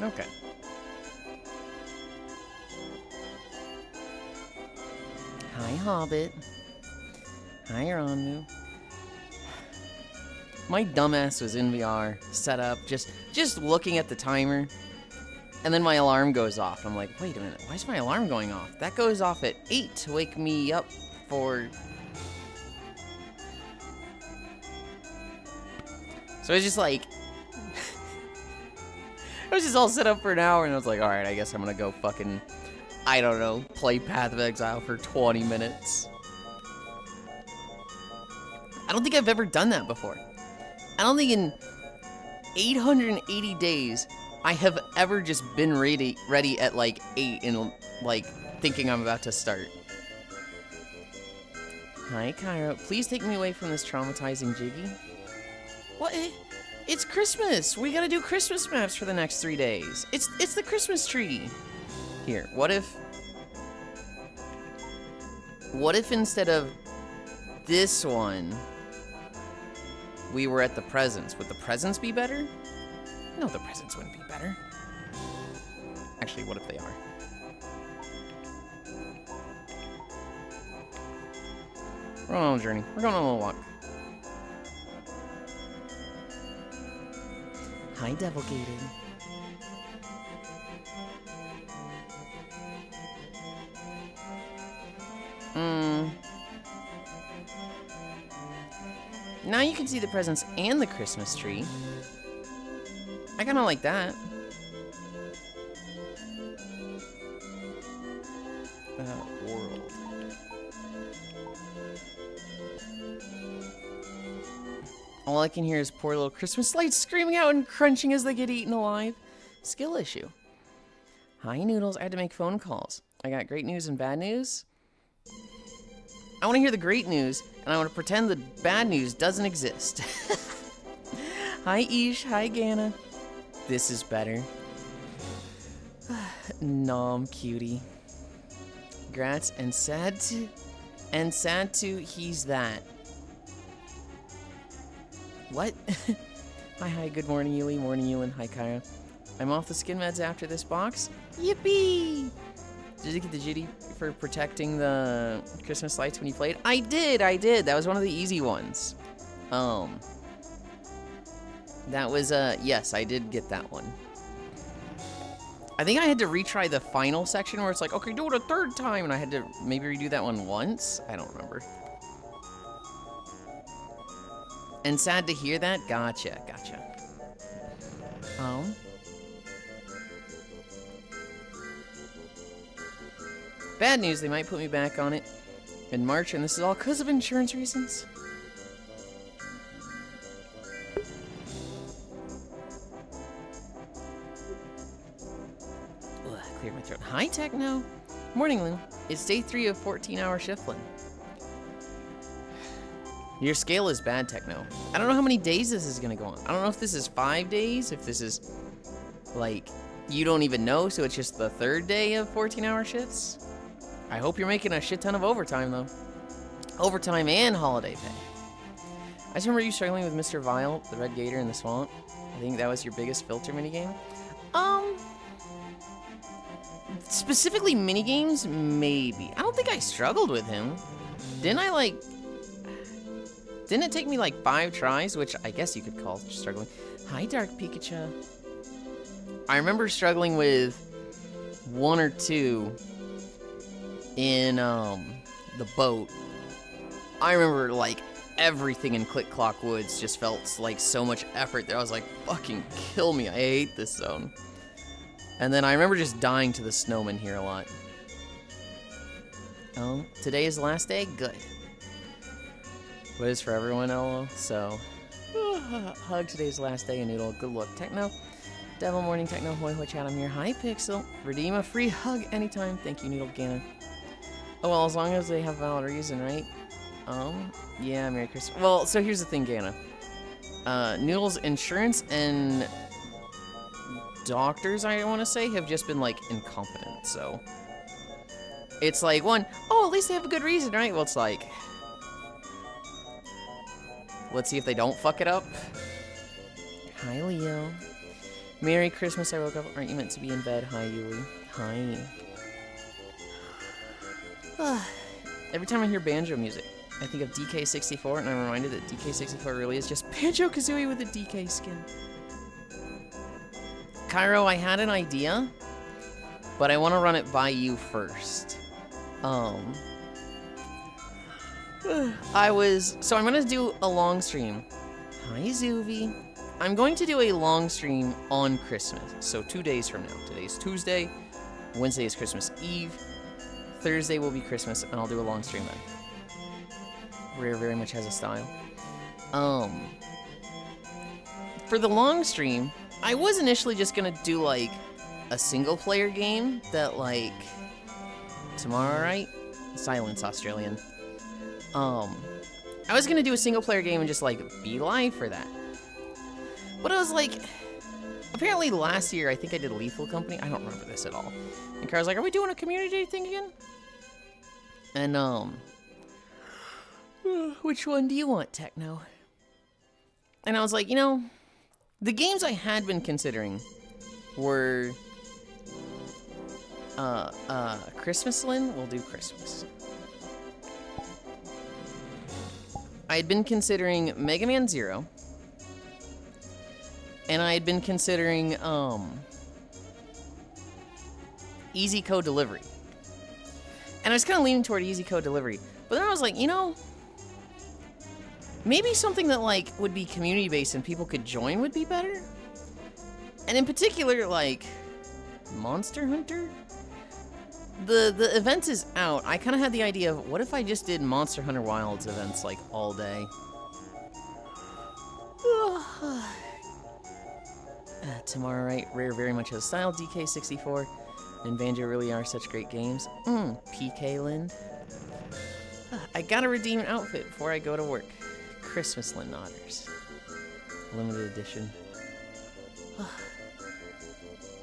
Okay. Hi, Hobbit. Hi, Ronmu. My dumbass was in VR, set up, just looking at the timer, and then my alarm goes off. I'm like, wait a minute, why is my alarm going off? That goes off at 8 to wake me up for... So it's just like... I was just all set up for an hour, and I was like, alright, I guess I'm gonna go fucking, I don't know, play Path of Exile for 20 minutes. I don't think I've ever done that before. I don't think in 880 days I have ever just been ready at like 8 and like thinking I'm about to start. Hi, Kyra. Please take me away from this traumatizing Jiggy. What? It's Christmas. We gotta do Christmas maps for the next 3 days. It's the Christmas tree. Here, what if instead of this one, we were at the presents? Would the presents be better? No, the presents wouldn't be better. Actually, what if they are? We're going on a journey. We're going on a little walk. Hi, Devil Gated. Now you can see the presents and the Christmas tree. I kinda like that. World. All I can hear is poor little Christmas lights screaming out and crunching as they get eaten alive. Skill issue. Hi, Noodles. I had to make phone calls. I got great news and bad news. I want to hear the great news, and I want to pretend the bad news doesn't exist. Hi, Ish. Hi, Gana. This is better. Nom, cutie. Grats and sad to he's that. What? Hi, good morning, Yuli. Morning, Yulind. Hi, Kyra. I'm off the skin meds after this box. Yippee! Did you get the Jitty for protecting the Christmas lights when you played? I did. That was one of the easy ones. That was, yes, I did get that one. I think I had to retry the final section where it's like, okay, do it a third time, and I had to maybe redo that one once? I don't remember. And sad to hear that? Gotcha. Bad news, they might put me back on it in March, and this is all because of insurance reasons. Ugh, cleared my throat. Hi, Techno. Morning, Lou. It's day 3 of 14-hour shift, Lynn. Your scale is bad, Techno. I don't know how many days this is gonna go on. I don't know if this is 5 days, if this is, like, you don't even know, so it's just the 3rd day of 14-hour shifts. I hope you're making a shit ton of overtime, though. Overtime and holiday pay. I just remember you struggling with Mr. Vile, the Red Gator in the swamp. I think that was your biggest filter minigame. Specifically minigames, maybe. I don't think I struggled with him. Didn't it take me like 5 tries, which I guess you could call struggling. Hi, Dark Pikachu. I remember struggling with 1 or 2 in the boat. I remember like everything in Click Clock Woods just felt like so much effort there. I was like, fucking kill me. I hate this zone. And then I remember just dying to the snowman here a lot. Oh, today is the last day? Good. What is for everyone, LOL? So, hug today's last day, and Noodle. Good luck, Techno. Devil Morning, Techno, Hoy Hoy Chat, I'm here. Hi, Pixel. Redeem a free hug anytime. Thank you, Noodle Gannon. Oh, well, as long as they have valid reason, right? Yeah, Merry Christmas. Well, so here's the thing, Gana. Noodle's insurance and doctors, I want to say, have just been, like, incompetent, so. It's like, one, oh, at least they have a good reason, right? Well, it's like, let's see if they don't fuck it up. Hi, Leo. Merry Christmas, I woke up. Aren't you meant to be in bed? Hi, Yuli. Hi. Every time I hear banjo music, I think of DK64, and I'm reminded that DK64 really is just Banjo-Kazooie with a DK skin. Cairo, I had an idea, but I want to run it by you first. So I'm going to do a long stream. Hi, Zuvi. I'm going to do a long stream on Christmas, so 2 days from now. Today's Tuesday, Wednesday is Christmas Eve, Thursday will be Christmas, and I'll do a long stream then. Rare very much has a style. For the long stream, I was initially just gonna do, like, a single-player game that, like... Tomorrow, right? Silence, Australian. I was gonna do a single-player game and just, like, be live for that. But I was like... Apparently last year, I think I did Lethal Company. I don't remember this at all. And Carl's like, are we doing a community thing again? And, which one do you want, Techno? And I was like, you know... The games I had been considering were... Christmasland? We'll do Christmas. I had been considering Mega Man Zero. And I had been considering, Easy Code Delivery. And I was kind of leaning toward Easy Code Delivery. But then I was like, you know... Maybe something that, like, would be community-based and people could join would be better? And in particular, like, Monster Hunter? The event is out. I kind of had the idea of, what if I just did Monster Hunter Wilds events, like, all day? Tomorrow, right? Rare very much has style. DK64 and Banjo really are such great games. PK Lind. I gotta redeem an outfit before I go to work. Christmas Lind Otters. Limited edition.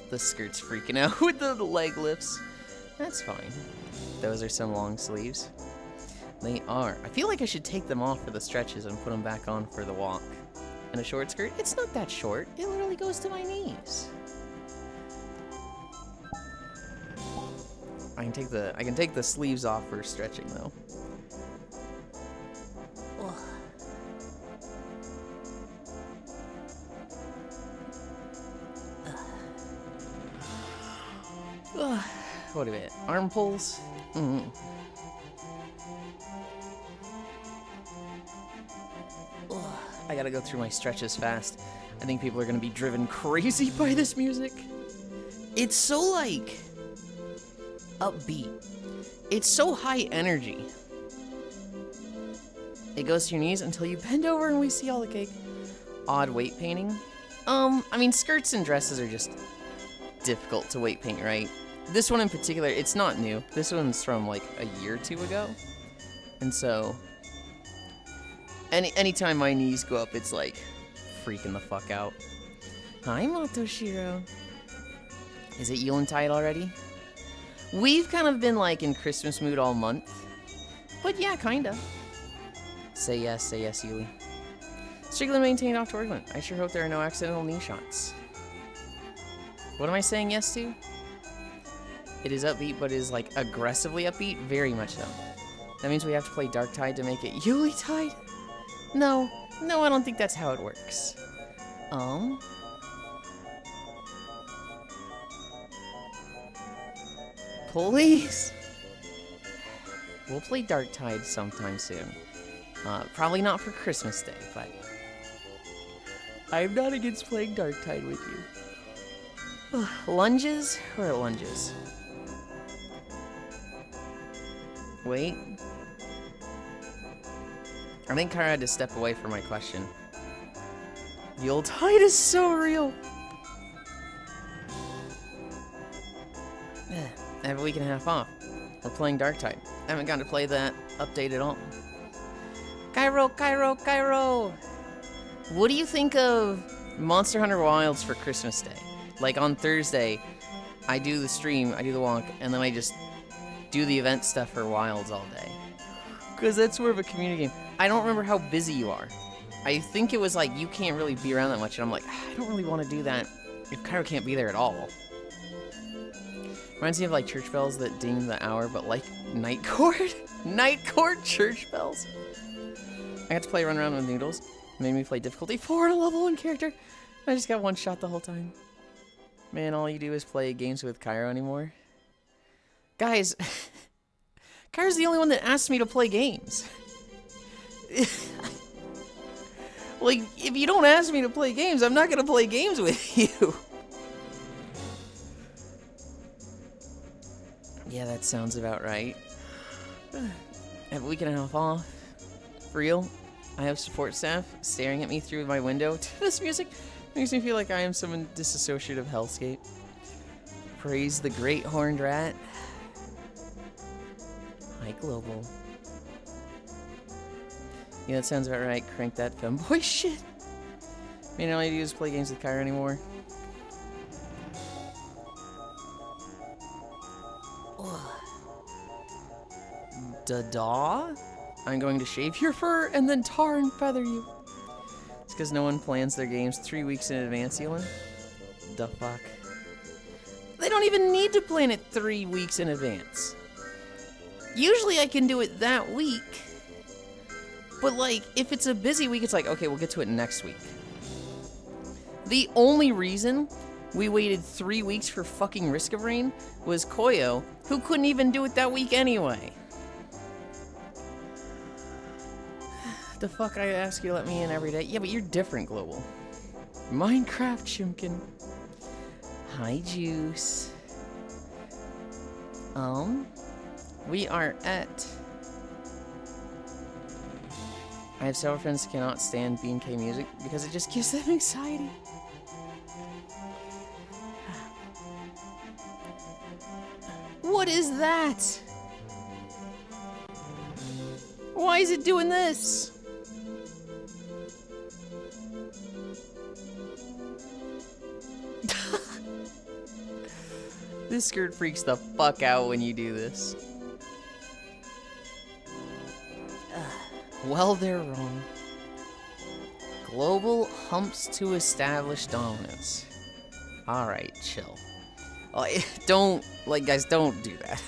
The skirt's freaking out with the leg lifts. That's fine. Those are some long sleeves. They are. I feel like I should take them off for the stretches and put them back on for the walk. And a short skirt? It's not that short. It literally goes to my knees. I can take the sleeves off for stretching though. What do we get? Arm pulls? I gotta go through my stretches fast. I think people are gonna be driven crazy by this music. It's so, like, upbeat. It's so high energy. It goes to your knees until you bend over and we see all the cake. Odd weight painting. I mean, skirts and dresses are just difficult to weight paint, right? This one in particular, it's not new. This one's from, like, a year or two ago. And so... Anytime my knees go up, it's like freaking the fuck out. Hi, Motoshiro. Is it Yulind already? We've kind of been like in Christmas mood all month. But yeah, kinda. Say yes, Yuli. Strictly maintained off to work. I sure hope there are no accidental knee shots. What am I saying yes to? It is upbeat, but is like aggressively upbeat? Very much so. That means we have to play Dark Tide to make it Yuli Tide? No, I don't think that's how it works. Please? We'll play Dark Tide sometime soon. Probably not for Christmas Day, but... I'm not against playing Dark Tide with you. Lunges? Where are lunges? Wait. I think Kara had to step away from my question. The old tide is so real! I have a week and a half off. We're playing Dark Tide. I haven't gotten to play that update at all. Cairo! What do you think of Monster Hunter Wilds for Christmas Day? Like on Thursday, I do the stream, I do the walk, and then I just do the event stuff for Wilds all day. Because that's more of a community game. I don't remember how busy you are. I think it was like, you can't really be around that much, and I'm like, I don't really want to do that If Cairo can't be there at all. Reminds me of like church bells that ding the hour, but like night court? Night court church bells. I got to play Run Around with Noodles. Made me play difficulty 4 on a level 1 character. I just got one shot the whole time. Man, all you do is play games with Cairo anymore. Guys, Cairo's the only one that asks me to play games. Like, if you don't ask me to play games, I'm not gonna play games with you. Yeah, that sounds about right. I have a week and a half off. For real, I have support staff staring at me through my window to this music. Makes me feel like I am some disassociative hellscape. Praise the great horned rat. Hi, Global. Yeah, that sounds about right. Crank that femboy shit. Man, all I do is play games with Kyra anymore. Da-da? I'm going to shave your fur and then tar and feather you. It's because no one plans their games 3 weeks in advance, Yulind. The fuck? They don't even need to plan it 3 weeks in advance. Usually I can do it that week. But like, if it's a busy week, it's like, okay, we'll get to it next week. The only reason we waited 3 weeks for fucking Risk of Rain was Koyo, who couldn't even do it that week anyway. The fuck, I ask you to let me in every day? Yeah, but you're different, Global. Minecraft Chimkin. Hi, Juice. We are at... I have several friends who cannot stand B&K music because it just gives them anxiety. What is that? Why is it doing this? This skirt freaks the fuck out when you do this. Well, they're wrong. Global humps to establish dominance. Alright, chill. Don't, like, guys, don't do that.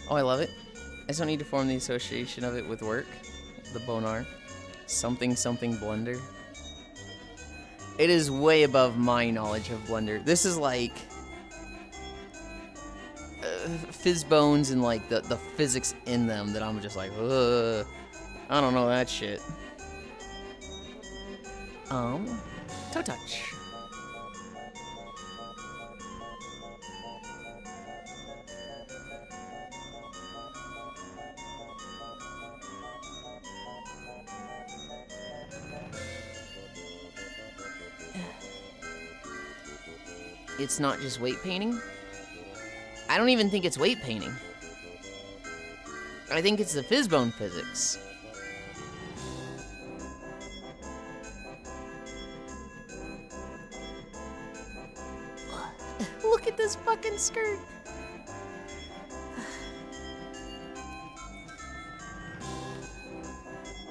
Oh, I love it. I just don't need to form the association of it with work. The Bonar. Something Blender. It is way above my knowledge of Blender. This is like... fizz bones and like the physics in them that I'm just like, ugh, I don't know that shit. Toe touch. It's not just weight painting. I don't even think it's weight painting. I think it's the fizzbone physics. Look at this fucking skirt.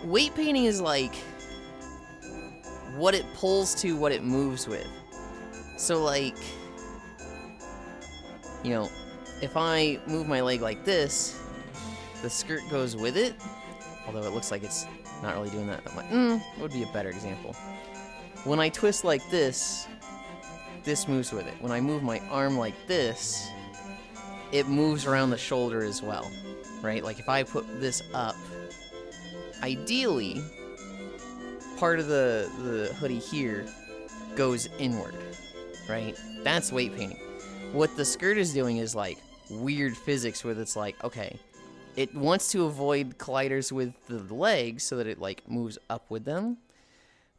Weight painting is like what it pulls to, what it moves with. So like, you know, if I move my leg like this, the skirt goes with it. Although it looks like it's not really doing that. Would be a better example. When I twist like this, this moves with it. When I move my arm like this, it moves around the shoulder as well, right? Like if I put this up, ideally, part of the hoodie here goes inward, right? That's weight painting. What the skirt is doing is like weird physics where it's like, okay, it wants to avoid colliders with the legs so that it like moves up with them,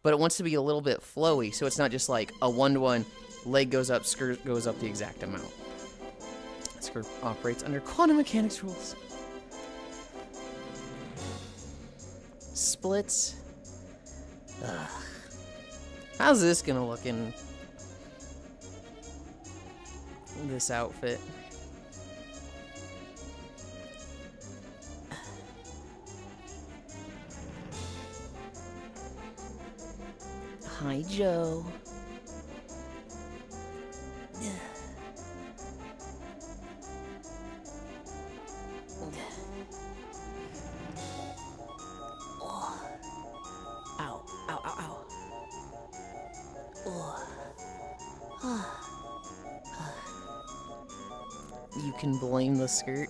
but it wants to be a little bit flowy, so it's not just like a 1-to-1, leg goes up, skirt goes up the exact amount. Skirt operates under quantum mechanics rules. Splits. Ugh. How's this gonna look in this outfit? Hi, Joe. can blame the skirt.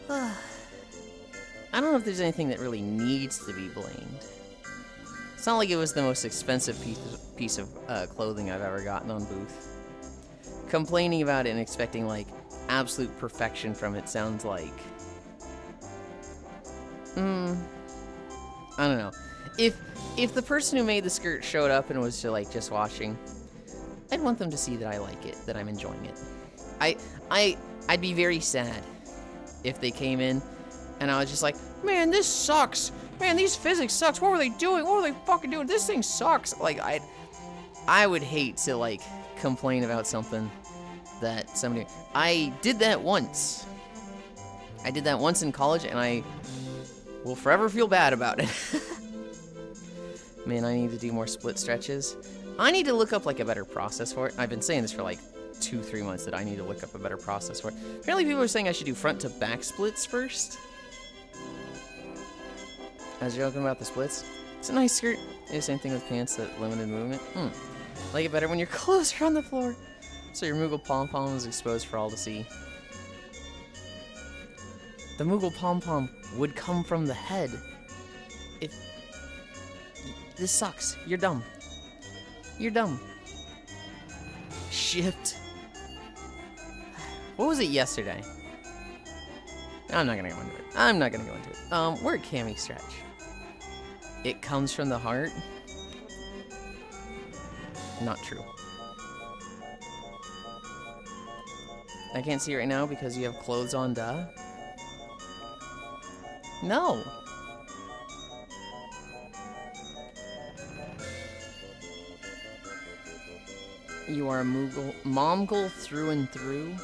I don't know if there's anything that really needs to be blamed. It's not like it was the most expensive piece of clothing I've ever gotten on Booth. Complaining about it and expecting, like, absolute perfection from it sounds like... I don't know. If the person who made the skirt showed up and was just watching, I'd want them to see that I like it, that I'm enjoying it. I'd be very sad if they came in and I was just like, man, this sucks. Man, these physics sucks. What were they doing? What were they fucking doing? This thing sucks. Like, I would hate to, like, complain about something that somebody... I did that once. I did that once in college, and I will forever feel bad about it. Man, I need to do more split stretches. I need to look up, like, a better process for it. I've been saying this for, like, 2-3 months, that I need to look up a better process for it. Apparently people are saying I should do front to back splits first. I was joking about the splits. It's a nice skirt. The same thing with pants, that limited movement. Like it better when your clothes are on the floor, so your Moogle pom-pom is exposed for all to see. The Moogle pom-pom would come from the head. This sucks. You're dumb. You're dumb. Shipped. What was it yesterday? I'm not gonna go into it. I'm not gonna go into it. We're at Cami Stretch. It comes from the heart. Not true. I can't see it right now because you have clothes on, duh. No. You are a Mongol through and through.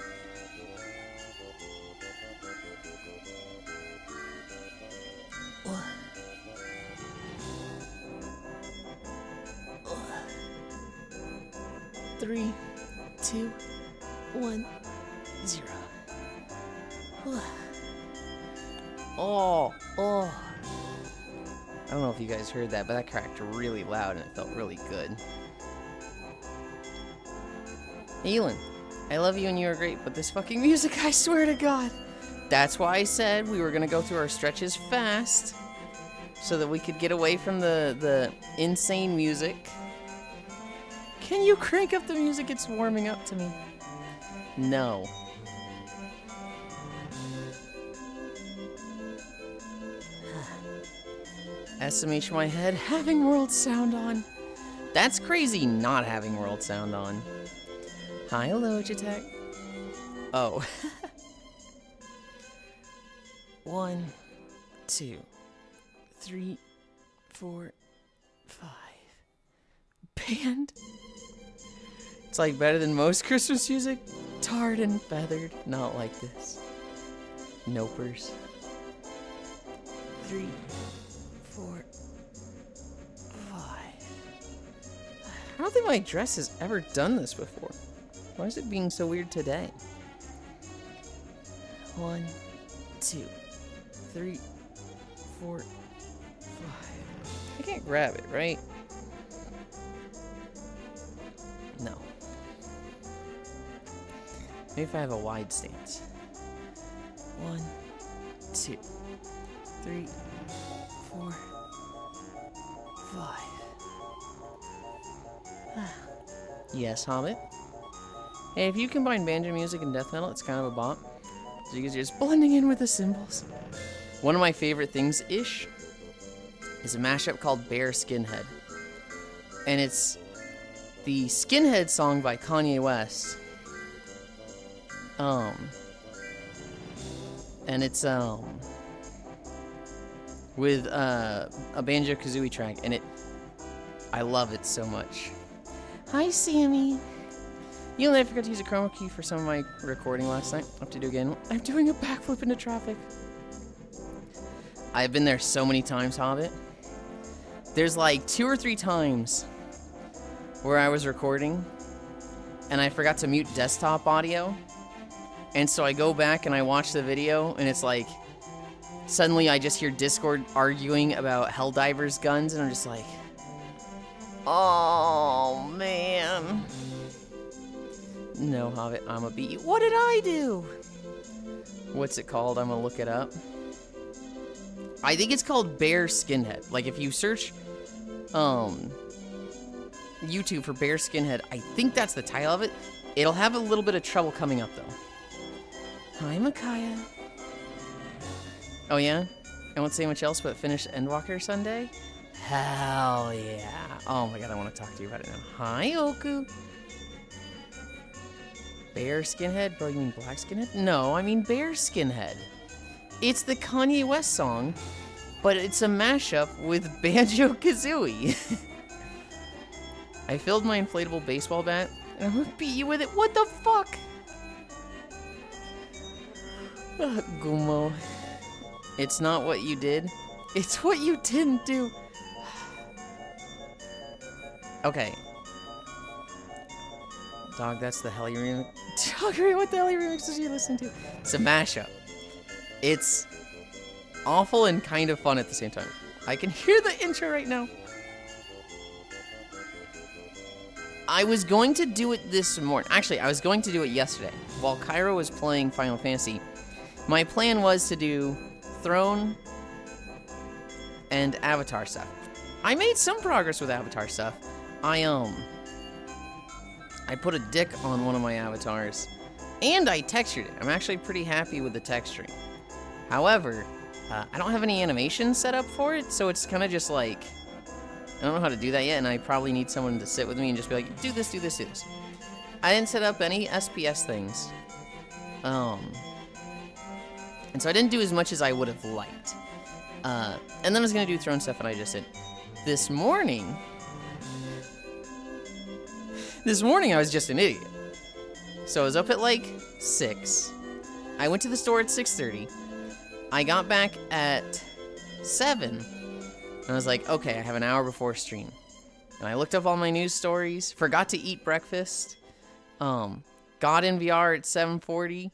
Three, 2, 1, 0. Oh. I don't know if you guys heard that, but that cracked really loud and it felt really good. Yulind, I love you and you are great, but this fucking music, I swear to God. That's why I said we were gonna go through our stretches fast, so that we could get away from the insane music. Can you crank up the music? It's warming up to me. No. SMH my head, having world sound on. That's crazy not having world sound on. Hi, Logitech. Oh. 1, 2, 3, 4, 5. Band. It's like better than most Christmas music. Tarred and feathered. Not like this. Nopers. 3, 4, 5. I don't think my dress has ever done this before. Why is it being so weird today? 1, 2, 3, 4, 5. I can't grab it, right? No. Maybe if I have a wide stance. 1, 2, 3, 4, 5. Yes, Hobbit. Hey, if you combine banjo music and death metal, it's kind of a bop. So you guys are just blending in with the cymbals. One of my favorite things-ish is a mashup called Bear Skinhead. And it's the Skinhead song by Kanye West. And it's, with, a Banjo-Kazooie track, and I love it so much. Hi, Sammy! You know, I forgot to use a chroma key for some of my recording last night. I have to do again. I'm doing a backflip into traffic. I've been there so many times, Hobbit. There's like 2 or 3 times where I was recording, and I forgot to mute desktop audio. And so I go back and I watch the video, and it's like, suddenly I just hear Discord arguing about Helldivers guns, and I'm just like, Oh, man. No, Hobbit, I'ma beat you. What did I do? What's it called? I'm gonna look it up. I think it's called Bear Skinhead. Like, if you search, YouTube for Bear Skinhead, I think that's the title of it. It'll have a little bit of trouble coming up, though. Hi, Micaiah. Oh, yeah? I won't say much else, but finish Endwalker Sunday? Hell yeah. Oh my god, I want to talk to you about it now. Hi, Oku. Bear Skinhead? Bro, you mean Black Skinhead? No, I mean Bear Skinhead. It's the Kanye West song, but it's a mashup with Banjo-Kazooie. I filled my inflatable baseball bat, and I'm gonna beat you with it. What the fuck? Gumo. It's not what you did. It's what you didn't do. Okay. Dog, that's the Helly remix. Dog, what the Helly remix did you listen to? It's a mashup. It's awful and kind of fun at the same time. I can hear the intro right now. I was going to do it this morning. Actually, I was going to do it yesterday. While Cairo was playing Final Fantasy, my plan was to do Throne and Avatar stuff. I made some progress with Avatar stuff. I put a dick on one of my avatars, and I textured it. I'm actually pretty happy with the texturing. However, I don't have any animation set up for it, so it's kind of just like, I don't know how to do that yet, and I probably need someone to sit with me and just be like, do this, do this, do this. I didn't set up any SPS things. And so I didn't do as much as I would have liked. And then I was going to do Throne stuff, and I just did. This morning, I was just an idiot. So I was up at like 6. I went to the store at 6:30. I got back at 7. And I was like, okay, I have an hour before stream. And I looked up all my news stories, forgot to eat breakfast, got in VR at 7:40.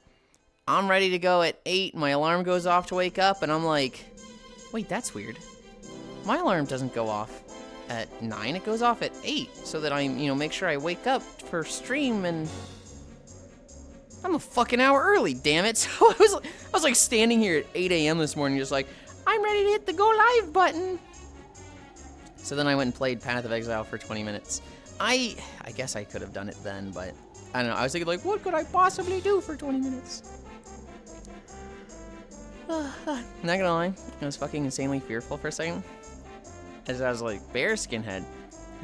I'm ready to go at 8. My alarm goes off to wake up, and I'm like, wait, that's weird. My alarm doesn't go off at 9, it goes off at 8, so that I, make sure I wake up for stream, and I'm a fucking hour early, damn it. So I was like standing here at 8 a.m. this morning, just like, I'm ready to hit the go live button. So then I went and played Path of Exile for 20 minutes. I guess I could have done it then, but I don't know. I was thinking, like, what could I possibly do for 20 minutes? Not gonna lie, I was fucking insanely fearful for a second. As I was like, Bear Skinhead.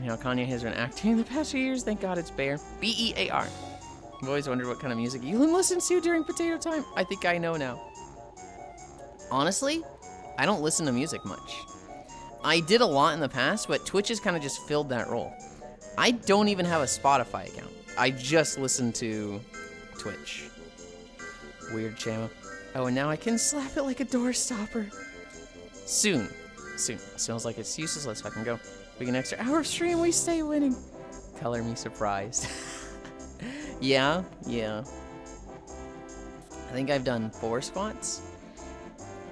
Kanye has been acting in the past few years. Thank God it's Bear. B-E-A-R. I've always wondered what kind of music Yulind listens to during potato time. I think I know now. Honestly, I don't listen to music much. I did a lot in the past, but Twitch has kind of just filled that role. I don't even have a Spotify account. I just listen to Twitch. Weird channel. Oh, and now I can slap it like a door stopper. Soon. Smells like it's useless. Let's fucking go. We get an extra hour of stream. We stay winning. Color me surprised. Yeah. I think I've done 4 squats.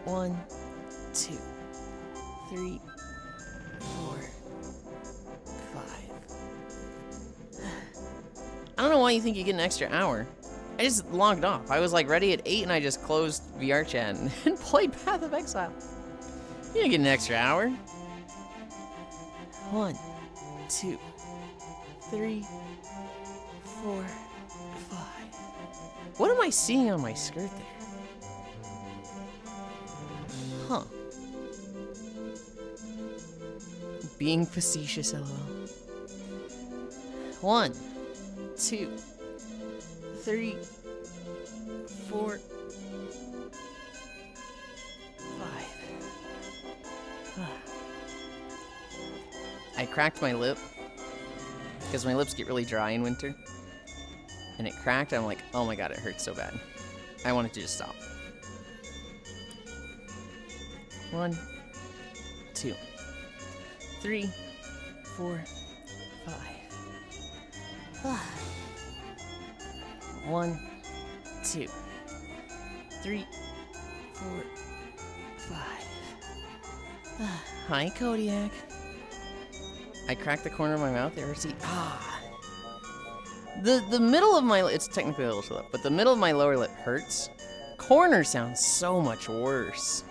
1, 2, 3, 4, 5. I don't know why you think you get an extra hour. I just logged off. I was like ready at 8 and I just closed VR chat and played Path of Exile. You didn't get an extra hour. 1, 2, 3, 4, 5. What am I seeing on my skirt there? Huh. Being facetious, lol. 1, 2, 3, 4, 5. I cracked my lip because my lips get really dry in winter. And it cracked, I'm like, oh my god, it hurts so bad. I wanted to just stop. 1, 2, 3, 4, 5. 1, 2, 3, 4, 5. Hi, Kodiak. I cracked the corner of my mouth. It hurts. The middle of my it's technically a little lip, but the middle of my lower lip hurts. Corner sounds so much worse.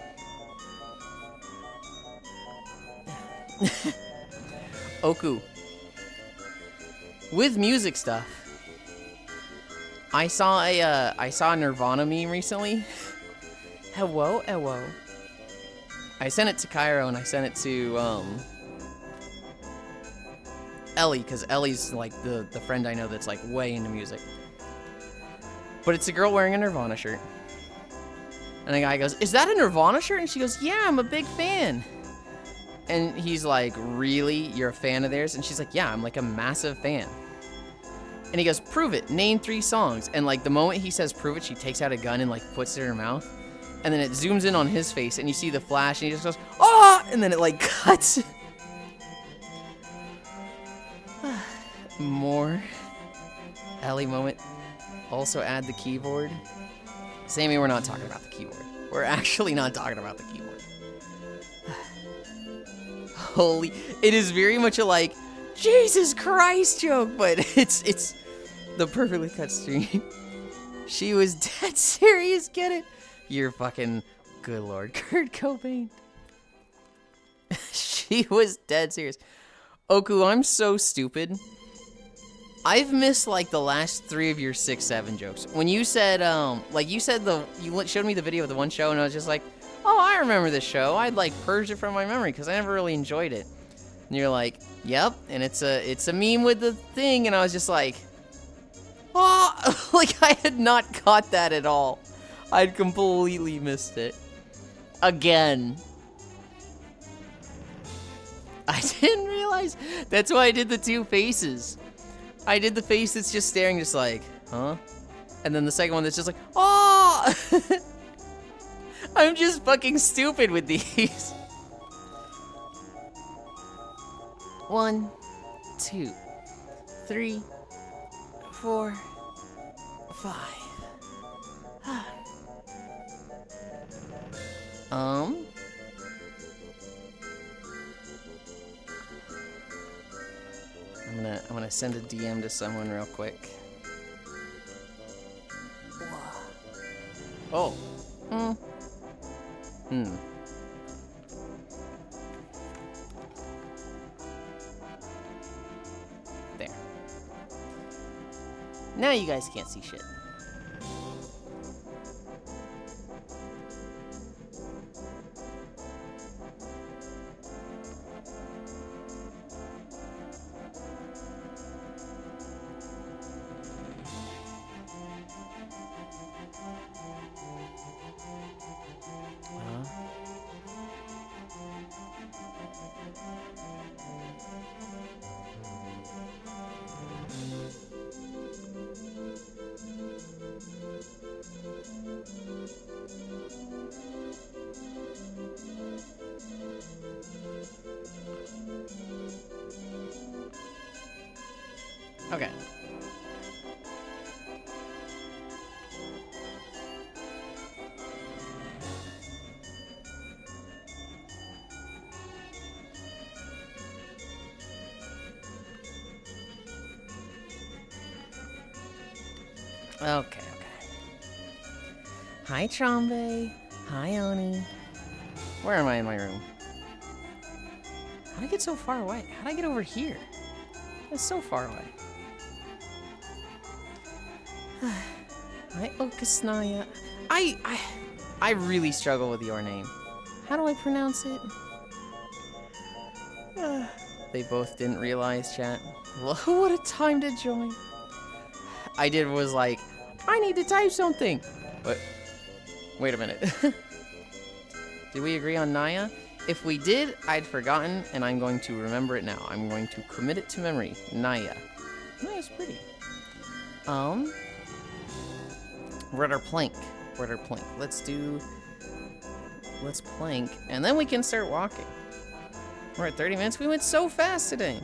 Oku. With music stuff. I saw a Nirvana meme recently. Hello. I sent it to Cairo and I sent it to Ellie, because Ellie's like the friend I know that's like way into music. But it's a girl wearing a Nirvana shirt. And the guy goes, "Is that a Nirvana shirt?" And she goes, "Yeah, I'm a big fan." And he's like, "Really? You're a fan of theirs?" And she's like, "Yeah, I'm like a massive fan." And he goes, "Prove it. Name 3 songs." And like the moment he says prove it, she takes out a gun and like puts it in her mouth. And then it zooms in on his face and you see the flash and he just goes, "Oh!" And then it like cuts. More Ellie moment. Also add the keyboard. Sammy, we're not talking about the keyboard. We're actually not talking about the keyboard. Holy, it is very much a like, Jesus Christ joke, but it's the perfectly cut stream. She was dead serious, get it? You're fucking, good lord, Kurt Cobain. She was dead serious. Oku, I'm so stupid. I've missed like the last 3 of your 6-7 jokes. When you said, you showed me the video of the one show and I was just like, "Oh, I remember this show. I'd like purged it from my memory because I never really enjoyed it." And you're like, "Yep," and it's a meme with the thing, and I was just like, "Oh," like I had not caught that at all. I'd completely missed it. Again. I didn't realize. That's why I did the 2 faces. I did the face that's just staring, just like, huh? And then the second one that's just like, oh! I'm just fucking stupid with these. 1, 2, 3, 4, 5. I'm gonna send a DM to someone real quick. Oh. There. Now you guys can't see shit. Okay. Okay. Hi, Trombe. Hi, Oni. Where am I in my room? How'd I get so far away? How'd I get over here? That's so far away. Hi, Okasnaya. I really struggle with your name. How do I pronounce it? They both didn't realize, chat. What a time to join. I was like, I need to type something. What? Wait a minute. Did we agree on Naya? If we did, I'd forgotten, and I'm going to remember it now. I'm going to commit it to memory. Naya. Naya's pretty. We're at our plank. Let's plank, and then we can start walking. We're at 30 minutes. We went so fast today.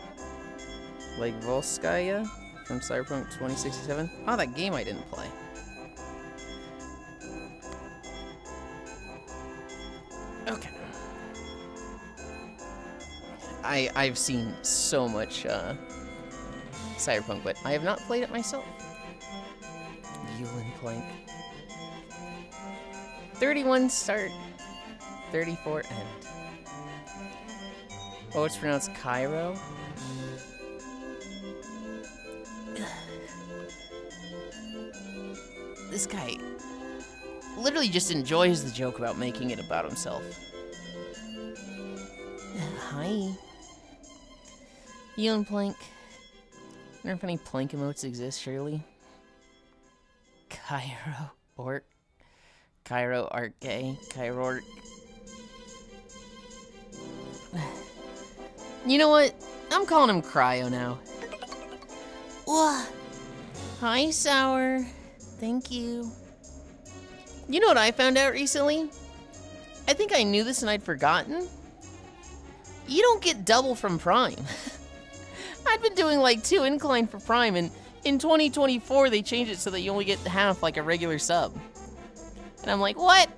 Like Volskaya from Cyberpunk 2067. Oh, that game I didn't play. Okay. I've seen so much Cyberpunk, but I have not played it myself. Yulind Plank. 31 start, 34 end. Oh, it's pronounced Cairo. This guy literally just enjoys the joke about making it about himself. Hi. Yulind Plank. I wonder if any plank emotes exist, surely. Cairo Orc. Cairo Art Gay. Cairo Orc. You know what? I'm calling him Cryo now. Whoa. Hi, Sour. Thank you. You know what I found out recently? I think I knew this and I'd forgotten. You don't get double from Prime. I'd been doing like 2 incline for Prime, and in 2024 they changed it so that you only get half like a regular sub. And I'm like, what?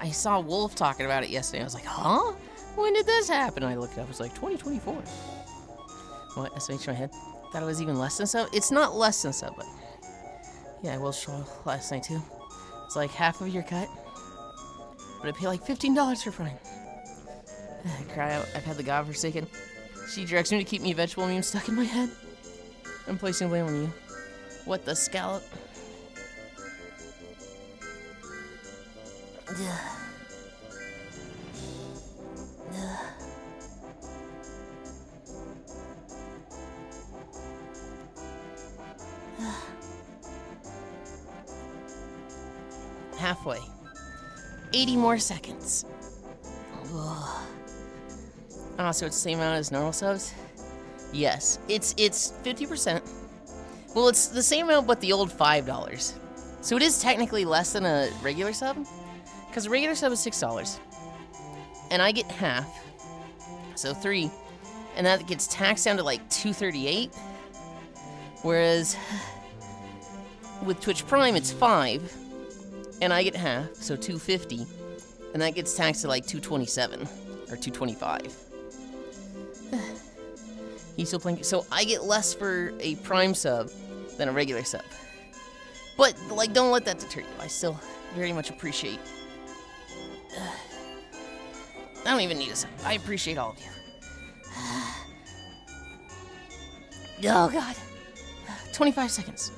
I saw Wolf talking about it yesterday. I was like, huh? When did this happen? And I looked it up. It was like 2024. What? SMH in my head. Thought it was even less than sub. It's not less than sub, but yeah, I will show last night too. It's like half of your cut, but I pay like $15 for Prime. Cryo, I've had the godforsaken. She directs me to keep me vegetable meme stuck in my head. I'm placing blame on you. What the scallop? Halfway. 80 more seconds. Ugh. Oh, so it's the same amount as normal subs? Yes. It's 50%. Well, it's the same amount, but the old $5. So it is technically less than a regular sub, because a regular sub is $6. And I get half, so 3, and that gets taxed down to like $2.38. Whereas with Twitch Prime, it's 5, and I get half, so $2.50, and that gets taxed to like $2.27 or $2.25. He's still playing, so I get less for a Prime sub than a regular sub. But like, don't let that deter you. I still very much appreciate. I don't even need a sub. I appreciate all of you. Oh God. 25 seconds.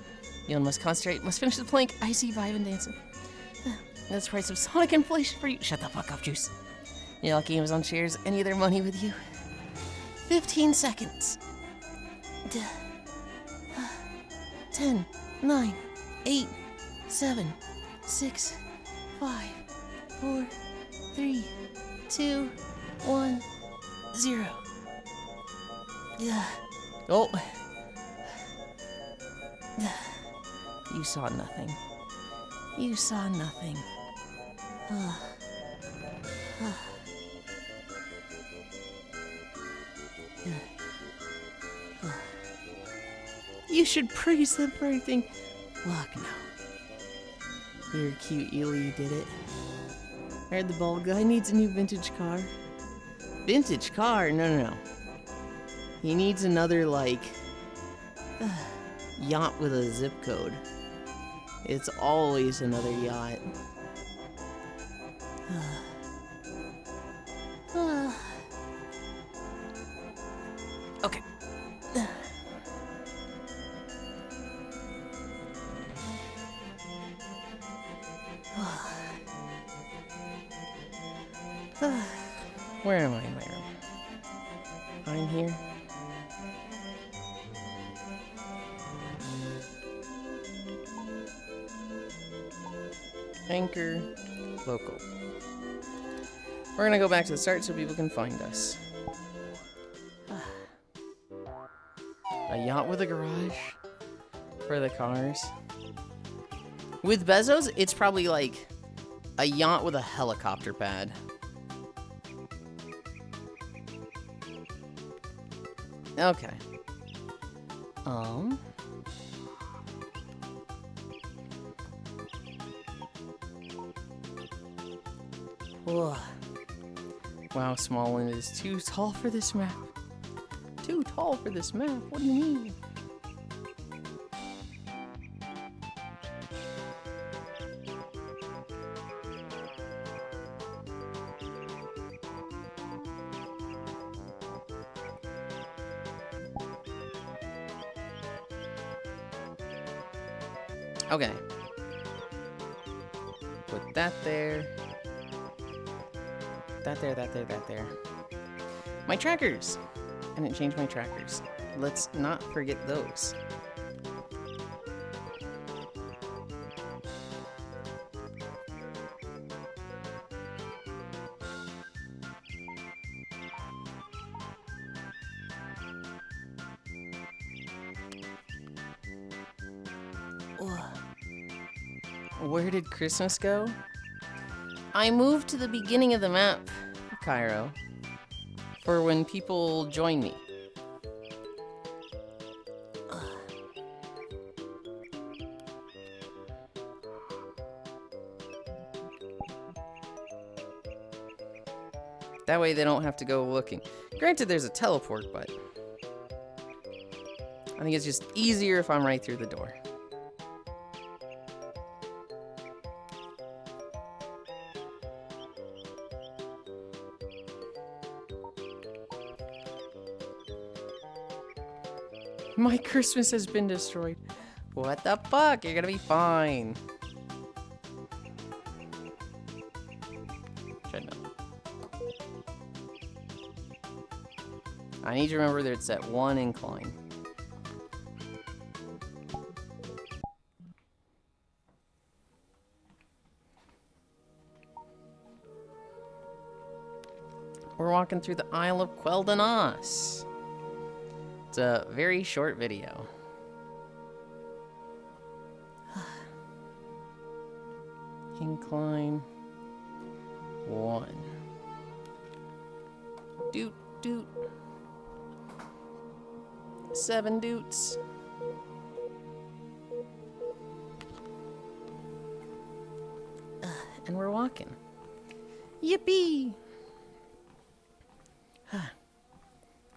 Yulind must concentrate. Must finish the plank. I see vibe and dancing. That's the price of Sonic inflation for you. Shut the fuck up, Juice. You're lucky Amazon shares any of their money with you. 15 seconds. 10, 9, 8, 7, 6, 5, 4, 3, 2, 1, 0. Oh. You saw nothing. You saw nothing. You should praise them for everything. Fuck no. You're cute, Ely, you did it. I heard the bald guy needs a new vintage car. Vintage car? No. He needs another, like, yacht with a zip code. It's always another yacht. Okay. Where am I in my room? I'm here. Anchor, local. We're gonna go back to the start so people can find us. A yacht with a garage for the cars. With Bezos, it's probably like a yacht with a helicopter pad. Okay. Ugh. Wow, Smallland is too tall for this map. Too tall for this map? What do you mean? Okay. Put that there. That there, that there, that there. My trackers! I didn't change my trackers. Let's not forget those. Where did Christmas go? I moved to the beginning of the map, Cairo, for when people join me. That way they don't have to go looking. Granted, there's a teleport, but I think it's just easier if I'm right through the door. My Christmas has been destroyed. What the fuck? You're gonna be fine. I need to remember that it's at 1 incline. We're walking through the Isle of Quel'Danas. It's a very short video. Incline 1. Doot, doot. 7 doots. And we're walking. Yippee!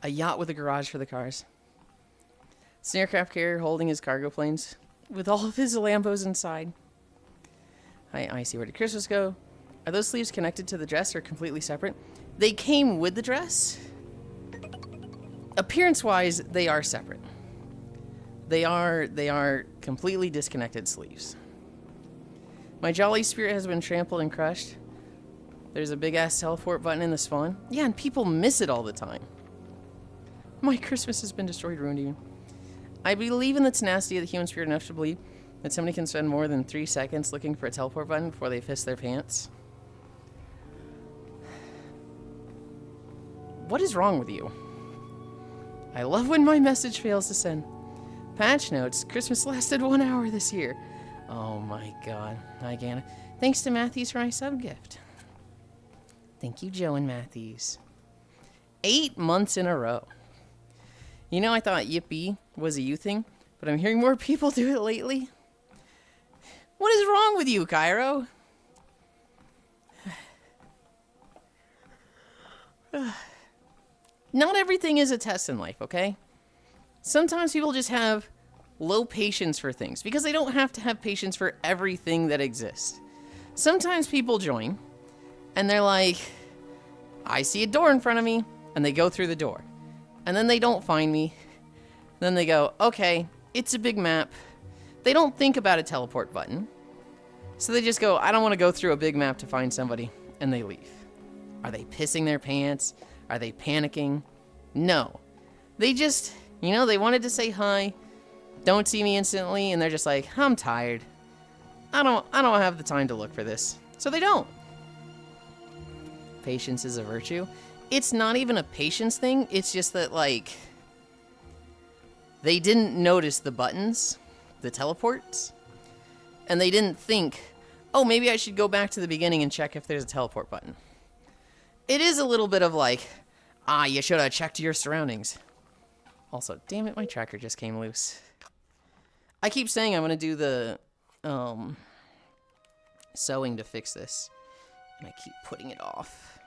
A yacht with a garage for the cars. It's an aircraft carrier holding his cargo planes with all of his Lambos inside. I see. Where did Christmas go? Are those sleeves connected to the dress or completely separate? They came with the dress. Appearance-wise, they are separate. They are completely disconnected sleeves. My jolly spirit has been trampled and crushed. There's a big-ass teleport button in the spawn. Yeah, and people miss it all the time. My Christmas has been destroyed, ruined even. I believe in the tenacity of the human spirit enough to believe that somebody can spend more than 3 seconds looking for a teleport button before they piss their pants. What is wrong with you? I love when my message fails to send. Patch notes. Christmas lasted 1 hour this year. Oh my god. Hi, Gana. Thanks to Matthews for my sub-gift. Thank you, Joe and Matthews. 8 months in a row. You know, I thought Yippee was a you thing, but I'm hearing more people do it lately. What is wrong with you, Cairo? Not everything is a test in life, okay? Sometimes people just have low patience for things because they don't have to have patience for everything that exists. Sometimes people join and they're like, I see a door in front of me, and they go through the door. And then they don't find me. Then they go, okay, it's a big map. They don't think about a teleport button. So they just go, I don't want to go through a big map to find somebody, and they leave. Are they pissing their pants? Are they panicking? No. They just, you know, they wanted to say hi, don't see me instantly, and they're just like, I'm tired. I don't have the time to look for this. So they don't. Patience is a virtue. It's not even a patience thing. It's just that, like, they didn't notice the buttons, the teleports, and they didn't think, oh, maybe I should go back to the beginning and check if there's a teleport button. It is a little bit of like, you should have checked your surroundings. Also, damn it, my tracker just came loose. I keep saying I'm going to do the sewing to fix this. And I keep putting it off.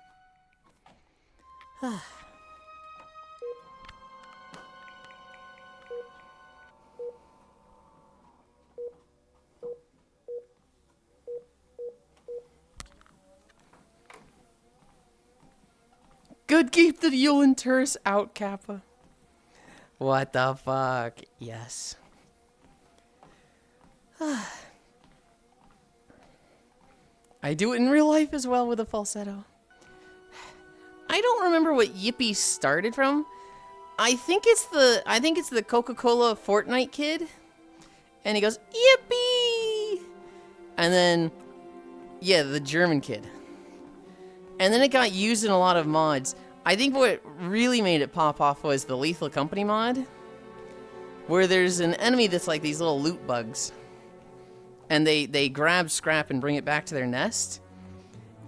Good, keep the Yulind tourists out, Kappa. What the fuck? Yes. I do it in real life as well with a falsetto. I don't remember what Yippee started from. I think it's the Coca-Cola Fortnite kid. And he goes, Yippee! And then, yeah, the German kid. And then it got used in a lot of mods. I think what really made it pop off was the Lethal Company mod, where there's an enemy that's like these little loot bugs. And they grab scrap and bring it back to their nest.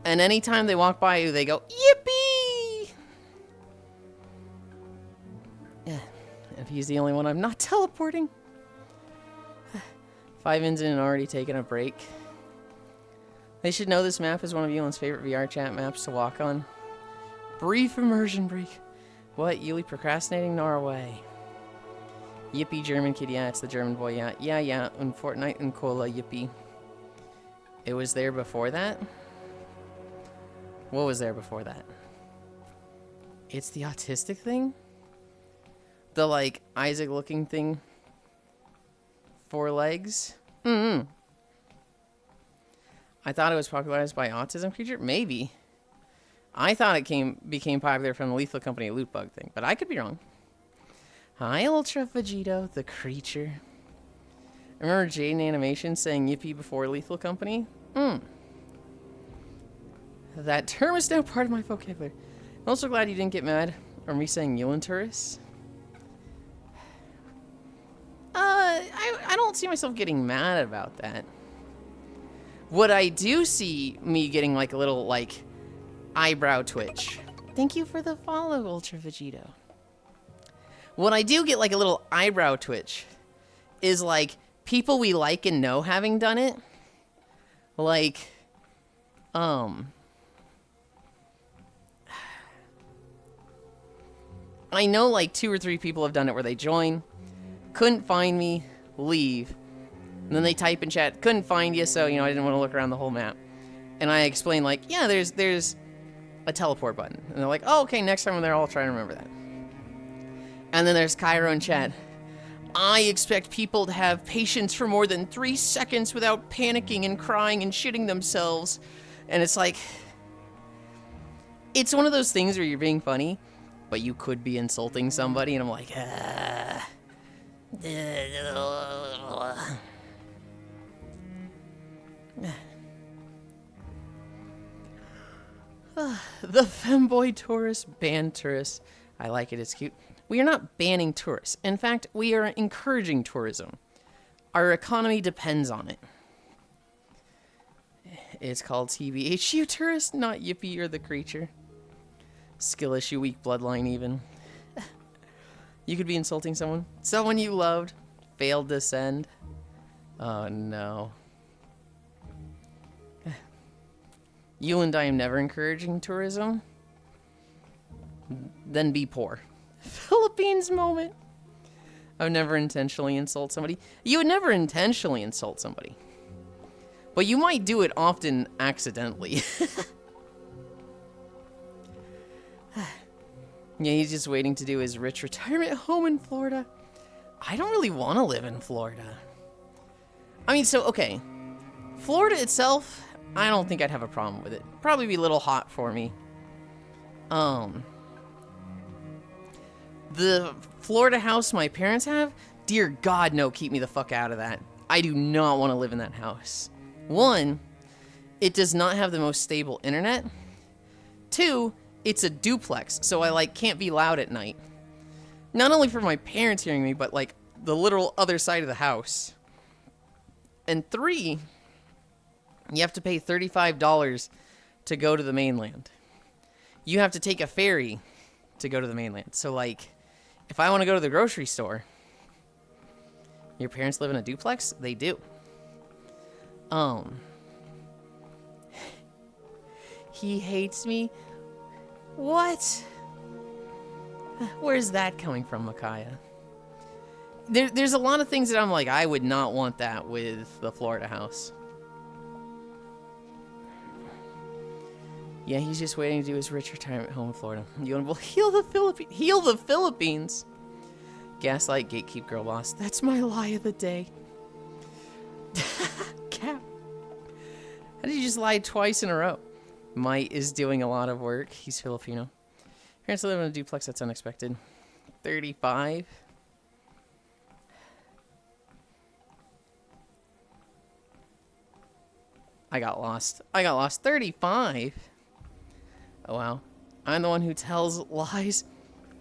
And anytime they walk by you, they go, Yippee! Yeah, if he's the only one I'm not teleporting. 5 ins in and already taken a break. They should know this map is one of Yulind's favorite VR chat maps to walk on. Brief immersion break. What? Yuli procrastinating? Norway. Yippee German kid. Yeah, it's the German boy. Yeah. Yeah. And Fortnite and Cola. Yippee. It was there before that? What was there before that? It's the autistic thing? The, like, Isaac looking thing? 4 legs? I thought it was popularized by Autism Creature? Maybe. I thought it became popular from the Lethal Company loot bug thing, but I could be wrong. Hi, Ultra Vegito, the creature. Remember Jaden Animation saying Yippee before Lethal Company? That term is now part of my vocabulary. I'm also glad you didn't get mad or me saying Yulind tourists. I don't see myself getting mad about that. What I do see me getting like a little like eyebrow twitch. Thank you for the follow, Ultra Vegito. What I do get like a little eyebrow twitch is like people we like and know having done it. Like, I know like 2 or 3 people have done it where they join, couldn't find me, leave, and then they type in chat, couldn't find you, so, you know, I didn't want to look around the whole map. And I explain like, yeah, there's a teleport button. And they're like, oh, okay, next time I'm there, I'll try to remember that. And then there's Cairo in chat. I expect people to have patience for more than 3 seconds without panicking and crying and shitting themselves. And it's like, it's one of those things where you're being funny, but you could be insulting somebody, and I'm like, the femboy tourist ban tourists. I like it, it's cute. We are not banning tourists. In fact, we are encouraging tourism. Our economy depends on it. It's called TBHU tourist, not Yippee or the creature. Skill issue, weak bloodline even. You could be insulting someone. Someone you loved. Failed to send. Oh no. Yulind, I am never encouraging tourism. Then be poor. Philippines moment. I would never intentionally insult somebody. You would never intentionally insult somebody. But you might do it often accidentally. Yeah, he's just waiting to do his rich retirement home in Florida. I don't really want to live in Florida. I mean, so, okay. Florida itself, I don't think I'd have a problem with it. Probably be a little hot for me. The Florida house my parents have, dear God, no, keep me the fuck out of that. I do not want to live in that house. 1, it does not have the most stable internet. 2, it's a duplex, so I, like, can't be loud at night. Not only for my parents hearing me, but, like, the literal other side of the house. And 3, you have to pay $35 to go to the mainland. You have to take a ferry to go to the mainland. So, like, if I want to go to the grocery store, your parents live in a duplex? They do. He hates me? What? Where's that coming from, Micaiah? There's a lot of things that I'm like, I would not want that with the Florida house. Yeah, he's just waiting to do his rich retirement home in Florida. Yulind will heal the Philippines. Heal the Philippines. Gaslight, gatekeep, girl boss. That's my lie of the day. Cap. How did you just lie twice in a row? Might is doing a lot of work. He's Filipino. Parents live in a duplex. That's unexpected. 35. I got lost. 35. Oh, wow. I'm the one who tells lies.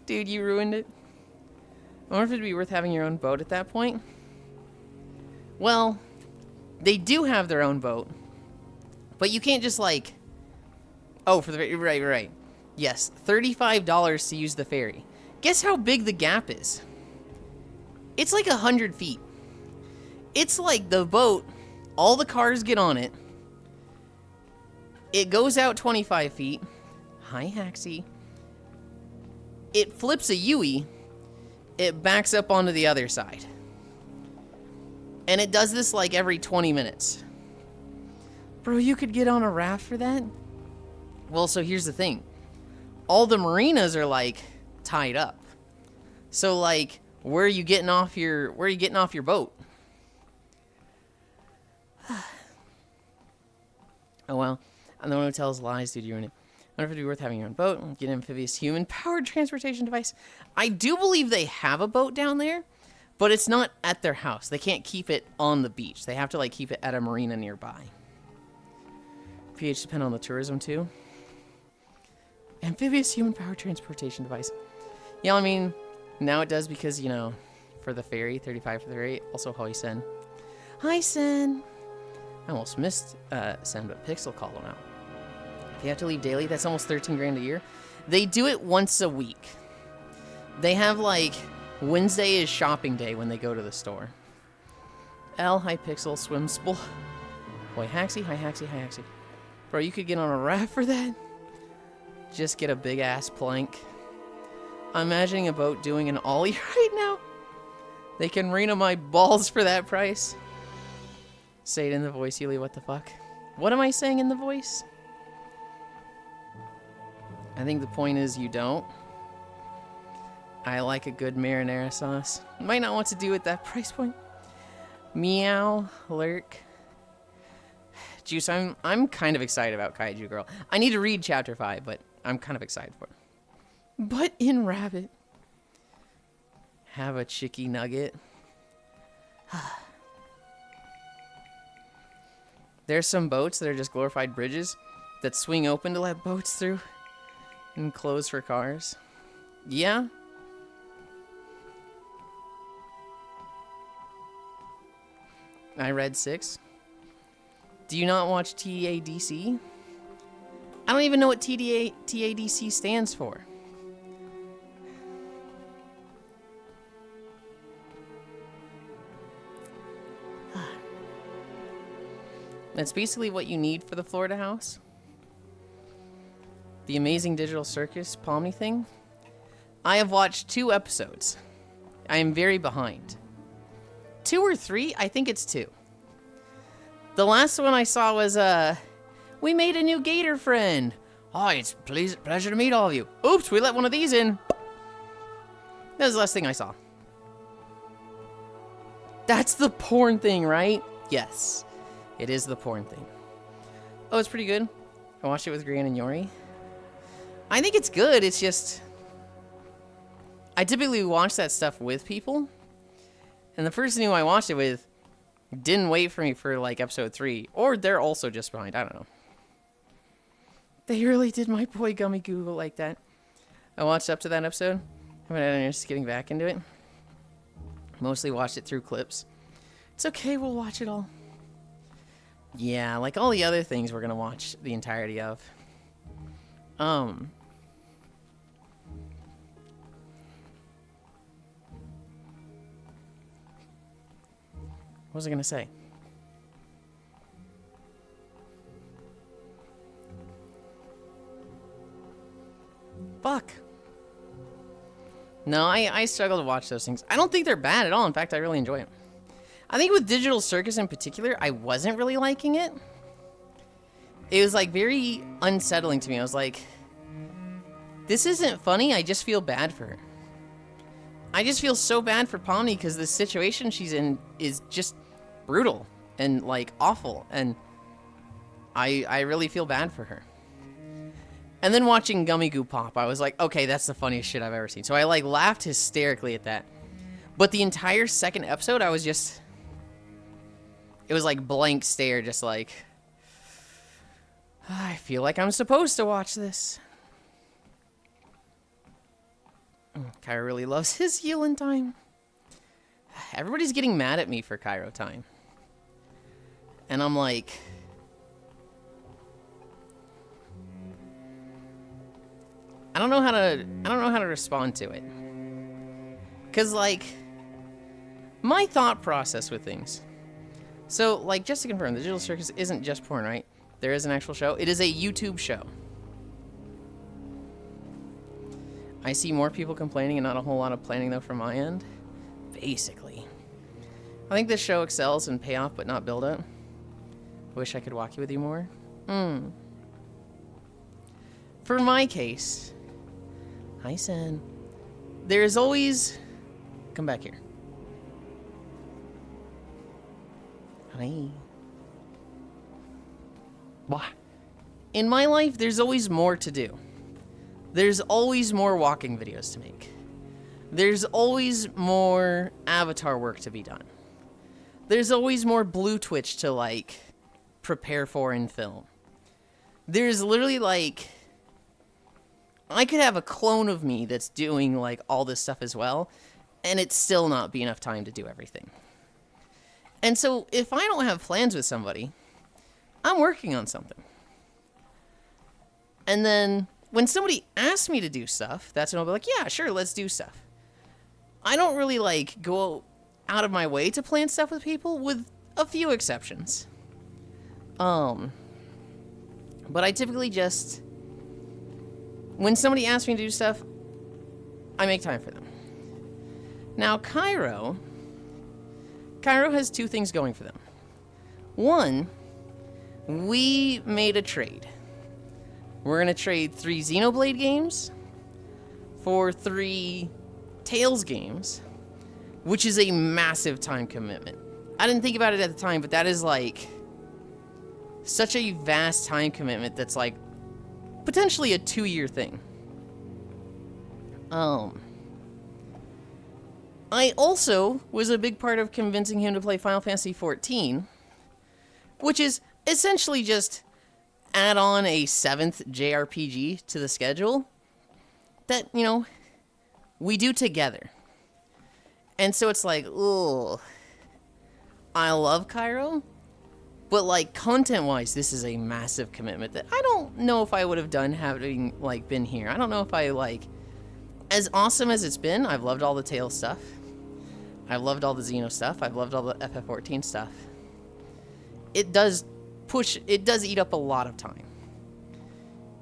Dude, you ruined it. I wonder if it'd be worth having your own boat at that point. Well, they do have their own boat. But you can't just like... Oh, for the... Right. Yes, $35 to use the ferry. Guess how big the gap is? It's like 100 feet. It's like the boat, all the cars get on it. It goes out 25 feet. Hi, Haxie. It flips a Yui. It backs up onto the other side. And it does this like every 20 minutes. Bro, you could get on a raft for that? Well, so here's the thing. All the marinas are like tied up. So like, where are you getting off your boat? Oh well. I'm the one who tells lies, dude. You're in it. I wonder if it'd be worth having your own boat. Get an amphibious human-powered transportation device. I do believe they have a boat down there, but it's not at their house. They can't keep it on the beach. They have to like keep it at a marina nearby. PH depend on the tourism too. Amphibious human-powered transportation device. Yeah, I mean, now it does because, you know, for the ferry, 35 for the ferry. Also, Hoi Sen. Hi, Sen. I almost missed Sen, but Pixel called him out. If you have to leave daily, that's almost 13 grand a year. They do it once a week. They have like Wednesday is shopping day when they go to the store. L, hi Pixel, swim spool. Boy, Haxie, hi Haxie, hi Haxie. Bro, you could get on a raft for that. Just get a big ass plank. I'm imagining a boat doing an ollie right now. They can marina my balls for that price. Say it in the voice, Yuli, what the fuck? What am I saying in the voice? I think the point is you don't. I like a good marinara sauce. Might not want to do at that price point. Meow, lurk. Juice, I'm kind of excited about Kaiju Girl. I need to read chapter 5, but I'm kind of excited for it. But in Rabbit. Have a chicky nugget. There's some boats that are just glorified bridges that swing open to let boats through and close for cars. Yeah. I read 6. Do you not watch TADC? I don't even know what TADC stands for. That's basically what you need for the Florida house. The Amazing Digital Circus Pomni thing. I have watched 2 episodes. I am very behind. 2 or 3? I think it's 2. The last one I saw was, we made a new gator friend. Oh, it's pleasure to meet all of you. Oops, we let one of these in. That was the last thing I saw. That's the porn thing, right? Yes. It is the porn thing. Oh, it's pretty good. I watched it with Gran and Yori. I think it's good. It's just... I typically watch that stuff with people. And the person who I watched it with didn't wait for me for, like, episode 3. Or they're also just behind. I don't know. They really did my boy Gummy Google like that. I watched up to that episode. I haven't had any interest getting back into it. Mostly watched it through clips. It's okay, we'll watch it all. Yeah, like all the other things we're gonna watch the entirety of. What was I gonna say? No, I struggle to watch those things. I don't think they're bad at all. In fact, I really enjoy them. I think with Digital Circus in particular, I wasn't really liking it. It was like very unsettling to me. I was like, this isn't funny. I just feel bad for her. I just feel so bad for Pomni because the situation she's in is just brutal and like awful. And I really feel bad for her. And then watching Gummy Goo Pop, I was like, okay, that's the funniest shit I've ever seen. So I like laughed hysterically at that. But the entire second episode, I was just, it was like blank stare, just like, I feel like I'm supposed to watch this. Cairo really loves his Yulind time. Everybody's getting mad at me for Cairo time. And I'm like, I don't know how to respond to it. Cause like, my thought process with things. So like, just to confirm, the Digital Circus isn't just porn, right? There is an actual show. It is a YouTube show. I see more people complaining and not a whole lot of planning though from my end. Basically. I think this show excels in payoff but not build up. Wish I could walk you with you more. For my case, hi Sen. There is always, come back here. Hi. What? In my life, there's always more to do. There's always more walking videos to make. There's always more avatar work to be done. There's always more Blue Twitch to like prepare for and film. There's literally like, I could have a clone of me that's doing like all this stuff as well, and it's still not be enough time to do everything. And so if I don't have plans with somebody, I'm working on something. And then when somebody asks me to do stuff, that's when I'll be like, yeah, sure, let's do stuff. I don't really like go out of my way to plan stuff with people, with a few exceptions. But I typically just, when somebody asks me to do stuff, I make time for them. Now, Cairo has two things going for them. One, we made a trade. We're going to trade 3 Xenoblade games for 3 Tales games, which is a massive time commitment. I didn't think about it at the time, but that is like such a vast time commitment that's like potentially a 2-year thing. I also was a big part of convincing him to play Final Fantasy XIV, which is essentially just add on a 7th JRPG to the schedule that, you know, we do together. And so it's like, ugh, I love Cairo, but like content-wise, this is a massive commitment that I don't know if I would have done having like been here. I don't know if I like, as awesome as it's been, I've loved all the Tales stuff. I've loved all the Xeno stuff. I've loved all the FF14 stuff. It does eat up a lot of time.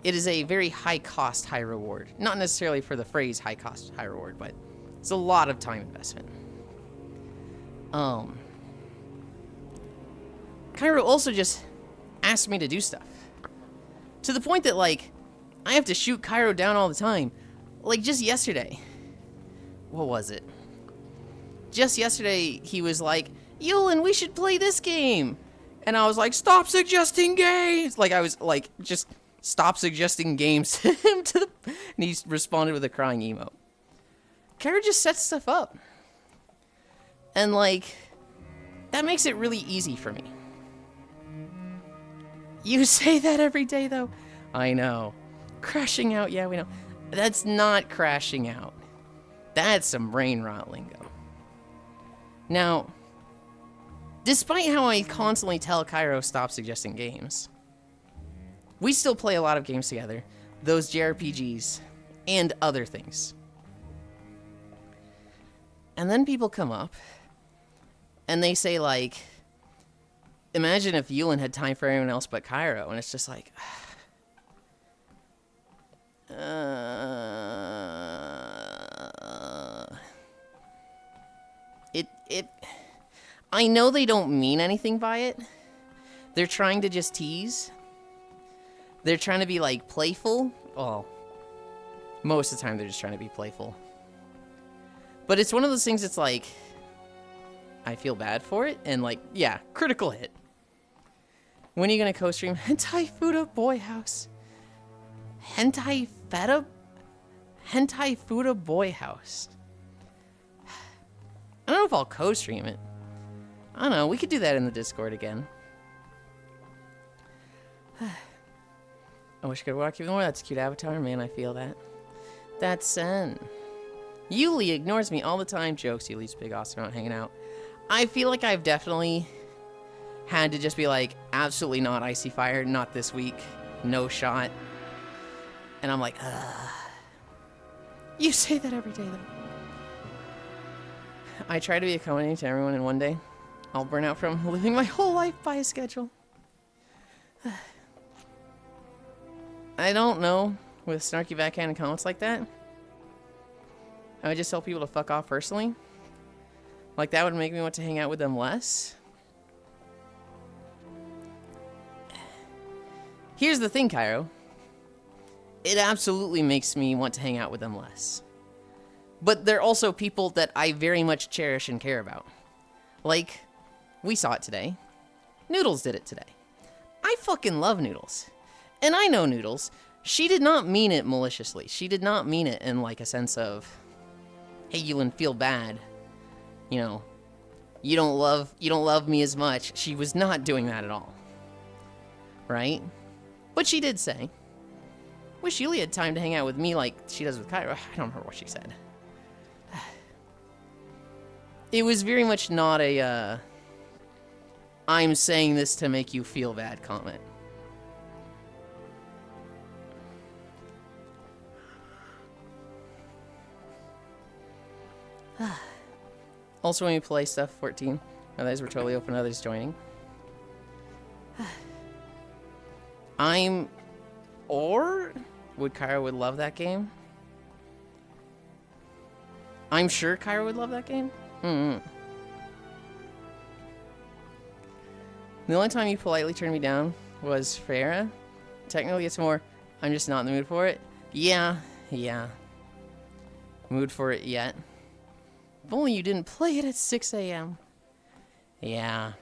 It is a very high cost, high reward. Not necessarily for the phrase high cost, high reward, but it's a lot of time investment. Cairo also just asked me to do stuff. To the point that, like, I have to shoot Cairo down all the time. Like, just yesterday. What was it? Just yesterday, he was like, Yulind, we should play this game. And I was like, stop suggesting games. Like, I was like, just stop suggesting games to him. And he responded with a crying emote. Cairo just sets stuff up. And, like, that makes it really easy for me. You say that every day, though. I know. Crashing out, yeah, we know. That's not crashing out. That's some brain rot lingo. Now, despite how I constantly tell Cairo stop suggesting games, we still play a lot of games together, those JRPGs, and other things. And then people come up, and they say, like, imagine if Yulind had time for everyone else but Cairo, and it's just like, I know they don't mean anything by it. They're trying to just tease. They're trying to be, like, playful. Well, most of the time they're just trying to be playful. But it's one of those things that's like, I feel bad for it, and like, yeah, critical hit. When are you gonna co-stream Hentai Fuda Boy House? Hentai Fuda Boy House. I don't know if I'll co-stream it. I don't know, we could do that in the Discord again. I wish I could walk even more. That's a cute avatar, man, I feel that. That's Sen. Yuli ignores me all the time. Jokes, Yuli's big awesome out hanging out. I feel like I've definitely had to just be like, absolutely not Icy Fire, not this week, no shot. And I'm like, ugh. You say that every day, though. I try to be accommodating to everyone, and one day I'll burn out from living my whole life by a schedule. I don't know, with snarky backhanded comments like that, I would just tell people to fuck off personally. Like, that would make me want to hang out with them less. Here's the thing, Cairo. It absolutely makes me want to hang out with them less. But they're also people that I very much cherish and care about. Like, we saw it today. Noodles did it today. I fucking love Noodles. And I know Noodles. She did not mean it maliciously. She did not mean it in, like, a sense of, hey, Yulind, feel bad. You know, you don't love me as much. She was not doing that at all. Right? But she did say, wish Yulia had time to hang out with me like she does with Cairo. I don't remember what she said. It was very much not a, I'm saying this to make you feel bad comment. Also, when we play stuff 14, others were totally open to others joining. Or would Cairo would love that game? I'm sure Cairo would love that game. The only time you politely turned me down was Freya. Technically, it's more, I'm just not in the mood for it. Yeah. Mood for it yet. If only you didn't play it at 6 a.m. Yeah.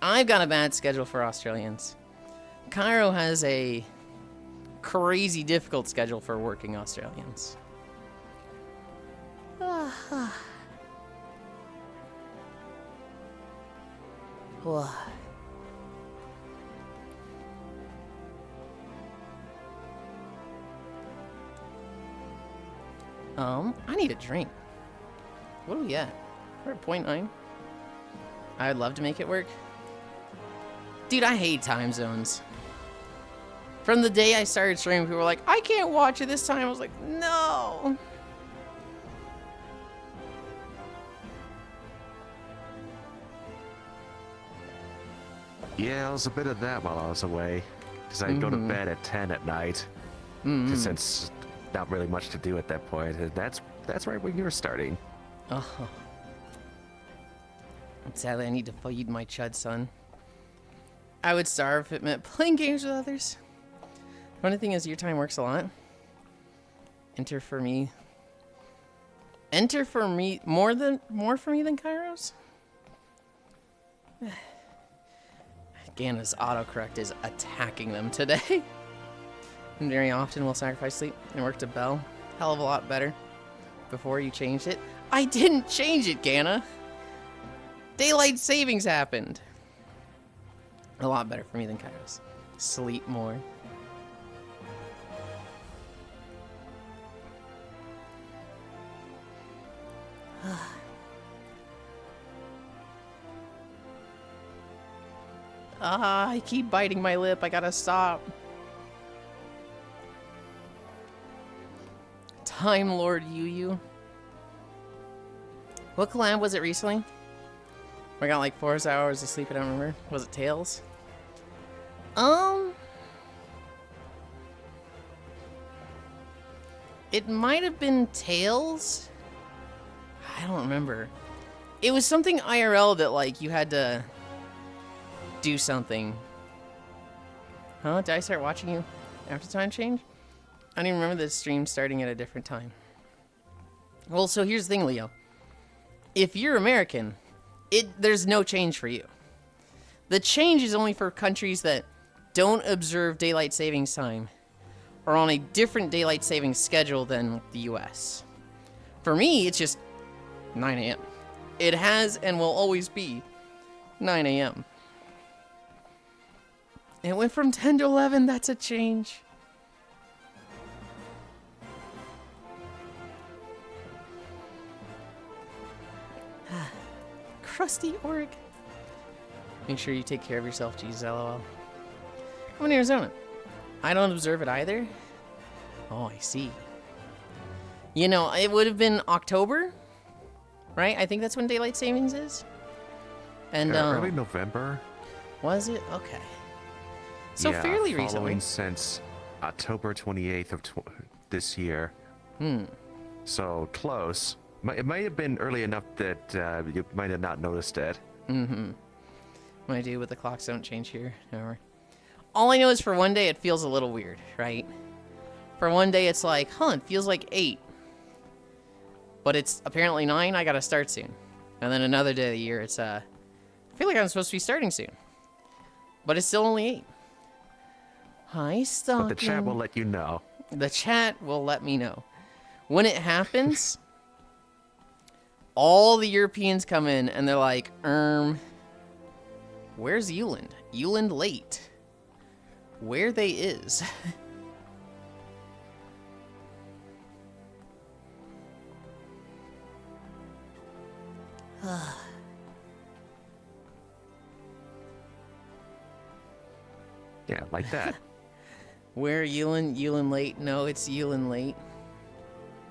I've got a bad schedule for Australians. Cairo has a crazy difficult schedule for working Australians. I need a drink. What are we at? We're at 0.9. I'd love to make it work. Dude, I hate time zones. From the day I started streaming, people were like, I can't watch it this time. I was like, no. Yeah, it was a bit of that while I was away. Because I'd go to bed at 10 at night. Since not really much to do at that point. And that's right when you were starting. Oh. Sadly, I need to feed my chud son. I would starve if it meant playing games with others. Funny thing is, your time works a lot. Enter for me more for me than Kairos. Gana's autocorrect is attacking them today. And very often will sacrifice sleep and work to Bell. Hell of a lot better. Before you changed it. I didn't change it, Gana. Daylight savings happened. A lot better for me than Kairos. Sleep more. I keep biting my lip. I gotta stop. Time Lord Yu. What collab was it recently? I got like 4 hours of sleep, I don't remember. Was it Tails? It might have been Tails. I don't remember. It was something IRL that, like, you had to do something. Huh? Did I start watching you after time change? I don't even remember the stream starting at a different time. Well, so here's the thing, Leo. If you're American, there's no change for you. The change is only for countries that don't observe daylight savings time or on a different daylight savings schedule than the US. For me, it's just 9 a.m. It has and will always be 9 a.m. It went from 10 to 11. That's a change. Crusty org. Make sure you take care of yourself, Jesus, lol. I'm in Arizona. I don't observe it either. Oh, I see. You know, it would have been October, right? I think that's when daylight savings is. And early November. Was it? Okay. So yeah, fairly following recently. Since October 28th of this year. So close. It might have been early enough that you might have not noticed it. What I do with the clocks don't change here. Never. All I know is for one day it feels a little weird, right? For one day it's like, huh, it feels like 8. But it's apparently 9, I gotta start soon. And then another day of the year it's, I feel like I'm supposed to be starting soon. But it's still only 8. Hi, Stalking. But the chat will let you know. The chat will let me know. When it happens, all the Europeans come in and they're like, where's Yulind? Yulind late. Where they is? Yeah, like that. Where Yulind? Yulind late? No, it's Yulind late.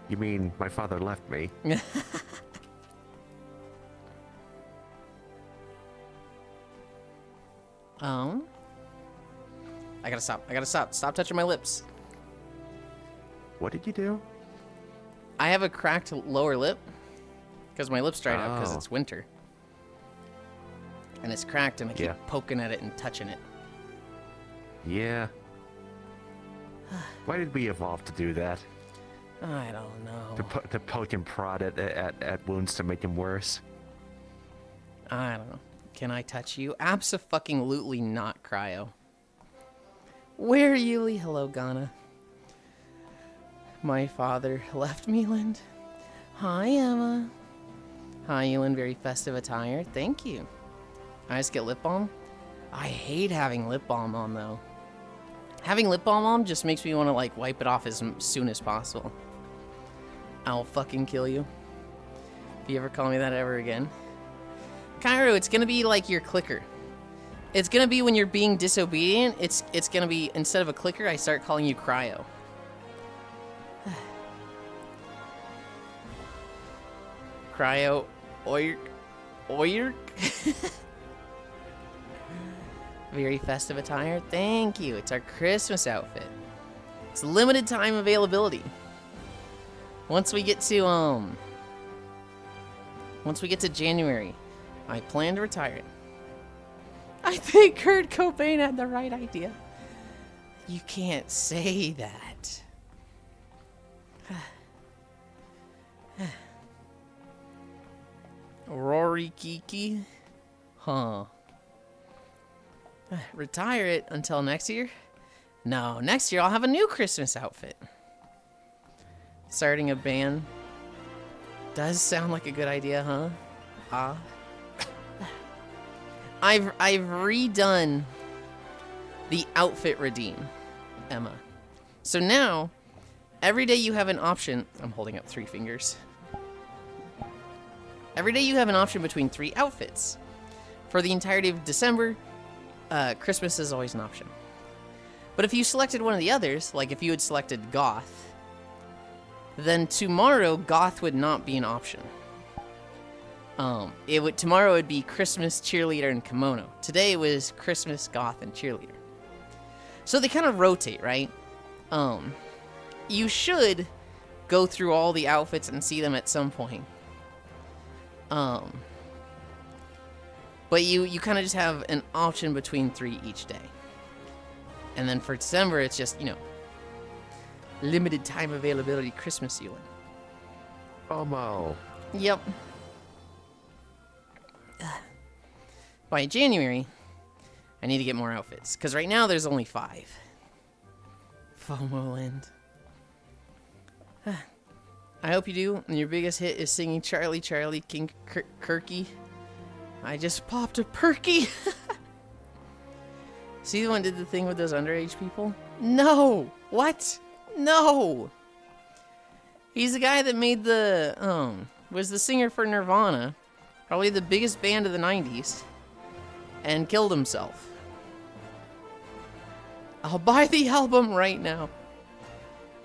You mean my father left me? I gotta stop. I gotta stop. Stop touching my lips. What did you do? I have a cracked lower lip because my lips dried out because it's winter. And it's cracked and I keep poking at it and touching it. Yeah. Why did we evolve to do that? I don't know. To poke and prod at wounds to make them worse? I don't know. Can I touch you? Abso-fucking-lutely not, Cryo. Where, Yuli? Hello, Ghana. My father left me, Lind. Hi, Emma. Hi, Yulind. Very festive attire. Thank you. I just get lip balm? I hate having lip balm on, though. Having lip balm on just makes me want to, like, wipe it off as soon as possible. I'll fucking kill you. If you ever call me that ever again. Cairo, it's gonna be like your clicker. It's gonna be when you're being disobedient, it's gonna be, instead of a clicker, I start calling you Cryo. Cryo, oirk, oirk. Very festive attire. Thank you. It's our Christmas outfit. It's limited time availability. Once we get to January, I plan to retire it. I think Kurt Cobain had the right idea. You can't say that. Rory Kiki? Huh. Retire it until next year? No, next year I'll have a new Christmas outfit. Starting a band does sound like a good idea, huh? I've redone the outfit redeem, Emma. So now, every day you have an option. I'm holding up 3 fingers. Every day you have an option between 3 outfits. For the entirety of December, Christmas is always an option. But if you selected one of the others, like if you had selected goth, then tomorrow goth would not be an option. Tomorrow would be Christmas, cheerleader, and kimono. Today it was Christmas, goth, and cheerleader. So they kind of rotate, right? You should go through all the outfits and see them at some point. But you kind of just have an option between 3 each day. And then for December, it's just, limited time availability Christmas Yulind. FOMO. Yep. By January, I need to get more outfits. Because right now, there's only 5. FOMO land. I hope you do. And your biggest hit is singing Charlie, Charlie, King Kirky. I just popped a perky. See the one did the thing with those underage people? No! What? No! He's the guy that made the, was the singer for Nirvana. Probably the biggest band of the 90s. And killed himself. I'll buy the album right now.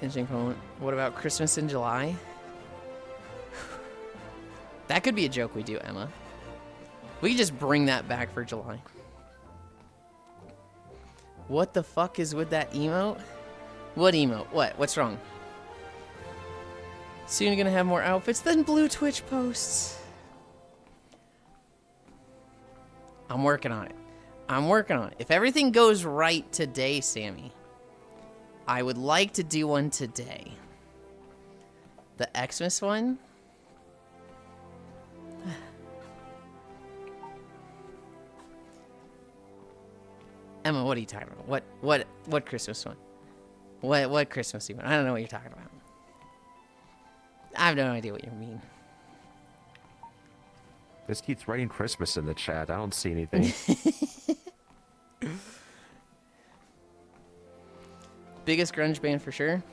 Interesting moment. What about Christmas in July? That could be a joke we do, Emma. We could just bring that back for July. What the fuck is with that emote? What emote? What? What's wrong? Soon gonna have more outfits than blue Twitch posts. I'm working on it. I'm working on it. If everything goes right today, Sammy, I would like to do one today. The Xmas one? Emma, what are you talking about? What Christmas one? What Christmas event? I don't know what you're talking about. I have no idea what you mean. This keeps writing Christmas in the chat. I don't see anything. Biggest grunge band for sure. And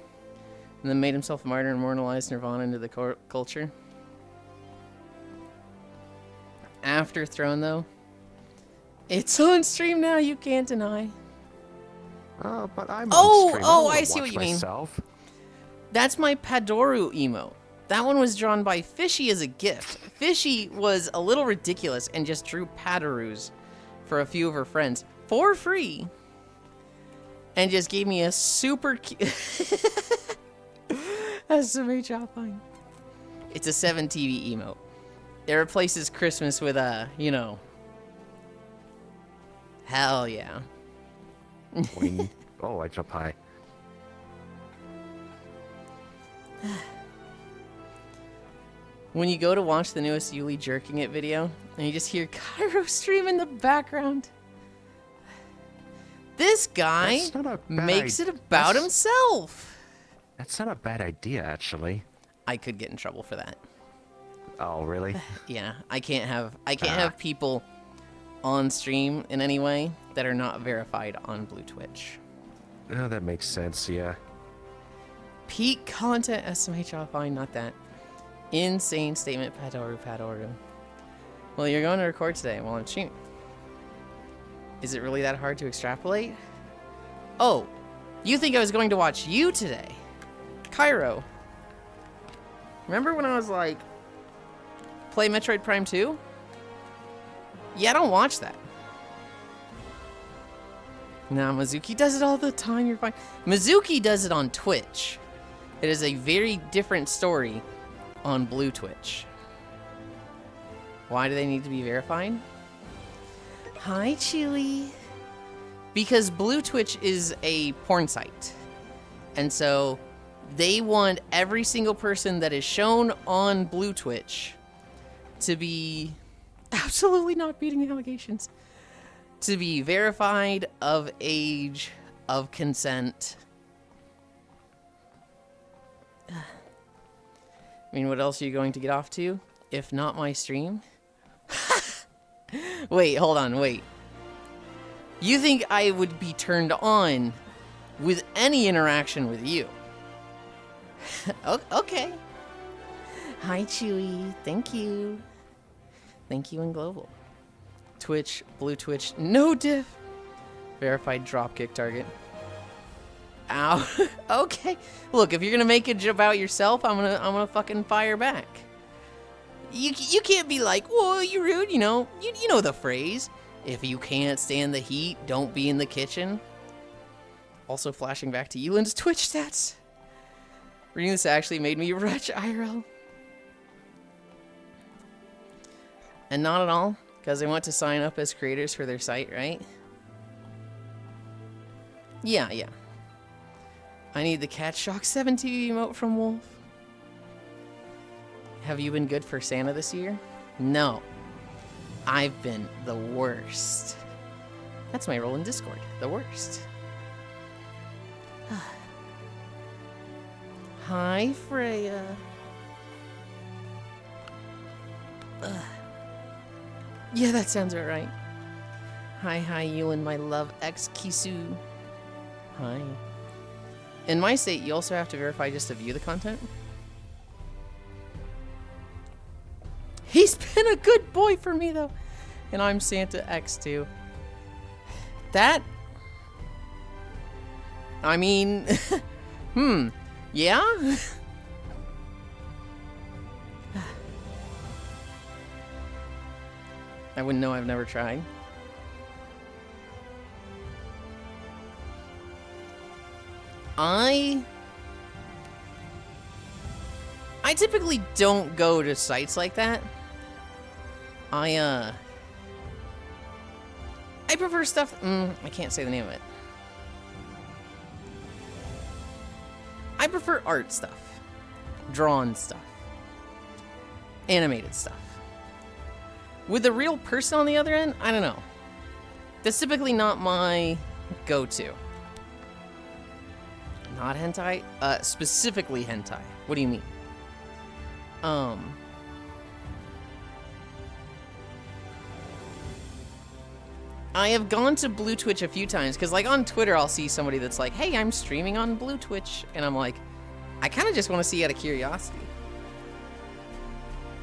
then made himself a martyr and immortalized Nirvana into the culture. After Throne, though. It's on stream now, you can't deny. Oh, but I'm on stream. I see what you mean. Myself. That's my Padoru emote. That one was drawn by Fishy as a gift. Fishy was a little ridiculous and just drew Padorus for a few of her friends for free. And just gave me a super cute... SMH Alpine. It's a 7 TV emote. It replaces Christmas with a, hell yeah. Oh, I jump high. When you go to watch the newest Yuli jerking it video, and you just hear Cairo stream in the background. This guy makes it about himself. That's not a bad idea, actually. I could get in trouble for that. Oh, really? Yeah, I can't have people on stream in any way that are not verified on Blue Twitch. Oh, that makes sense, yeah. Peak content SMH offline, not that. Insane statement, Padoru. Well, you're going to record today while I'm streaming. Is it really that hard to extrapolate? Oh, you think I was going to watch you today? Cairo. Remember when I was like, play Metroid Prime 2? Yeah, I don't watch that. Nah, Mizuki does it all the time, you're fine. Mizuki does it on Twitch. It is a very different story on Blue Twitch. Why do they need to be verified? Hi, Chewy. Because Blue Twitch is a porn site. And so they want every single person that is shown on Blue Twitch to be absolutely not beating the allegations. To be verified, of age, of consent. I mean, what else are you going to get off to? If not my stream? Wait, hold on, wait. You think I would be turned on with any interaction with you? Okay. Hi, Chewy. Thank you. Thank you in global. Twitch, Blue Twitch, no diff. Verified dropkick target. Ow. Okay. Look, if you're gonna make it about yourself, I'm gonna fucking fire back. You can't be like, whoa, you're rude. You know the phrase. If you can't stand the heat, don't be in the kitchen. Also, flashing back to Yulind's Twitch stats. Reading this actually made me retch IRL. And not at all, because they want to sign up as creators for their site, right? Yeah. I need the Cat Shock 7 TV emote from Wolf. Have you been good for Santa this year? No. I've been the worst. That's my role in Discord. The worst. Hi, Freya. Yeah, that sounds about right. Hi, Yulind, my love, ex Kisu. Hi. In my state, you also have to verify just to view the content. He's been a good boy for me, though. And I'm Santa X, too. That... I mean... Yeah? I wouldn't know. I've never tried. I typically don't go to sites like that. I prefer stuff... I can't say the name of it. I prefer art stuff. Drawn stuff. Animated stuff. With a real person on the other end, I don't know. That's typically not my go-to. Not hentai? Specifically hentai. What do you mean? I have gone to Blue Twitch a few times, because like on Twitter I'll see somebody that's like, hey, I'm streaming on Blue Twitch, and I'm like, I kind of just want to see out of curiosity.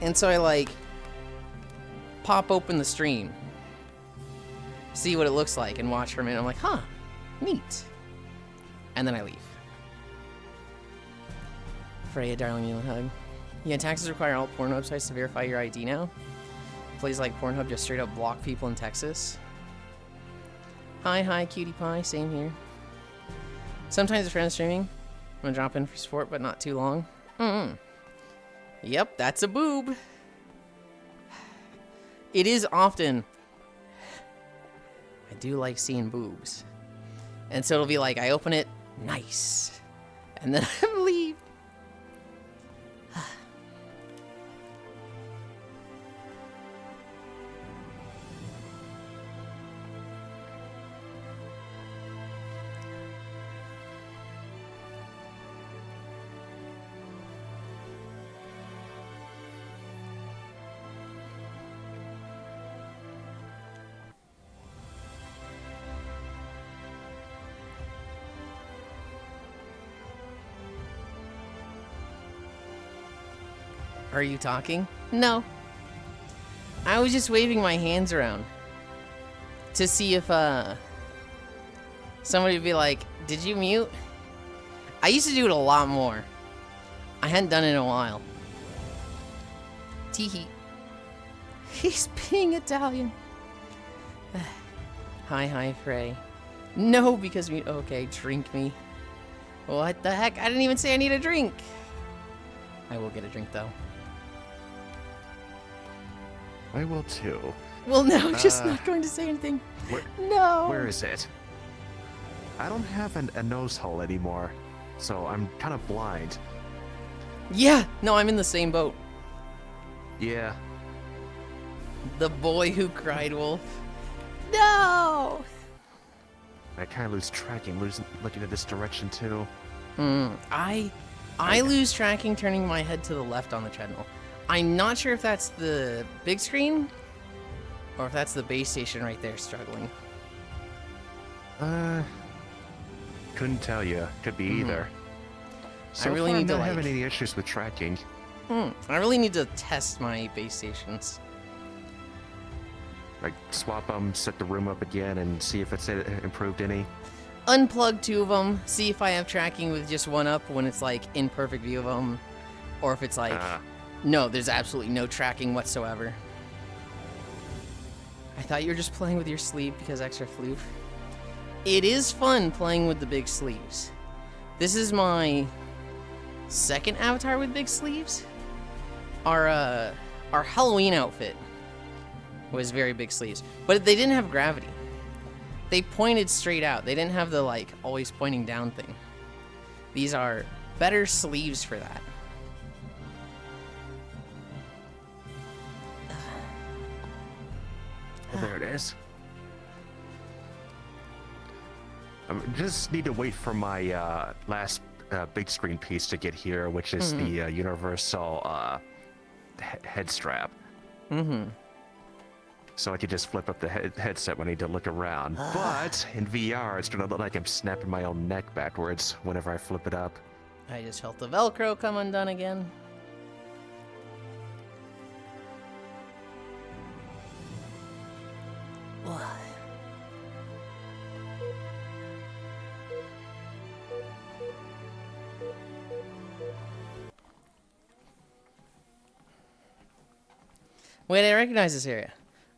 And so I like pop open the stream, see what it looks like, and watch for a minute. I'm like, huh, neat. And then I leave. Freya, darling, you hug. Yeah, taxes require all porn websites to verify your ID now. Places like Pornhub just straight up block people in Texas. Hi, cutie pie. Same here. Sometimes a friend streaming. I'm gonna drop in for support, but not too long. Yep, that's a boob. It is often. I do like seeing boobs. And so it'll be like, I open it, nice. And then I leave. Are you talking? No. I was just waving my hands around to see if somebody would be like, did you mute? I used to do it a lot more. I hadn't done it in a while. Teehee. He's being Italian. Hi, Frey. No, because we... Okay, drink me. What the heck? I didn't even say I need a drink. I will get a drink, though. I will too. Well, no, just not going to say anything. No. Where is it? I don't have a nose hole anymore, so I'm kind of blind. Yeah, no, I'm in the same boat. Yeah. The boy who cried wolf. No! I kind of lose tracking, looking at this direction too. I lose tracking turning my head to the left on the treadmill. I'm not sure if that's the big screen or if that's the base station right there struggling. Couldn't tell you. Could be either. So I really far, need to I'm not having any issues with tracking. I really need to test my base stations. Like swap them, set the room up again, and see if it's improved any. Unplug 2 of them, see if I have tracking with just one up when it's like in perfect view of them, or if it's like, no, there's absolutely no tracking whatsoever. I thought you were just playing with your sleeve because extra floof. It is fun playing with the big sleeves. This is my second avatar with big sleeves. Our Halloween outfit was very big sleeves. But they didn't have gravity. They pointed straight out. They didn't have the, like, always pointing down thing. These are better sleeves for that. Well, there it is. I just need to wait for my last big screen piece to get here, which is the universal head strap. So I could just flip up the headset when I need to look around. But in VR, it's gonna look like I'm snapping my own neck backwards whenever I flip it up. I just felt the Velcro come undone again. Wait, I recognize this area.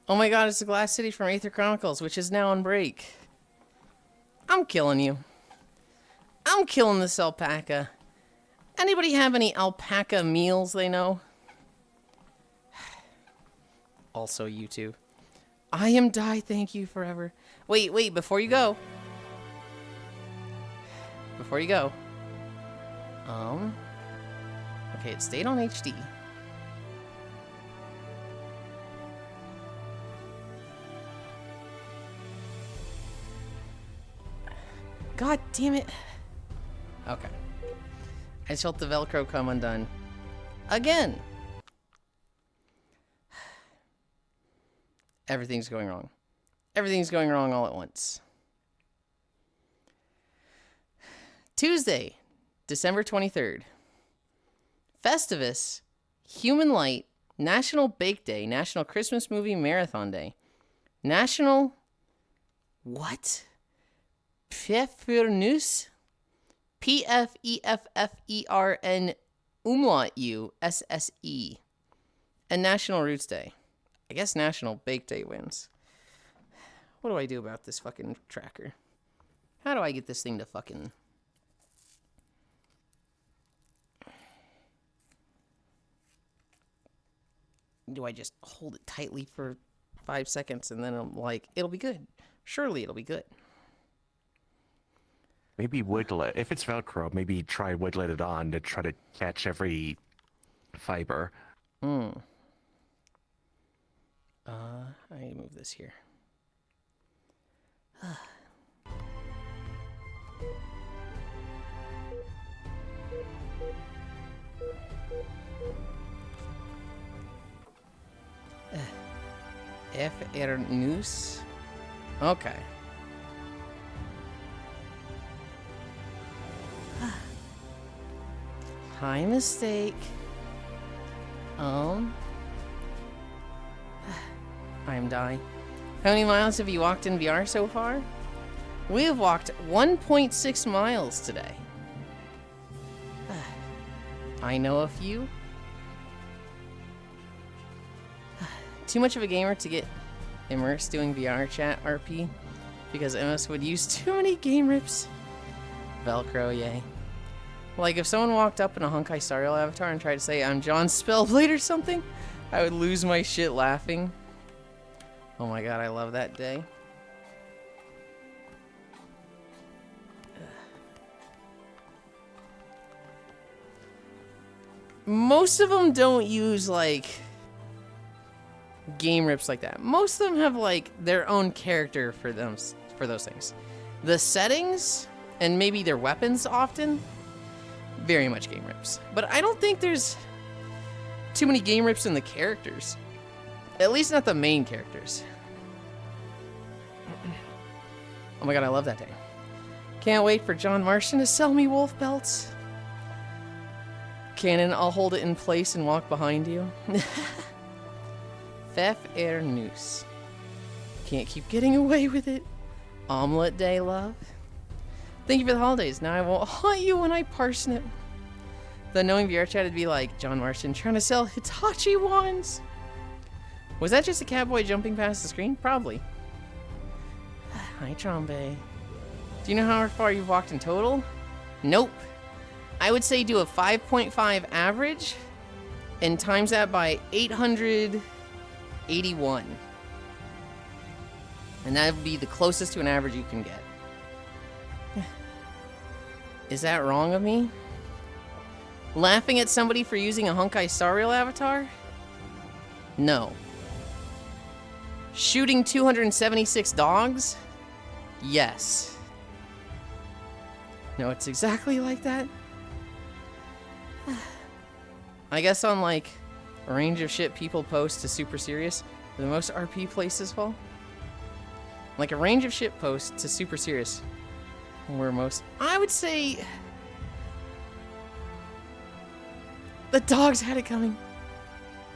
Oh my god, it's the Glass City from Aether Chronicles, which is now on break. I'm killing you. I'm killing this alpaca. Anybody have any alpaca meals they know? Also YouTube. I am die, thank you forever. Wait, before you go. Before you go. Okay, it stayed on HD. God damn it. Okay. I just felt the Velcro come undone. Again. Everything's going wrong. Everything's going wrong all at once. Tuesday, December 23rd. Festivus, Human Light, National Bake Day, National Christmas Movie Marathon Day, National... What? Pfeffernus? Pfeffern umlaut U SSE. And National Roots Day. I guess National Bake Day wins. What do I do about this fucking tracker? How do I get this thing to fucking... Do I just hold it tightly for 5 seconds and then I'm like, it'll be good. Surely it'll be good. Maybe wiggle it. If it's Velcro, maybe try wiggling it on to try to catch every fiber. I need to move this here. News. Okay. High mistake. I'm dying. How many miles have you walked in VR so far? We have walked 1.6 miles today. I know a few. Too much of a gamer to get immersed doing VR chat RP because MS would use too many game rips. Velcro, yay. Like if someone walked up in a Honkai Star Rail avatar and tried to say I'm John Spellblade or something, I would lose my shit laughing. Oh my god, I love that day. Most of them don't use like game rips like that. Most of them have like their own character for them for those things. The settings and maybe their weapons often very much game rips. But I don't think there's too many game rips in the characters. At least not the main characters. Oh my god, I love that day. Can't wait for John Marston to sell me wolf belts. Cannon, I'll hold it in place and walk behind you. Pfeffernus. Can't keep getting away with it. Omelet day, love. Thank you for the holidays. Now I won't haunt you when I parsnip. The knowing VR chat would be like John Marston trying to sell Hitachi wands. Was that just a cowboy jumping past the screen? Probably. Hi, Trombe. Do you know how far you've walked in total? Nope. I would say do a 5.5 average and times that by 881. And that would be the closest to an average you can get. Is that wrong of me? Laughing at somebody for using a Honkai Star Rail avatar? No. Shooting 276 dogs? Yes. No, it's exactly like that. I guess on like a range of shit people post to super serious, where the most RP places fall. Like a range of shit posts to super serious, where most, I would say, the dogs had it coming.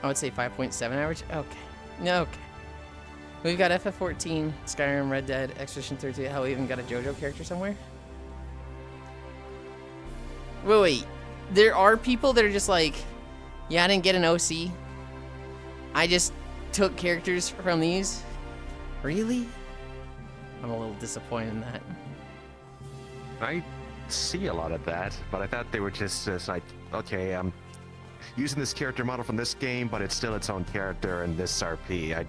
I would say 5.7 average. Okay. Okay. We've got FF14, Skyrim, Red Dead, Expedition 32. Hell, we even got a JoJo character somewhere. Wait. There are people that are just like, yeah, I didn't get an OC. I just took characters from these. Really? I'm a little disappointed in that. I see a lot of that, but I thought they were just like, okay, I'm using this character model from this game, but it's still its own character in this RP. I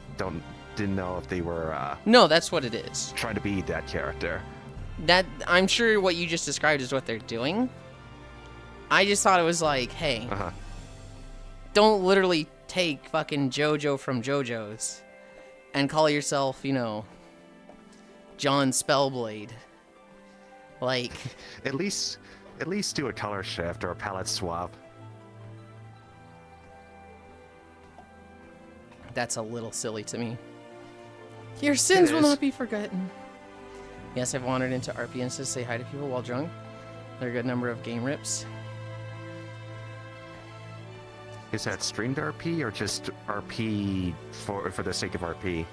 didn't know if they were no, that's what it is. Trying to be that character. That I'm sure what you just described is what they're doing. I just thought it was like, hey, don't literally take fucking JoJo from JoJo's and call yourself, you know, John Spellblade. Like, at least do a color shift or a palette swap. That's a little silly to me. Your sins will not be forgotten. Yes, I've wandered into RPNs to say hi to people while drunk. There are a good number of game rips. Is that streamed RP or just RP for the sake of RP?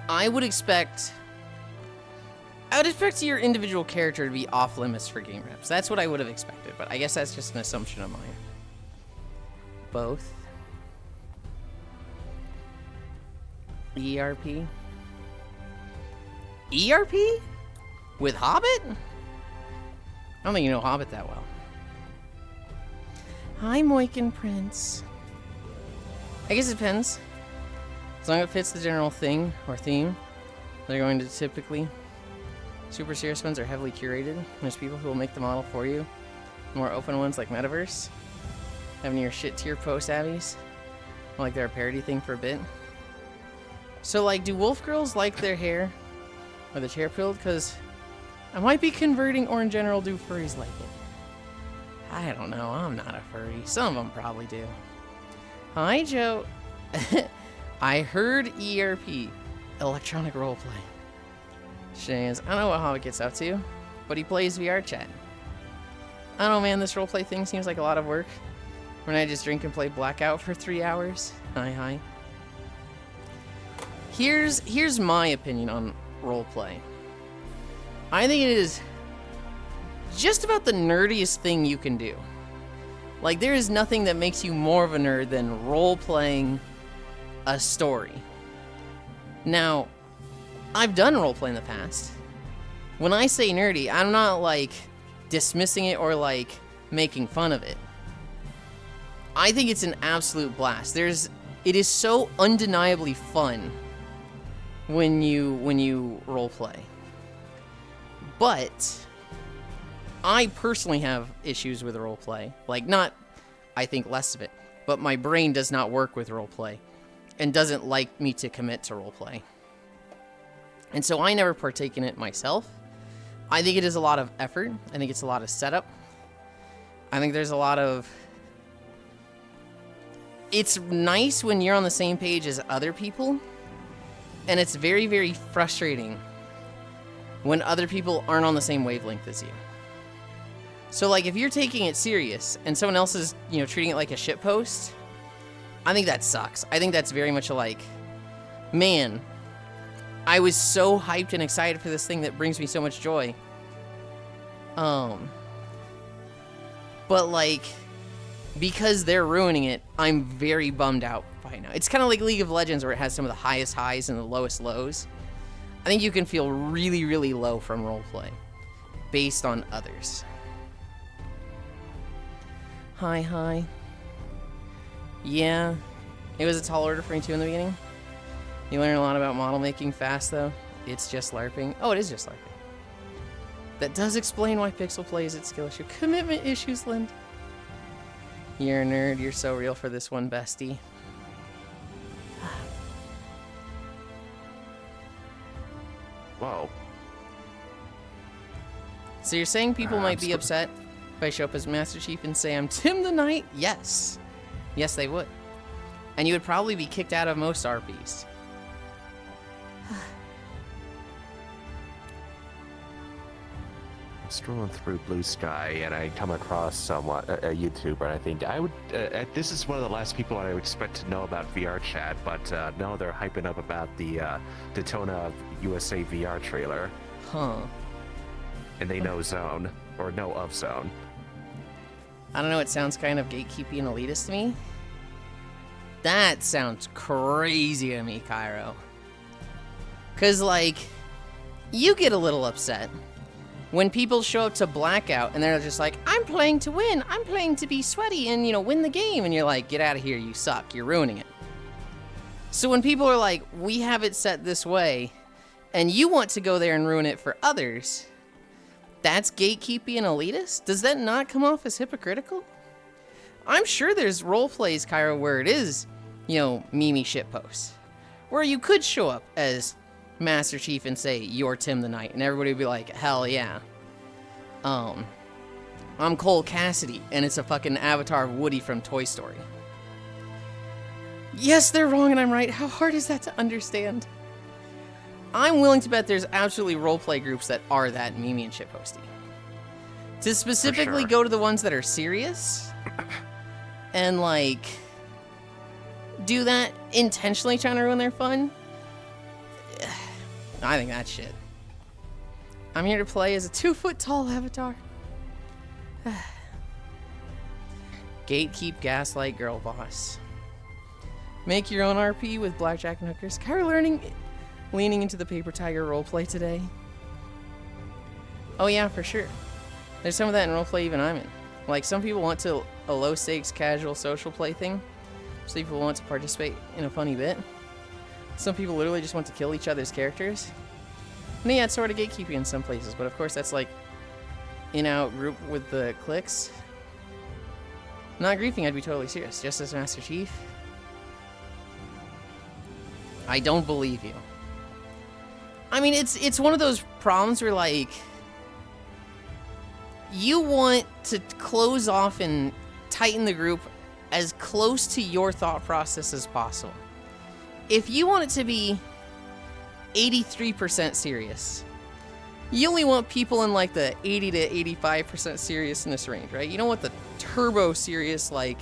I would expect your individual character to be off limits for game reps. That's what I would have expected, but I guess that's just an assumption of mine. Both. ERP? ERP? With Hobbit? I don't think you know Hobbit that well. Hi, Moikin Prince. I guess it depends. As long as it fits the general thing or theme, they're going to typically. Super serious ones are heavily curated. There's people who will make the model for you. More open ones like Metaverse. Having your shit tier post abbies. Like they're a parody thing for a bit. So like, do wolf girls like their hair? Or the chair peeled? Because I might be converting, or in general, do furries like it? I don't know. I'm not a furry. Some of them probably do. Hi, Joe. I heard ERP. Electronic roleplay. Shenanigans. I don't know what Hobbit gets up to, but he plays VR chat. I don't know, man. This roleplay thing seems like a lot of work. When I just drink and play Blackout for 3 hours. Hi. Here's my opinion on roleplay. I think it is just about the nerdiest thing you can do. Like, there is nothing that makes you more of a nerd than role-playing a story. Now, I've done roleplay in the past. When I say nerdy, I'm not, like, dismissing it or, like, making fun of it. I think it's an absolute blast. It is so undeniably fun when you roleplay. But I personally have issues with roleplay. Like, not, I think, less of it, but my brain does not work with roleplay and doesn't like me to commit to roleplay. And so I never partake in it myself. I think it is a lot of effort. I think it's a lot of setup. I think there's a lot of... It's nice when you're on the same page as other people, and it's very, very frustrating when other people aren't on the same wavelength as you. So, like, if you're taking it serious and someone else is, you know, treating it like a shitpost, I think that sucks. I think that's very much like, man, I was so hyped and excited for this thing that brings me so much joy. But, like, because they're ruining it, I'm very bummed out by now. It's kind of like League of Legends, where it has some of the highest highs and the lowest lows. I think you can feel really, really low from roleplay based on others. Hi. Yeah. It was a tall order for me too in the beginning. You learn a lot about model making fast though. It's just LARPing. Oh, it is just LARPing. That does explain why Pixel plays its skill issue. Commitment issues, Lind. You're a nerd. You're so real for this one, bestie. Whoa. So you're saying people might be upset if I show up as Master Chief and say I'm Tim the Knight? Yes. Yes, they would. And you would probably be kicked out of most RPs. I'm scrolling through Blue Sky and I come across someone, a YouTuber, and I think I would. This is one of the last people I would expect to know about VR chat, but no, they're hyping up about the Daytona USA VR trailer. Huh. And they know Zone, or know of Zone. I don't know, it sounds kind of gatekeepy and elitist to me. That sounds crazy to me, Cairo. Cause like, you get a little upset when people show up to Blackout and they're just like, I'm playing to win, I'm playing to be sweaty and, you know, win the game. And you're like, get out of here, you suck, you're ruining it. So when people are like, we have it set this way, and you want to go there and ruin it for others, that's gatekeepy and elitist? Does that not come off as hypocritical? I'm sure there's role plays, Cairo, where it is, you know, meme shitposts, where you could show up as Master Chief and say, you're Tim the Knight, and everybody would be like, hell yeah. I'm Cole Cassidy, and it's a fucking avatar of Woody from Toy Story. Yes, they're wrong and I'm right. How hard is that to understand? I'm willing to bet there's absolutely roleplay groups that are that meme and shitposty. To specifically go to the ones that are serious and like do that intentionally trying to ruin their fun, I think that's shit. I'm here to play as a 2-foot-tall avatar. Gatekeep, gaslight, girl boss. Make your own RP with blackjack and hookers. Kyra leaning into the paper tiger roleplay today. Oh yeah, for sure. There's some of that in roleplay even I'm in. Like, some people want to a low-stakes, casual, social play thing. Some people want to participate in a funny bit. Some people literally just want to kill each other's characters. And yeah, it's sort of gatekeeping in some places, but of course that's like in-out group with the cliques. Not griefing, I'd be totally serious. Just as Master Chief. I don't believe you. I mean, it's one of those problems where, like, you want to close off and tighten the group as close to your thought process as possible. If you want it to be 83% serious, you only want people in like the 80 to 85% seriousness range, right? You don't want the turbo serious, like,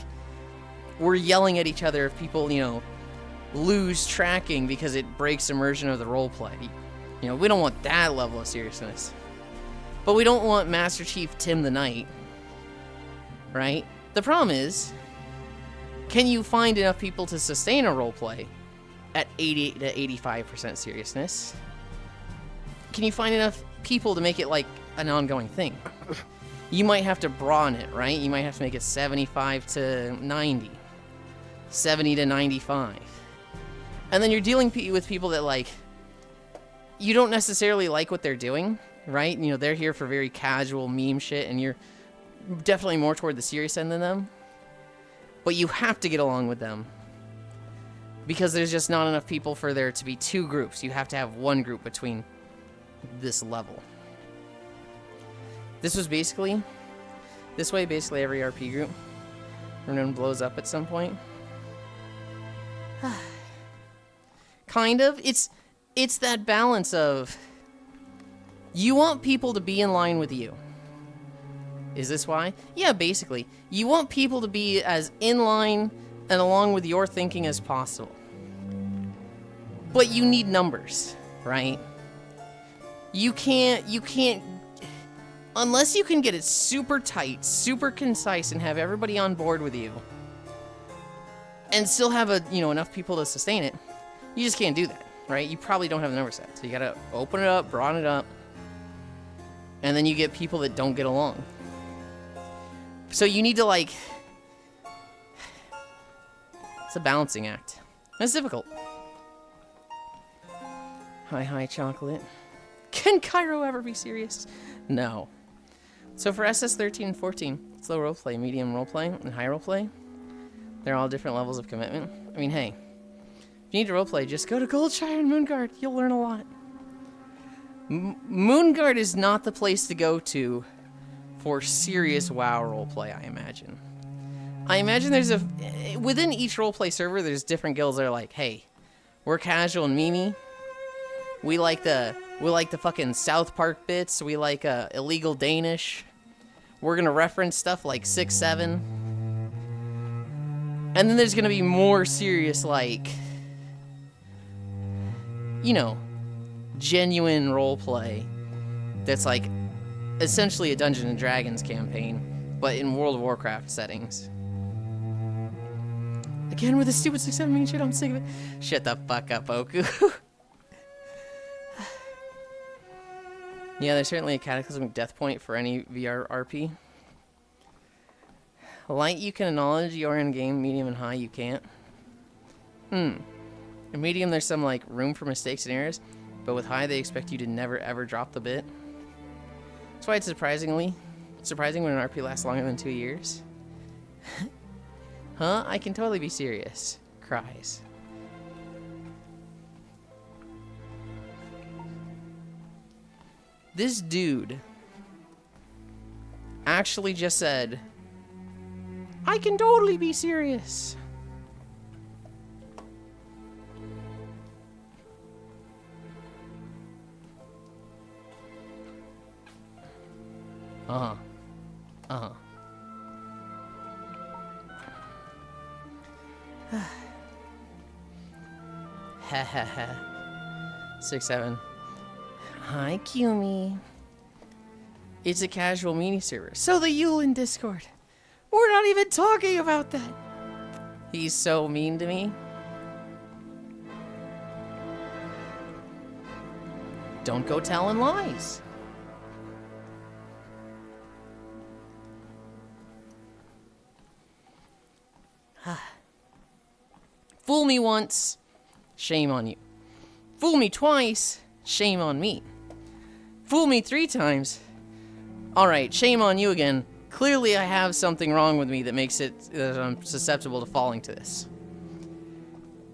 we're yelling at each other if people, you know, lose tracking because it breaks immersion of the roleplay. You know, we don't want that level of seriousness. But we don't want Master Chief Tim the Knight, right? The problem is, can you find enough people to sustain a roleplay at 80 to 85% seriousness? Can you find enough people to make it like an ongoing thing? You might have to broaden it, right? You might have to make it 75 to 90, 70 to 95. And then you're dealing with people that, like, you don't necessarily like what they're doing, right? You know, they're here for very casual meme shit, and you're definitely more toward the serious end than them. But you have to get along with them, because there's just not enough people for there to be two groups. You have to have one group between this level. This way basically every RP group, everyone blows up at some point. Kind of. It's that balance of, you want people to be in line with you. Is this why? Yeah, basically. You want people to be as in line and along with your thinking as possible. But you need numbers, right? You can't, unless you can get it super tight, super concise, and have everybody on board with you, and still have enough people to sustain it, you just can't do that, right? You probably don't have the number set. So you gotta open it up, broaden it up, and then you get people that don't get along. So you need to, like, It's a balancing act. It's difficult. Hi, chocolate. Can Cairo ever be serious? No. So for SS13 and 14, slow roleplay, medium roleplay, and high roleplay, they're all different levels of commitment. I mean, hey, if you need to roleplay, just go to Goldshire and Moonguard. You'll learn a lot. Moonguard is not the place to go to for serious WoW roleplay, I imagine. I imagine there's within each roleplay server, there's different guilds that are like, hey, we're casual and memey. We like the fucking South Park bits. We like illegal Danish. We're gonna reference stuff like 6-7. And then there's gonna be more serious, like, you know, genuine roleplay that's like essentially a Dungeons and Dragons campaign, but in World of Warcraft settings. Again with the stupid 6-7 mean shit, I'm sick of it. Shut the fuck up, Oku. Yeah, there's certainly a cataclysmic death point for any VR RP. Light you can acknowledge you're in game, medium and high you can't. In medium there's some like room for mistakes and errors, but with high they expect you to never ever drop the bit. That's why it's surprising when an RP lasts longer than 2 years. Huh? I can totally be serious. Cries. This dude actually just said, I can totally be serious. Ha ha ha. 6-7. Hi, Kumi. It's a casual mini server. So the Yulind Discord. We're not even talking about that. He's so mean to me. Don't go telling lies. Fool me once, shame on you. Fool me twice, shame on me. Fool me 3 times. Alright, shame on you again. Clearly I have something wrong with me that makes it that I'm susceptible to falling to this.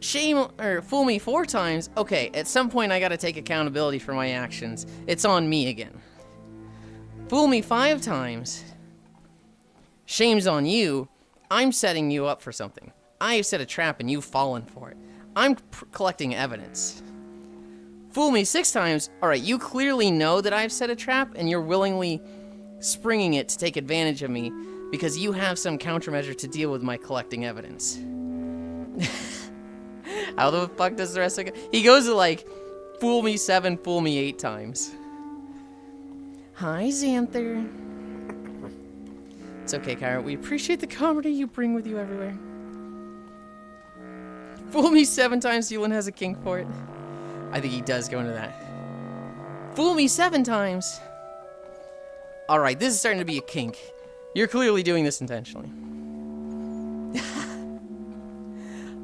Fool me 4 times. Okay, at some point I gotta take accountability for my actions. It's on me again. Fool me 5 times. Shame's on you. I'm setting you up for something. I have set a trap and you've fallen for it. I'm collecting evidence. Fool me 6 times. Alright, you clearly know that I've set a trap and you're willingly springing it to take advantage of me because you have some countermeasure to deal with my collecting evidence. How the fuck does the rest of it go? He goes to like, fool me 7, fool me 8 times. Hi, Xanther. It's okay, Kyra. We appreciate the comedy you bring with you everywhere. Fool me 7 times, Yulind has a kink for it. I think he does go into that. Fool me 7 times. Alright, this is starting to be a kink. You're clearly doing this intentionally.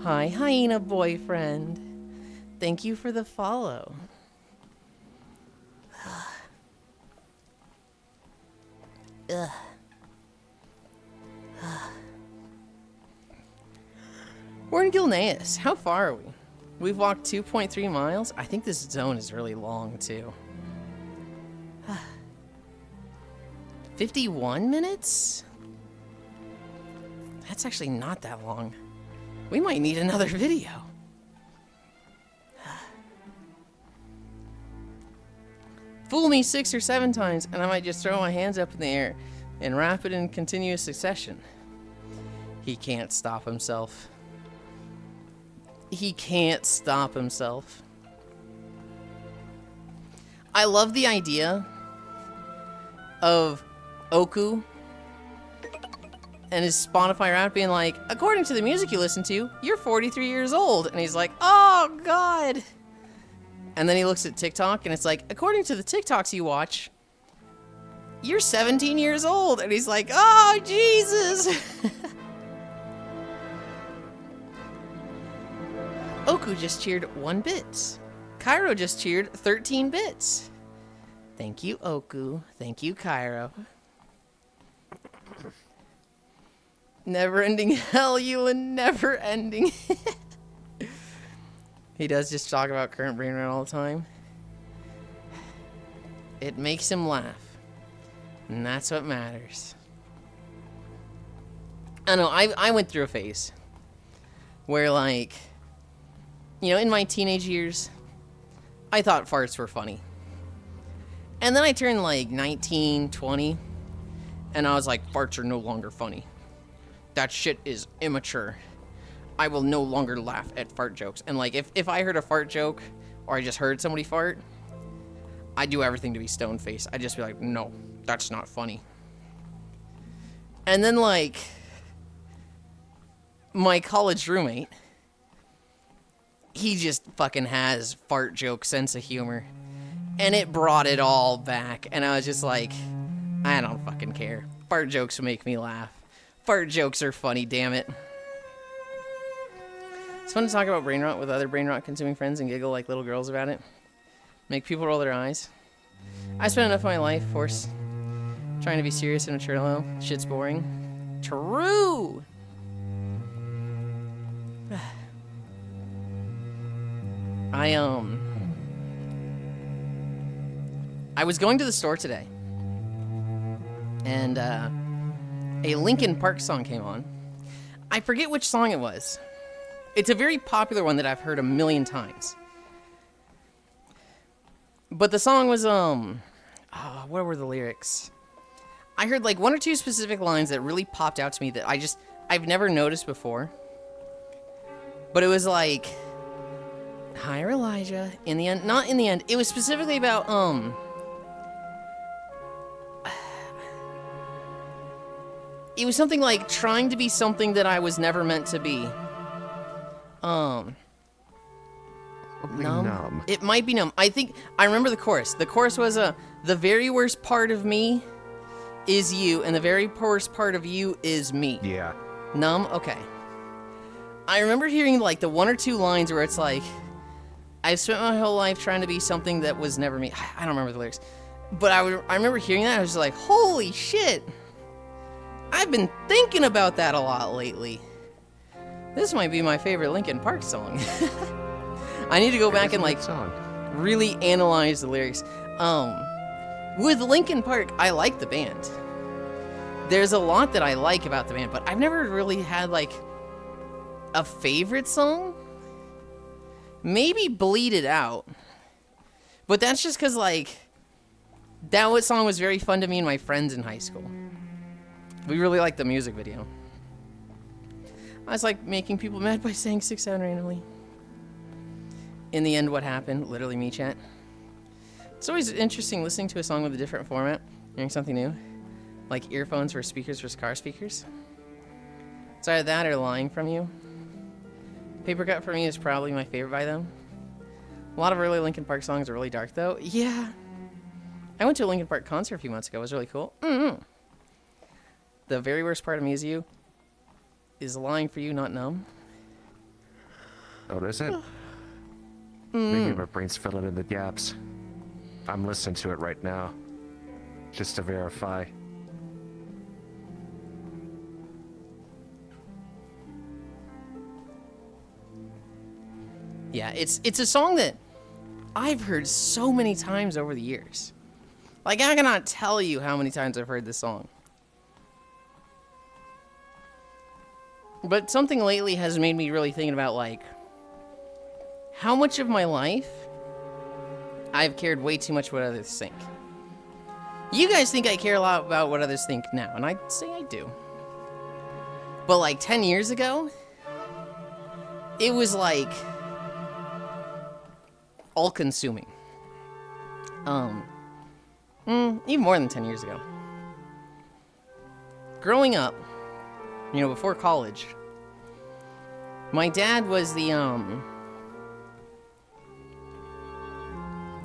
Hi, hyena boyfriend. Thank you for the follow. Ugh. We're in Gilneas. How far are we? We've walked 2.3 miles. I think this zone is really long, too. 51 minutes? That's actually not that long. We might need another video. Fool me 6 or 7 times, and I might just throw my hands up in the air in rapid and continuous succession. He can't stop himself. He can't stop himself. I love the idea of Oku and his Spotify rap being like, according to the music you listen to, you're 43 years old. And he's like, oh, God. And then he looks at TikTok and it's like, according to the TikToks you watch, you're 17 years old. And he's like, oh, Jesus. Oku just cheered 1 bit. Cairo just cheered 13 bits. Thank you, Oku. Thank you, Cairo. Never ending hell, Yulind. Never ending. He does just talk about current brain rot all the time. It makes him laugh. And that's what matters. I know, I went through a phase where, like, you know, in my teenage years, I thought farts were funny. And then I turned, like, 19, 20, and I was like, farts are no longer funny. That shit is immature. I will no longer laugh at fart jokes. And, like, if I heard a fart joke, or I just heard somebody fart, I'd do everything to be stone-faced. I'd just be like, no, that's not funny. And then, like, my college roommate, he just fucking has fart joke sense of humor. And it brought it all back. And I was just like, I don't fucking care. Fart jokes make me laugh. Fart jokes are funny, damn it. It's fun to talk about brain rot with other brain rot consuming friends and giggle like little girls about it. Make people roll their eyes. I spent enough of my life, force, trying to be serious and mature low. Shit's boring. True! I was going to the store today, and a Linkin Park song came on. I forget which song it was. It's a very popular one that I've heard a million times. But the song was, what were the lyrics? I heard like 1 or 2 specific lines that really popped out to me that I've never noticed before. But it was like, hire Elijah, in the end, not in the end, it was specifically about, it was something like trying to be something that I was never meant to be. Numb. It might be numb. I remember the chorus. The chorus was, the very worst part of me is you, and the very worst part of you is me. Yeah. Numb? Okay. I remember hearing, like, the 1 or 2 lines where it's like, I've spent my whole life trying to be something that was never me. I don't remember the lyrics. But I remember hearing that, I was just like, holy shit! I've been thinking about that a lot lately. This might be my favorite Linkin Park song. I need to go back and, like, really analyze the lyrics. With Linkin Park, I like the band. There's a lot that I like about the band, but I've never really had, like, a favorite song? Maybe Bleed It Out. But that's just because, like, that song was very fun to me and my friends in high school. We really liked the music video. I was, like, making people mad by saying 6-7 randomly. In the end, what happened? Literally me, chat. It's always interesting listening to a song with a different format, hearing something new. Like earphones for speakers versus car speakers. It's either that or Lying From You. Paper Cut for me is probably my favorite by them. A lot of early Linkin Park songs are really dark, though. Yeah. I went to a Linkin Park concert a few months ago. It was really cool. The very worst part of me is you. Is Lying For You, not Numb. Oh, is it? Maybe my brain's filling in the gaps. I'm listening to it right now, just to verify. Yeah, it's a song that I've heard so many times over the years. Like, I cannot tell you how many times I've heard this song. But something lately has made me really thinking about, like, how much of my life I've cared way too much what others think. You guys think I care a lot about what others think now, and I'd say I do. But, like, 10 years ago, it was, like, all-consuming. Even more than 10 years ago. Growing up, you know, before college, my dad was the,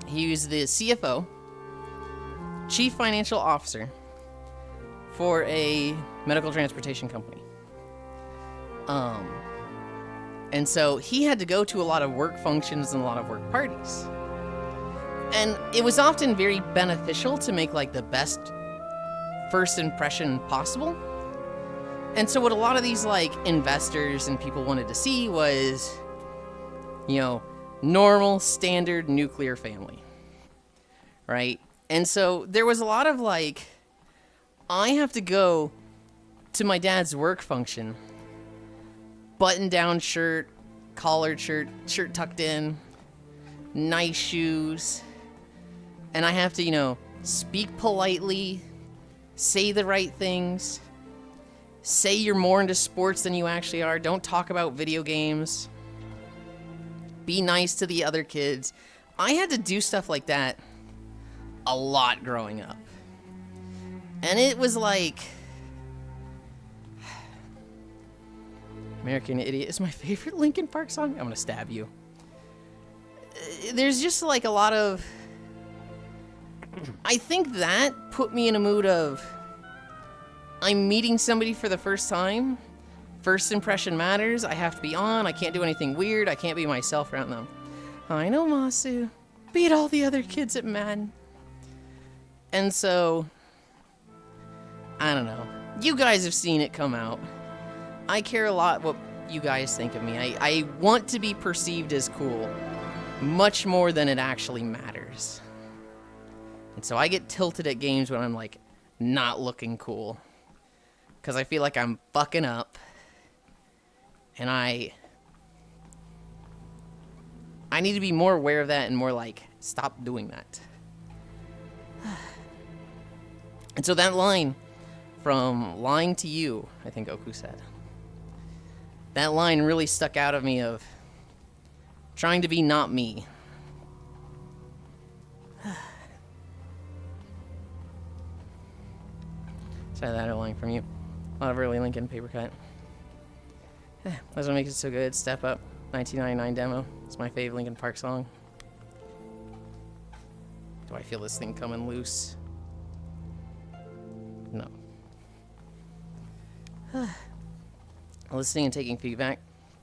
he was the CFO, Chief Financial Officer, for a medical transportation company. And so he had to go to a lot of work functions and a lot of work parties. And it was often very beneficial to make like the best first impression possible. And so what a lot of these like investors and people wanted to see was, you know, normal, standard nuclear family, right? And so there was a lot of like, I have to go to my dad's work function, button-down shirt, collared shirt, shirt tucked in, nice shoes, and I have to, you know, speak politely, say the right things, say you're more into sports than you actually are, don't talk about video games, be nice to the other kids. I had to do stuff like that a lot growing up. And it was like... American Idiot is my favorite Linkin Park song. I'm gonna stab you. There's just like a lot of... I think that put me in a mood of... I'm meeting somebody for the first time. First impression matters. I have to be on. I can't do anything weird. I can't be myself around them. I know, Masu. Beat all the other kids at Madden. And so... I don't know. You guys have seen it come out. I care a lot what you guys think of me. I want to be perceived as cool. Much more than it actually matters. And so I get tilted at games when I'm like, not looking cool. Because I feel like I'm fucking up. And I need to be more aware of that and more like, stop doing that. And so that line from lying to you, I think Oku said. That line really stuck out of me of trying to be not me. Try that other line from you. A lot of early Linkin paper cut. That's what makes it so good. Step Up, 1999 demo. It's my fave Linkin Park song. Do I feel this thing coming loose? No. Listening and taking feedback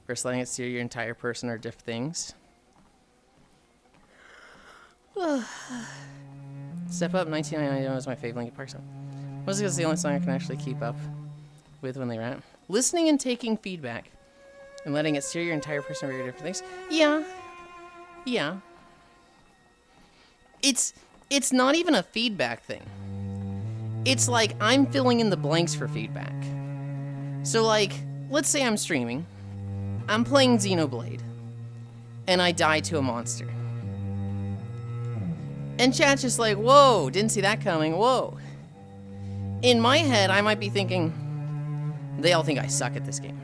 versus letting it steer your entire person are different things. Step Up, 1999 demo is my fave Linkin Park song. Mostly because it's the only song I can actually keep up with when they rap. Listening and taking feedback and letting it steer your entire person are very different things. Yeah. It's not even a feedback thing. It's like I'm filling in the blanks for feedback. So like, let's say I'm streaming. I'm playing Xenoblade. And I die to a monster. And chat's just like, whoa, didn't see that coming, whoa. In my head, I might be thinking, they all think I suck at this game.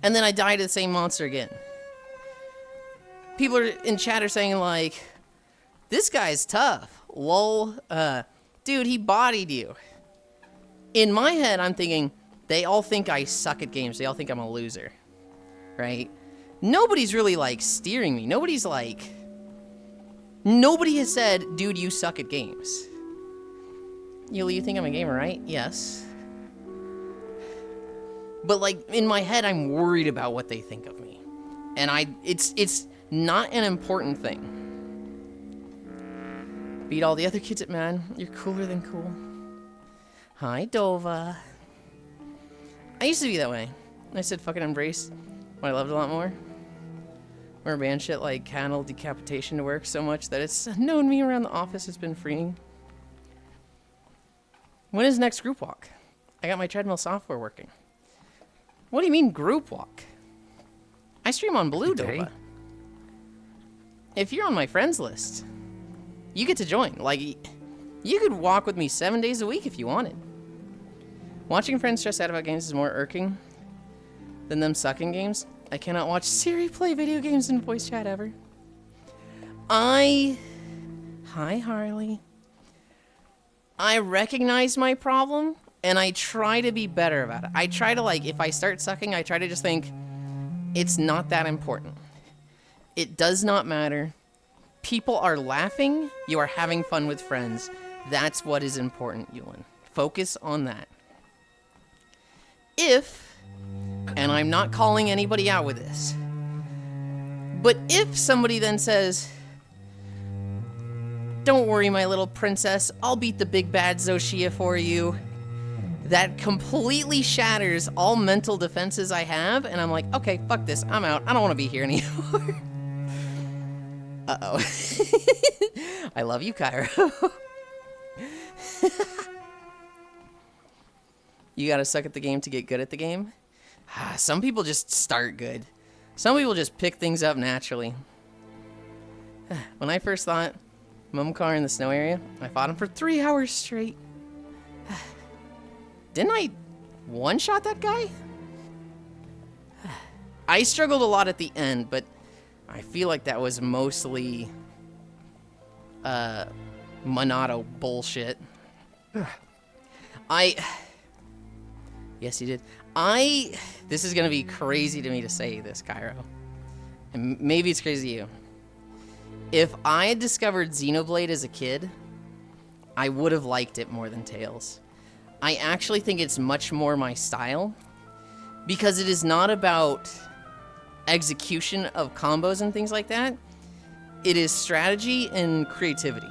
And then I die to the same monster again. People are in chat are saying like, this guy's tough. Lol, dude, he bodied you. In my head, I'm thinking, they all think I suck at games. They all think I'm a loser, right? Nobody's really like steering me. Nobody has said, dude, you suck at games. Yuli, you think I'm a gamer, right? Yes. But like in my head, I'm worried about what they think of me. And it's not an important thing. Beat all the other kids at man. You're cooler than cool. Hi, Dova. I used to be that way. I said fucking embrace what I loved a lot more. Or band shit like candle decapitation to work so much that it's known me around the office has been freeing. When is next group walk? I got my treadmill software working. What do you mean group walk? I stream on Blue, Dova. If you're on my friends list, you get to join. Like, you could walk with me 7 days a week if you wanted. Watching friends stress out about games is more irking than them sucking games. I cannot watch Siri play video games in voice chat ever. Hi, Harley. I recognize my problem, and I try to be better about it. I try to, like, if I start sucking, I try to just think, it's not that important. It does not matter. People are laughing. You are having fun with friends. That's what is important, Yulind. Focus on that. If, and and I'm not calling anybody out with this, but if somebody then says, "Don't worry, my little princess, I'll beat the big bad Zoshia for you," that completely shatters all mental defenses I have, and I'm like, okay, fuck this, I'm out. I don't want to be here anymore. Uh-oh. I love you, Cairo. You gotta suck at the game to get good at the game? Some people just start good. Some people just pick things up naturally. When I first fought Momokar in the snow area, I fought him for 3 hours straight. Didn't I one-shot that guy? I struggled a lot at the end, but I feel like that was mostly Monado bullshit. Yes, you did. This is gonna be crazy to me to say this, Cairo. And maybe it's crazy to you. If I had discovered Xenoblade as a kid, I would have liked it more than Tales. I actually think it's much more my style, because it is not about execution of combos and things like that. It is strategy and creativity,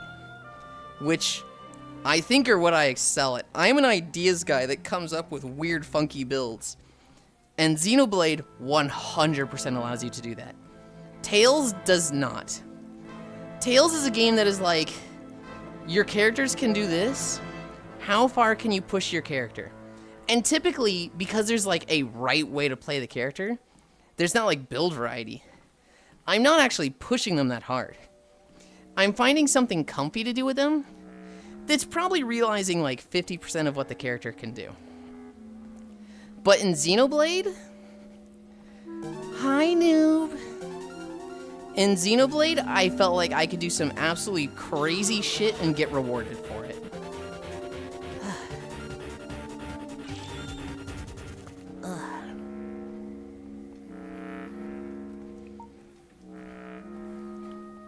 which I think are what I excel at. I'm an ideas guy that comes up with weird, funky builds, and Xenoblade 100% allows you to do that. Tales does not. Tales is a game that is like, your characters can do this. How far can you push your character? And typically, because there's like a right way to play the character, there's not like build variety. I'm not actually pushing them that hard. I'm finding something comfy to do with them that's probably realizing like 50% of what the character can do. But in Xenoblade, hi noob. In Xenoblade, I felt like I could do some absolutely crazy shit and get rewarded for it.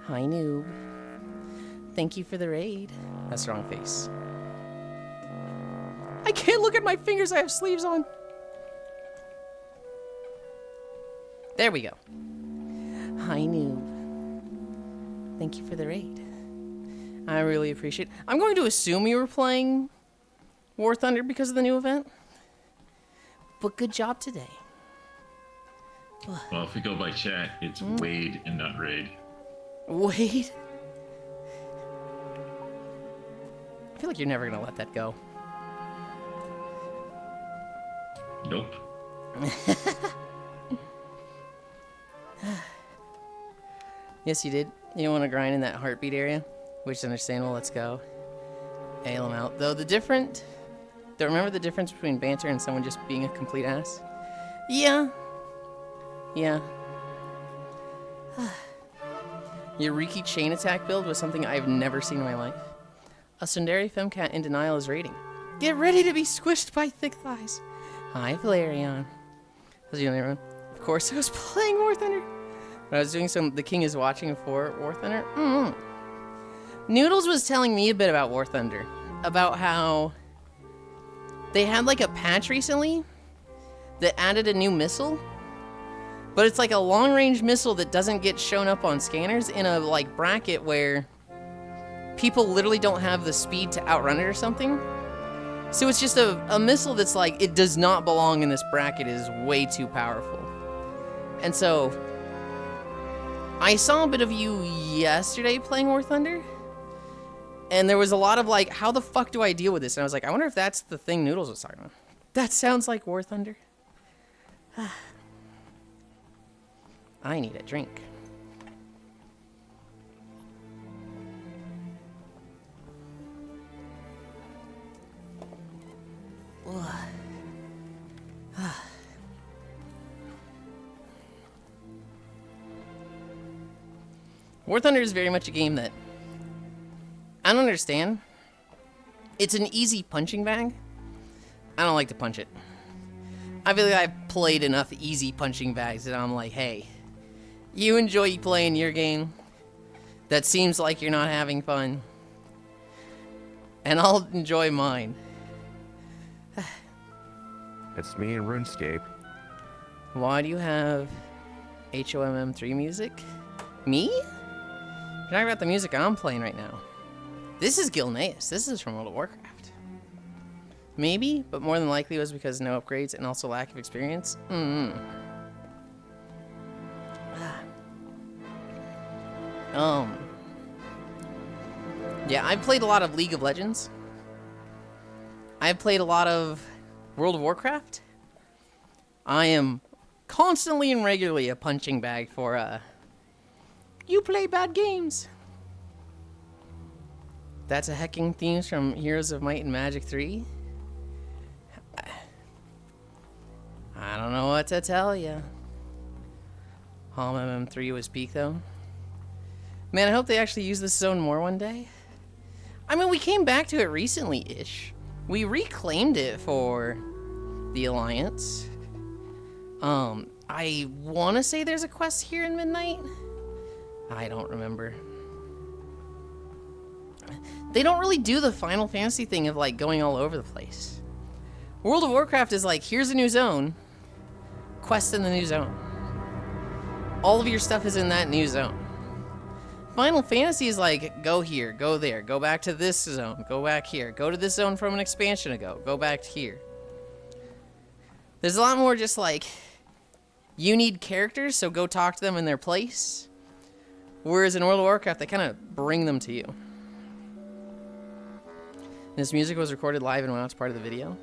Hi, noob. Thank you for the raid. That's the wrong face. I can't look at my fingers. I have sleeves on. There we go. Hi, noob. Thank you for the raid. I really appreciate it. I'm going to assume you were playing War Thunder because of the new event. But good job today. Well, if we go by chat, it's Wade and not Raid. Wade? I feel like you're never gonna let that go. Nope. Yes, you did. You don't want to grind in that heartbeat area, which is understandable. Let's go. Ale him out. Though remember the difference between banter and someone just being a complete ass? Yeah. Yeah. Your Riki chain attack build was something I've never seen in my life. A Sundari Femcat in denial is raiding. Get ready to be squished by thick thighs. Hi, Valerian. How's it going, everyone? Of course, I was playing War Thunder. When I was doing The King is Watching for War Thunder. Noodles was telling me a bit about War Thunder. About how they had like a patch recently that added a new missile. But it's like a long-range missile that doesn't get shown up on scanners in a like bracket where people literally don't have the speed to outrun it or something. So it's just a missile that's like, it does not belong in this bracket, it is way too powerful. And so, I saw a bit of you yesterday playing War Thunder, and there was a lot of like, how the fuck do I deal with this? And I was like, I wonder if that's the thing Noodles was talking about. That sounds like War Thunder. I need a drink. War Thunder is very much a game that I don't understand. It's an easy punching bag. I don't like to punch it. I feel like I've played enough easy punching bags that I'm like, hey, you enjoy playing your game. That seems like you're not having fun. And I'll enjoy mine. It's me and RuneScape. Why do you have HOMM3 music? Me? You're talking about the music I'm playing right now. This is Gilneas. This is from World of Warcraft. Maybe, but more than likely it was because no upgrades and also lack of experience. Yeah, I've played a lot of League of Legends. I've played a lot of World of Warcraft. I am constantly and regularly a punching bag for, you play bad games. That's a hecking themes from Heroes of Might and Magic 3. I don't know what to tell ya. MM3 was peak, though. Man, I hope they actually use this zone more one day. I mean, we came back to it recently-ish. We reclaimed it for the Alliance. I want to say there's a quest here in Midnight. I don't remember. They don't really do the Final Fantasy thing of, like, going all over the place. World of Warcraft is like, here's a new zone. Quest in the new zone. All of your stuff is in that new zone. Final Fantasy is like, go here, go there, go back to this zone, go back here, go to this zone from an expansion ago, go back to here. There's a lot more just like, you need characters, so go talk to them in their place. Whereas in World of Warcraft, they kind of bring them to you. This music was recorded live and WoW, it's part of the video.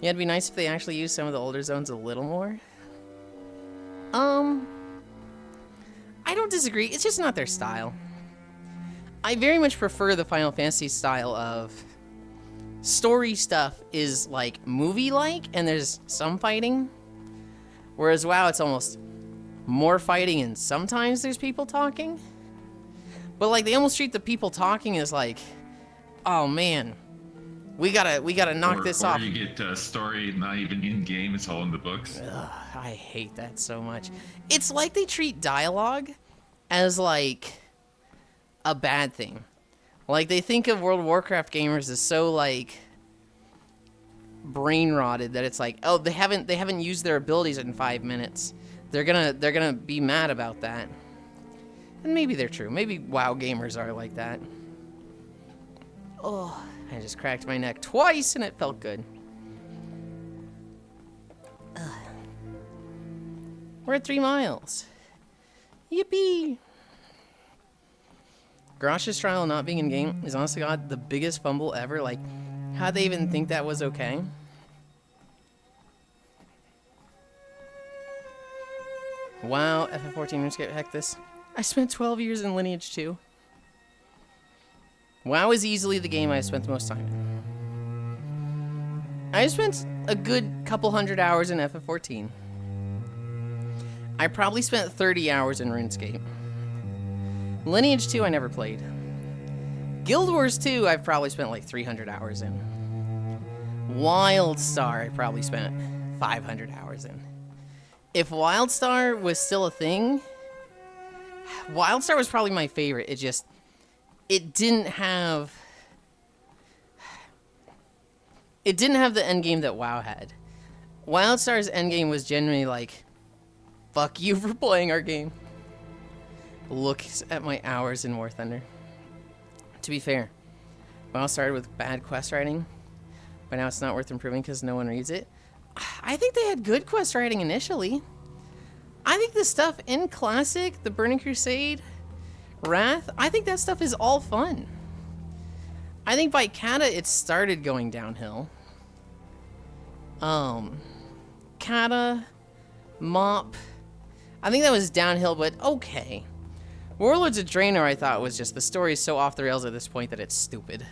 Yeah, it'd be nice if they actually used some of the older zones a little more. I don't disagree. It's just not their style. I very much prefer the Final Fantasy style of story stuff is like movie-like and there's some fighting. Whereas WoW, it's almost more fighting and sometimes there's people talking. But like they almost treat the people talking as like, oh man, we gotta knock this off. Or you get story not even in game; it's all in the books. Ugh, I hate that so much. It's like they treat dialogue as like a bad thing. Like they think of World of Warcraft gamers as so like brain rotted that it's like, oh, they haven't used their abilities in 5 minutes. They're gonna be mad about that. And maybe they're true. Maybe WoW gamers are like that. Oh, I just cracked my neck twice and it felt good. Ugh. We're at 3 miles. Yippee! Garash's trial not being in game is honestly God the biggest fumble ever. Like, how'd they even think that was okay? Wow, FF14 RuneScape, heck this. I spent 12 years in Lineage 2. WoW is easily the game I spent the most time in. I spent a good couple hundred hours in FF14. I probably spent 30 hours in RuneScape. Lineage 2 I never played. Guild Wars 2 I've probably spent like 300 hours in. WildStar I probably spent 500 hours in. If WildStar was still a thing, WildStar was probably my favorite. It didn't have the endgame that WoW had. WildStar's endgame was generally like, fuck you for playing our game. Look at my hours in War Thunder. To be fair, WoW started with bad quest writing, but now it's not worth improving because no one reads it. I think they had good quest writing initially. I think the stuff in Classic, the Burning Crusade, Wrath, I think that stuff is all fun. I think by Kata it started going downhill. Kata, Mop, I think that was downhill, but okay. Warlords of Draenor I thought was just, the story is so off the rails at this point that it's stupid.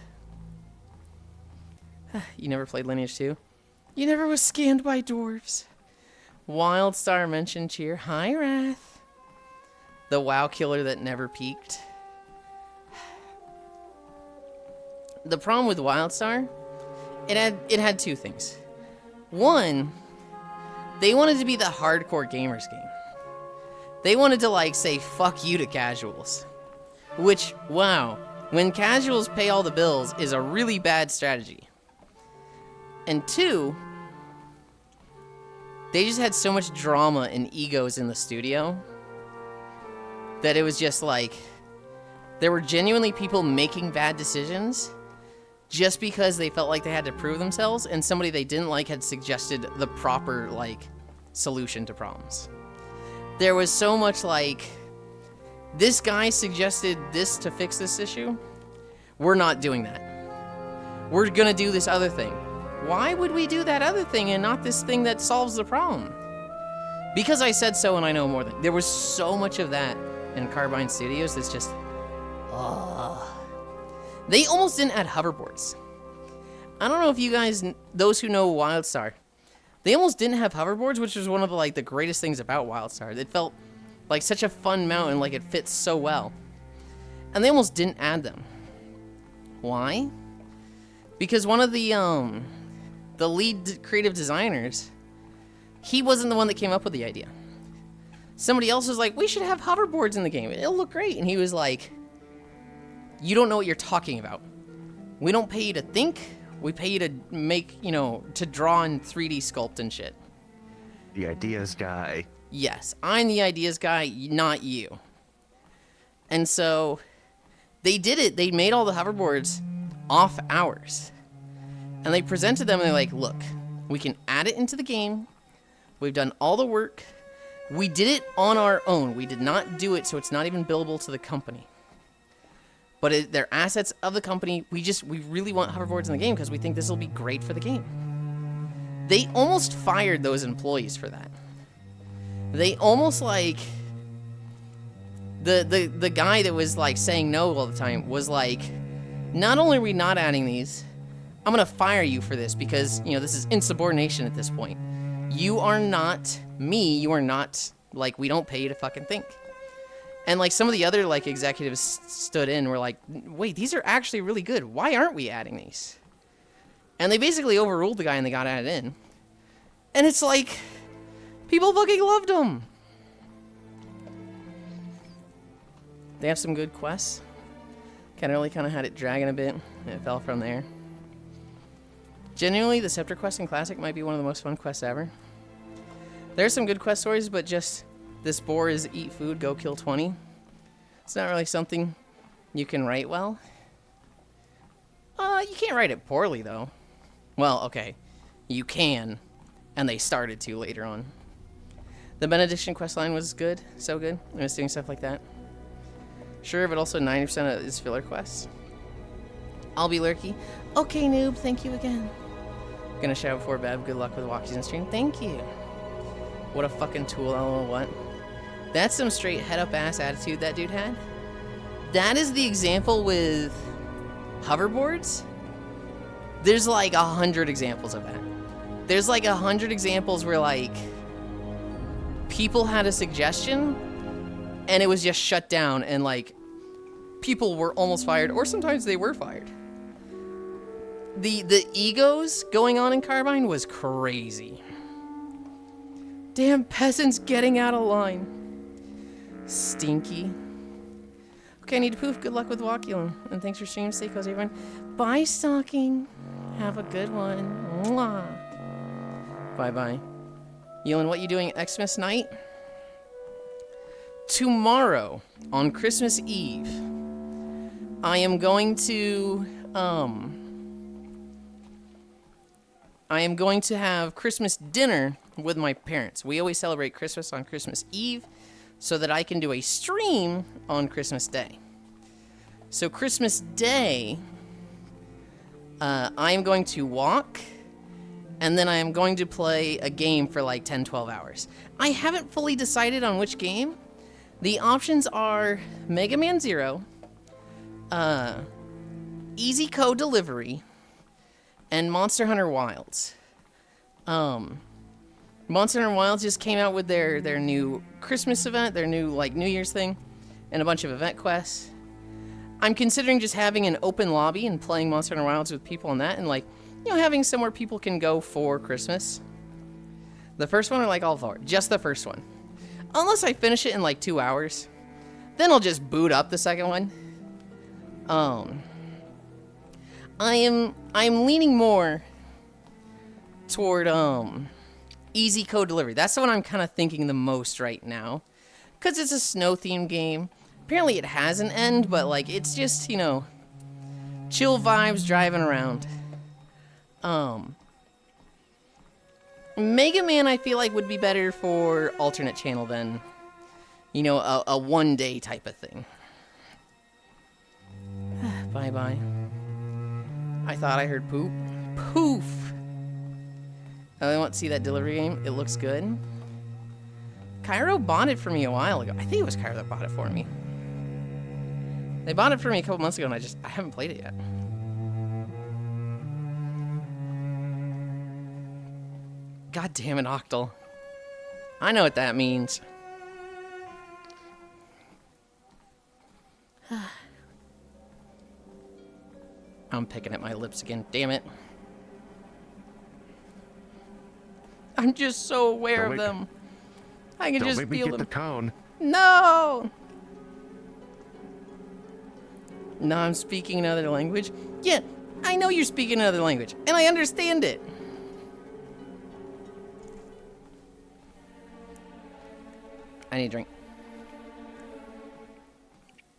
You never played Lineage 2? You never was scanned by dwarves. WildStar mentioned cheer. Hi, Wrath. The WoW killer that never peaked. The problem with WildStar, it had 2 things. One, they wanted to be the hardcore gamers game. They wanted to like say fuck you to casuals. Which, wow, when casuals pay all the bills is a really bad strategy. And 2, They just had so much drama and egos in the studio that it was just like there were genuinely people making bad decisions just because they felt like they had to prove themselves, and somebody they didn't like had suggested the proper solution to problems. There was so much this guy suggested this to fix this issue. We're not doing that. We're gonna do this other thing. Why would we do that other thing and not this thing that solves the problem? Because I said so and I know more than... There was so much of that in Carbine Studios that's just... They almost didn't add hoverboards. I don't know if you guys, those who know WildStar, they almost didn't have hoverboards, which was one of the greatest things about WildStar. It felt like such a fun mountain, it fits so well. And they almost didn't add them. Why? Because one of the lead creative designers, he wasn't the one that came up with the idea. Somebody else was like, we should have hoverboards in the game. It'll look great. And he was like, you don't know what you're talking about. We don't pay you to think. We pay you to make, to draw and 3D sculpt and shit. The ideas guy. Yes, I'm the ideas guy, not you. And so they did it. They made all the hoverboards off hours. And they presented them and they're like, look, we can add it into the game. We've done all the work. We did it on our own. We did not do it so it's not even billable to the company. But they're assets of the company. We really want hoverboards in the game because we think this will be great for the game. They almost fired those employees for that. They almost the guy that was saying no all the time was like, not only are we not adding these, I'm gonna fire you for this because this is insubordination at this point. You are not me. You are not we don't pay you to fucking think. And some of the other executives stood in and were like, wait, these are actually really good. Why aren't we adding these? And they basically overruled the guy and they got added in. And it's people fucking loved them. They have some good quests. Kind of had it dragging a bit, and it fell from there. Genuinely, the Scepter quest in Classic might be one of the most fun quests ever. There's some good quest stories, but just this bore is eat food, go kill 20. It's not really something you can write well. You can't write it poorly, though. Well, okay. You can, and they started to later on. The Benediction questline was good, so good. I was doing stuff like that. Sure, but also 90% is filler quests. I'll be lurky. Okay, noob, thank you again. Gonna shout before bed. Good luck with walkies and stream. Thank you. What a fucking tool, lol, what? That's some straight head-up-ass attitude that dude had. That is the example with hoverboards. There's 100 examples of that. There's 100 examples where people had a suggestion and it was just shut down and people were almost fired or sometimes they were fired. The egos going on in Carbine was crazy. Damn peasants getting out of line. Stinky. Okay, I need to poof. Good luck with Walkulin. And thanks for streaming. Stay cozy, everyone. Bye, Stocking. Have a good one. Mwah. Bye-bye. Yulind, what you doing Xmas night? Tomorrow, on Christmas Eve, I am going to have Christmas dinner with my parents. We always celebrate Christmas on Christmas Eve so that I can do a stream on Christmas Day. So Christmas Day, I am going to walk, and then I am going to play a game for 10, 12 hours. I haven't fully decided on which game. The options are Mega Man Zero, Easy Code Delivery, and Monster Hunter Wilds. Monster Hunter Wilds just came out with their new Christmas event, their new New Year's thing, and a bunch of event quests. I'm considering just having an open lobby and playing Monster Hunter Wilds with people on that, and having somewhere people can go for Christmas. The first one or all four? Just the first one. Unless I finish it in 2 hours. Then I'll just boot up the second one. I'm leaning more toward Easy code delivery. That's the one I'm kind of thinking the most right now. Because it's a snow-themed game. Apparently it has an end, but, like, it's just, you know, chill vibes driving around. Mega Man, I feel like, would be better for alternate channel than, you know, a one-day type of thing. Bye-bye. I thought I heard poop. Poof! I want to see that delivery game. It looks good. Cairo bought it for me a while ago. I think it was Cairo that bought it for me. They bought it for me a couple months ago, and I haven't played it yet. God damn it, Octal. I know what that means. I'm picking at my lips again. Damn it. I'm just so aware of them. I can just feel them. Don't make me get the cone. No! No, I'm speaking another language. Yeah, I know you're speaking another language, and I understand it. I need a drink.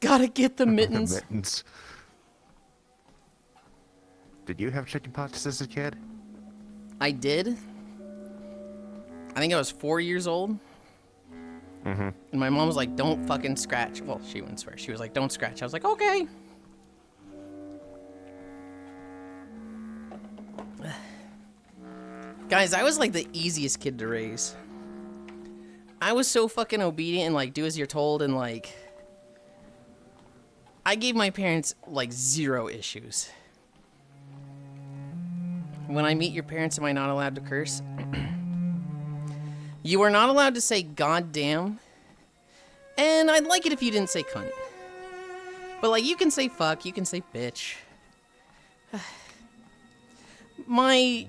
Gotta get the mittens. Mittens. Did you have chicken pox as a kid? I did. I think I was 4 years old. Mm-hmm. And my mom was like, don't fucking scratch. Well, she wouldn't swear. She was like, don't scratch. I was like, okay. Guys, I was like the easiest kid to raise. I was so fucking obedient and like do as you're told and like... I gave my parents like 0 issues. When I meet your parents, am I not allowed to curse? You are not allowed to say goddamn. And I'd like it if you didn't say cunt. But like, you can say fuck, you can say bitch. My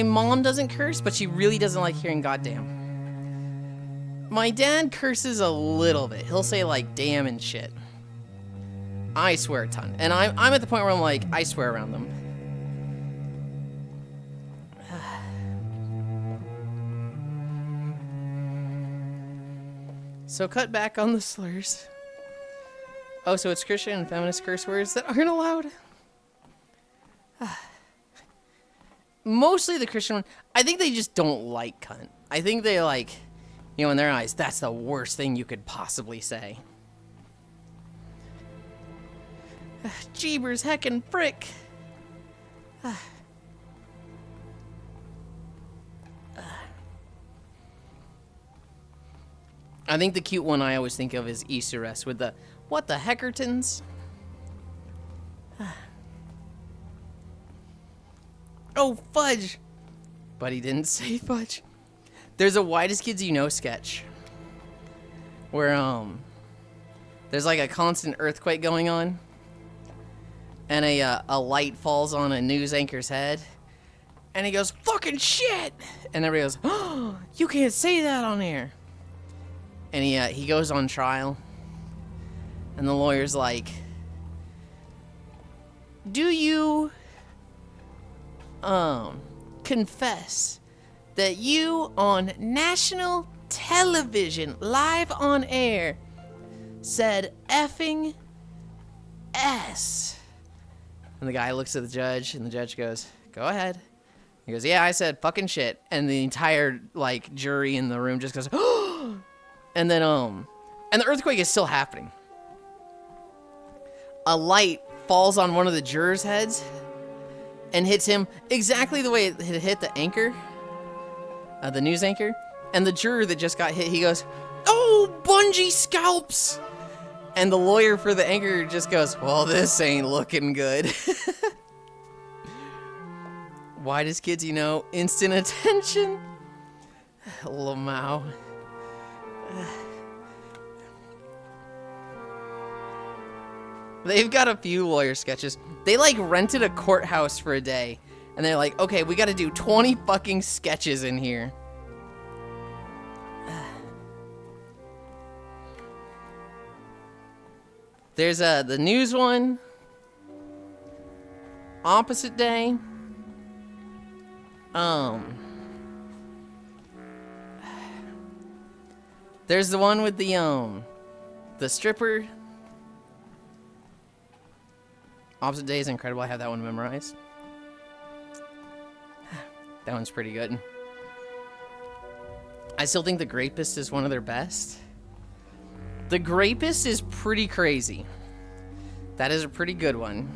mom doesn't curse, but she really doesn't like hearing goddamn. My dad curses a little bit. He'll say like damn and shit. I swear a ton. And I'm at the point where I'm like, I swear around them. So cut back on the slurs. Oh, so it's Christian and feminist curse words that aren't allowed? Mostly the Christian one. I think they just don't like cunt. I think they like, you know, in their eyes, that's the worst thing you could possibly say. Jeebers, heckin' frick. I think the cute one I always think of is Easter Rest with the, what the heckertons? Oh, fudge! But he didn't say fudge. There's a Whitest Kids You Know sketch. Where, there's like a constant earthquake going on. And a light falls on a news anchor's head. And he goes, fucking shit! And everybody goes, oh, you can't say that on air. And he goes on trial. And the lawyer's like, do you confess that you on national television, live on air, said effing S? And the guy looks at the judge, and the judge goes, go ahead. He goes, yeah, I said fucking shit. And the entire, like, jury in the room just goes, oh! And then, and the earthquake is still happening. A light falls on one of the jurors' heads and hits him exactly the way it hit the anchor, the news anchor. And the juror that just got hit, he goes, oh, bungee scalps! And the lawyer for the anchor just goes, well, this ain't looking good. Whitest Kids You Know, instant attention. Lamau. They've got a few lawyer sketches. They like rented a courthouse for a day. And they're like, okay, we gotta do 20 fucking sketches in here. There's the news one. Opposite day. There's the one with the stripper. Opposite Day is incredible. I have that one memorized. That one's pretty good. I still think The Grapist is one of their best. The Grapist is pretty crazy. That is a pretty good one.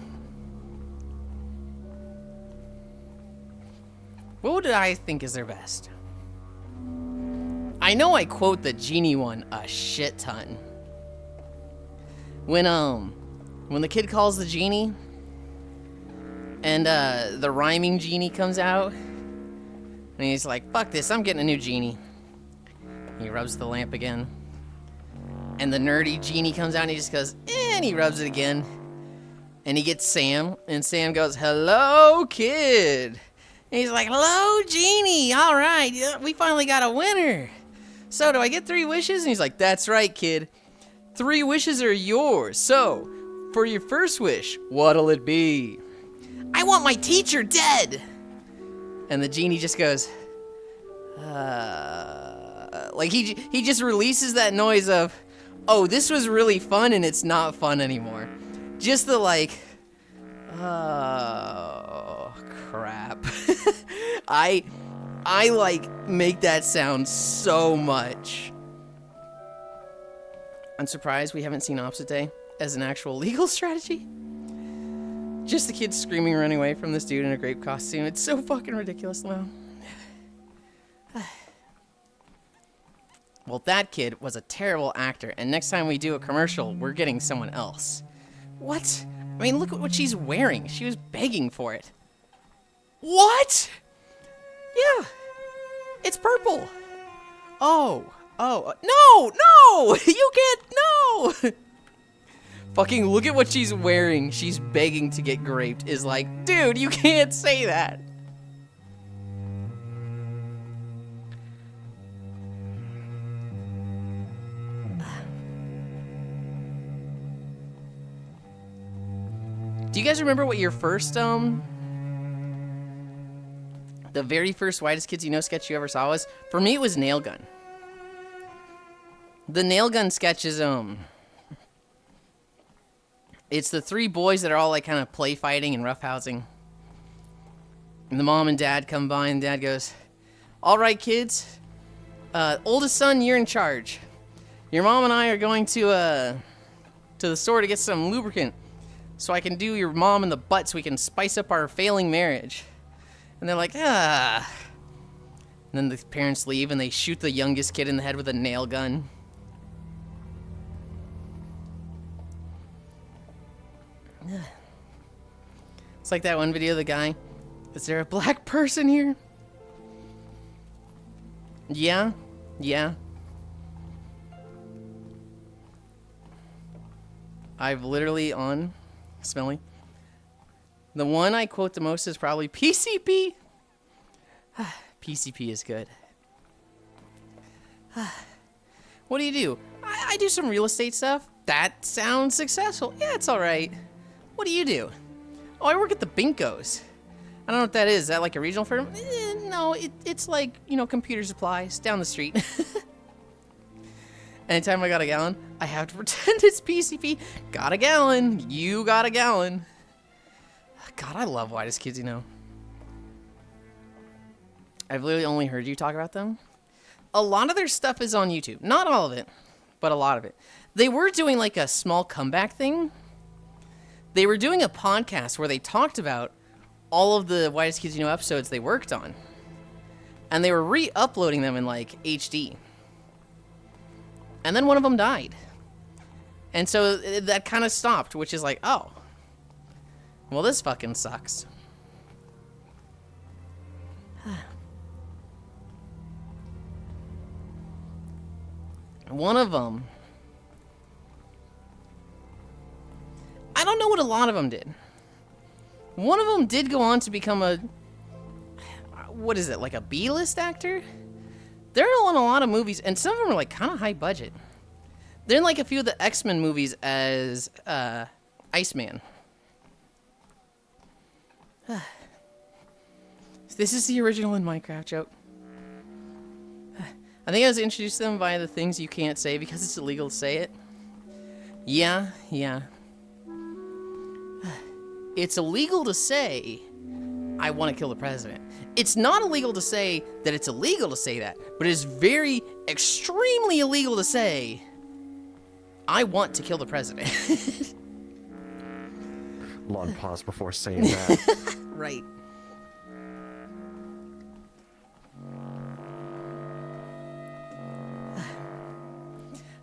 What would I think is their best? I know I quote the genie one a shit ton. When the kid calls the genie and the rhyming genie comes out and he's like, fuck this, I'm getting a new genie. He rubs the lamp again. And the nerdy genie comes out and he just goes, and he rubs it again. And he gets Sam, and Sam goes, hello, kid. And he's like, hello, genie. All right, we finally got a winner. So do I get 3 wishes? And he's like, that's right, kid. 3 wishes are yours. So, for your first wish, what'll it be? I want my teacher dead. And the genie just goes, like he just releases that noise of, oh, this was really fun and it's not fun anymore. Just the like, oh, crap. I like make that sound so much. I'm surprised we haven't seen Opposite Day as an actual legal strategy. Just the kids screaming, running away from this dude in a grape costume. It's so fucking ridiculous now. Well, that kid was a terrible actor, and next time we do a commercial, we're getting someone else. What? I mean, look at what she's wearing. She was begging for it. What? Yeah. It's purple. Oh. No! You can't, no! Fucking look at what she's wearing. She's begging to get graped. Is like, dude, you can't say that. Do you guys remember what your first, the very first Whitest Kids You Know sketch you ever saw was? For me, it was Nail Gun. The Nail Gun sketch is, it's the 3 boys that are all, like, kind of play fighting and roughhousing. And the mom and dad come by, and dad goes, all right, kids, oldest son, you're in charge. Your mom and I are going to the store to get some lubricant, so I can do your mom in the butt so we can spice up our failing marriage. And they're like, ah. And then the parents leave and they shoot the youngest kid in the head with a nail gun. It's like that one video of the guy. Is there a black person here? Yeah. I've literally on Smelly. The one I quote the most is probably PCP. PCP is good. What do you do? I do some real estate stuff. That sounds successful. Yeah, it's all right. What do you do? Oh, I work at the Binkos. I don't know what that is. Is that like a regional firm? No, it's like, you know, computer supplies down the street. Anytime I got a gallon, I have to pretend it's PCP. Got a gallon. You got a gallon. God, I love Whitest Kids You Know. I've literally only heard you talk about them. A lot of their stuff is on YouTube. Not all of it, but a lot of it. They were doing like a small comeback thing. They were doing a podcast where they talked about all of the Whitest Kids You Know episodes they worked on. And they were re-uploading them in like HD. And then one of them died. And so that kind of stopped, which is like, oh. Well, this fucking sucks. One of them. I don't know what a lot of them did. One of them did go on to become a... What is it, like a B-list actor? They're in a lot of movies, and some of them are like kind of high budget. They're in like a few of the X-Men movies as Iceman. This is the original in Minecraft joke. I think I was introduced to them by the things you can't say because it's illegal to say it. Yeah. It's illegal to say, I want to kill the president. It's not illegal to say that it's illegal to say that, but it is very, extremely illegal to say, I want to kill the president. Long pause before saying that. Right.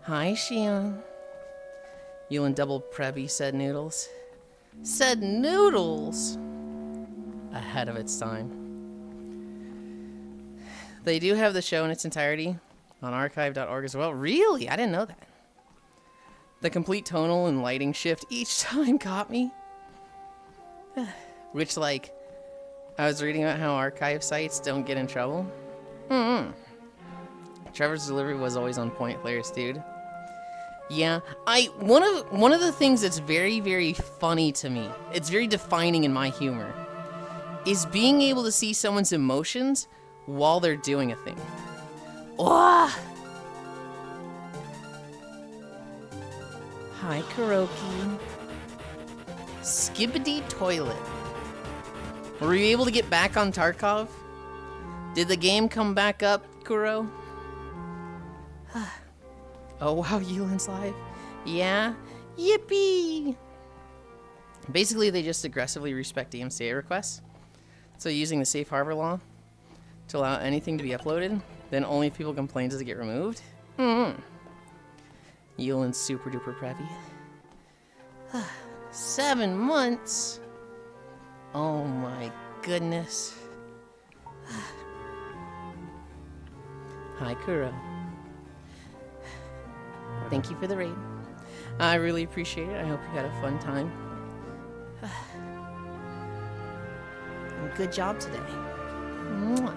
Hi, Shion. Yulind double Prebby said noodles. Said noodles! Ahead of its time. They do have the show in its entirety on archive.org as well. Really? I didn't know that. The complete tonal and lighting shift each time got me. Which, like, I was reading about how archive sites don't get in trouble. Trevor's delivery was always on point, hilarious dude. Yeah, one of the things that's very, very funny to me, it's very defining in my humor, is being able to see someone's emotions while they're doing a thing. Wah! Hi, Kuroki. Skibbity toilet. Were you able to get back on Tarkov? Did the game come back up, Kuro? Oh wow, Yulind's live. Yeah? Yippee! Basically, they just aggressively respect DMCA requests. So using the safe harbor law to allow anything to be uploaded, then only if people complain does it get removed. Yulind's super duper preppy. 7 months? Oh my goodness. Hi, Kuro. Thank you for the raid. I really appreciate it. I hope you had a fun time. And good job today. Mwah.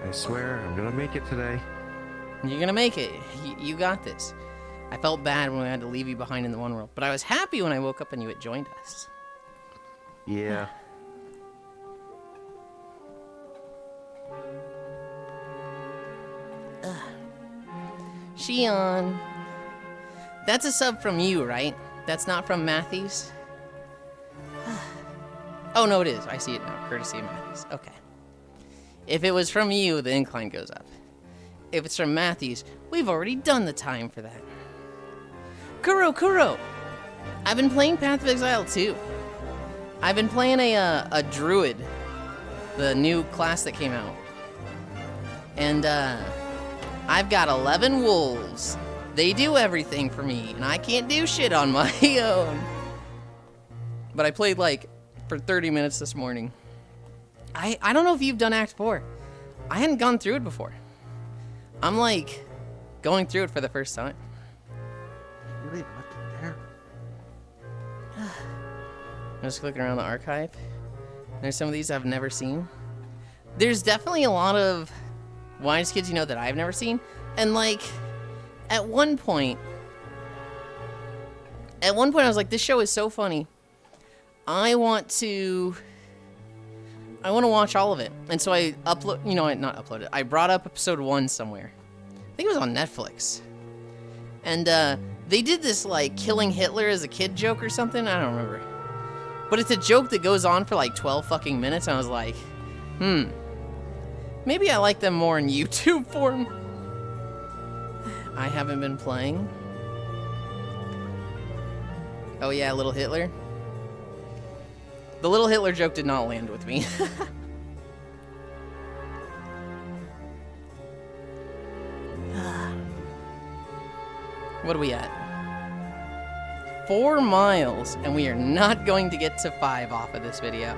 I swear, I'm gonna make it today. You're gonna make it. You got this. I felt bad when I had to leave you behind in the one world, but I was happy when I woke up and you had joined us. Yeah. Shion. That's a sub from you, right? That's not from Matthews? Oh, no, it is. I see it now. Courtesy of Matthews. Okay. If it was from you, the incline goes up. If it's from Matthews, we've already done the time for that. Kuro! I've been playing Path of Exile too. I've been playing a druid, the new class that came out. And, I've got 11 wolves. They do everything for me, and I can't do shit on my own. But I played, like, for 30 minutes this morning. I don't know if you've done Act 4. I hadn't gone through it before. I'm, like, going through it for the first time. Really? What the hell? I'm just clicking around the archive. There's some of these I've never seen. There's definitely a lot of Wise Kids, you know, that I've never seen. And, like, at one point I was like, this show is so funny. I want to watch all of it. And so I not uploaded. I brought up episode 1 somewhere. I think it was on Netflix. And they did this, like, killing Hitler as a kid joke or something. I don't remember. But it's a joke that goes on for, like, 12 fucking minutes. And I was like, maybe I like them more in YouTube form. I haven't been playing. Oh yeah, Little Hitler. The Little Hitler joke did not land with me. What are we at? 4 miles, and we are not going to get to 5 off of this video.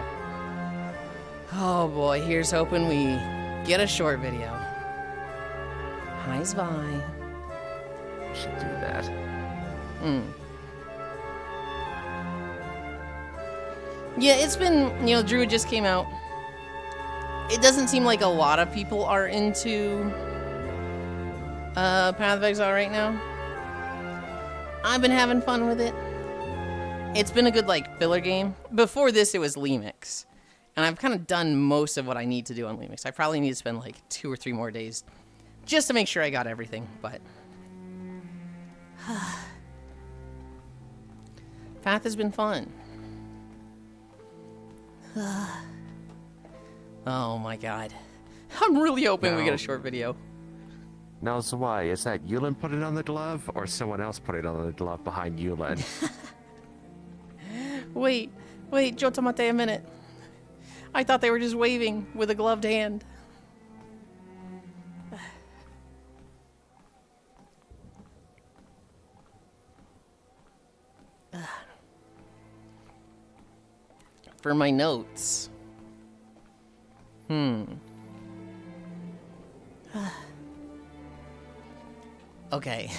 Oh boy, here's hoping we get a short video. Hi, Zvi. Should do that. Yeah, it's been, Druid just came out. It doesn't seem like a lot of people are into Path of Exile right now. I've been having fun with it. It's been a good, like, filler game. Before this, it was Lemix. And I've kind of done most of what I need to do on Lumix. I probably need to spend like 2 or 3 more days just to make sure I got everything, but... Path has been fun. Oh my god. I'm really hoping we get a short video. Now, so why? Is that Yulind put it on the glove, or someone else put it on the glove behind Yulind? Wait, Jotamate a minute. I thought they were just waving with a gloved hand. For my notes. Okay.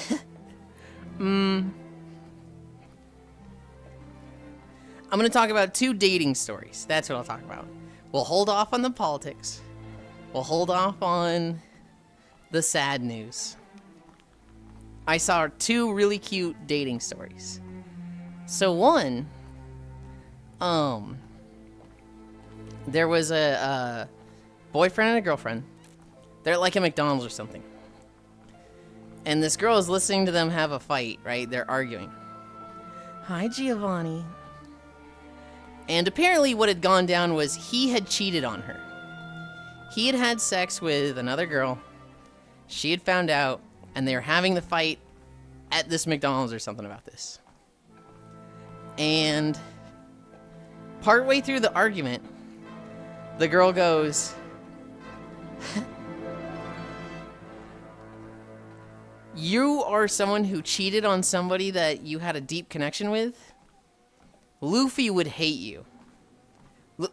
I'm going to talk about 2 dating stories. That's what I'll talk about. We'll hold off on the politics. We'll hold off on the sad news. I saw 2 really cute dating stories. So one, there was a boyfriend and a girlfriend. They're like at McDonald's or something. And this girl is listening to them have a fight, right? They're arguing. Hi, Giovanni. And apparently what had gone down was he had cheated on her. He had had sex with another girl. She had found out, and they were having the fight at this McDonald's or something about this. And partway through the argument, the girl goes, "You are someone who cheated on somebody that you had a deep connection with? Luffy would hate you."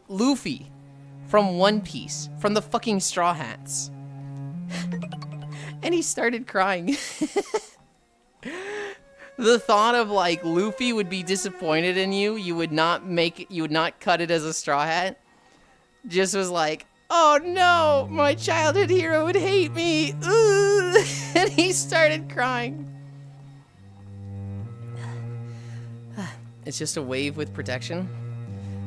Luffy from One Piece, from the fucking Straw Hats. And he started crying. The thought of like Luffy would be disappointed in you, you would not cut it as a Straw Hat, just was like, "Oh no, my childhood hero would hate me." Ooh. And he started crying. It's just a wave with protection.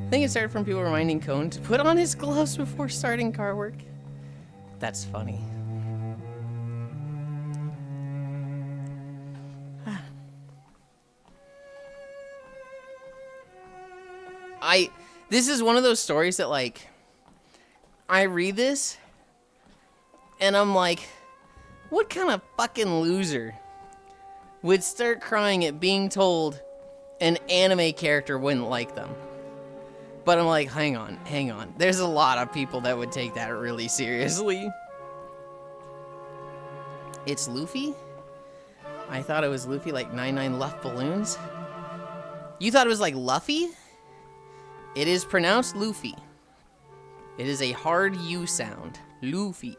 I think it started from people reminding Cone to put on his gloves before starting car work. That's funny. This is one of those stories that, like, I read this, and I'm like, what kind of fucking loser would start crying at being told an anime character wouldn't like them? But I'm like, hang on. There's a lot of people that would take that really seriously. It's Luffy? I thought it was Luffy like 99 Luff Balloons. You thought it was like Luffy? It is pronounced Luffy. It is a hard U sound. Luffy.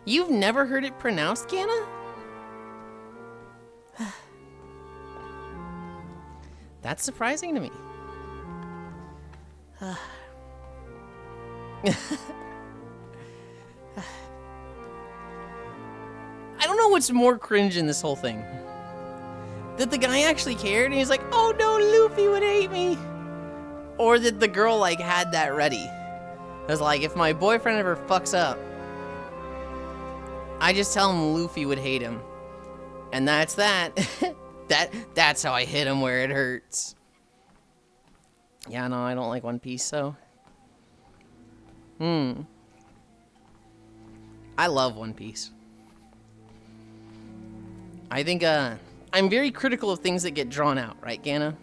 You've never heard it pronounced, Kana? That's surprising to me. I don't know what's more cringe in this whole thing. That the guy actually cared and he's like, "Oh no, Luffy would hate me." Or that the girl like had that ready. It was like, if my boyfriend ever fucks up, I just tell him Luffy would hate him. And that's that. That's how I hit him where it hurts. Yeah, no, I don't like One Piece, so. I love One Piece. I think, I'm very critical of things that get drawn out, right, Gana?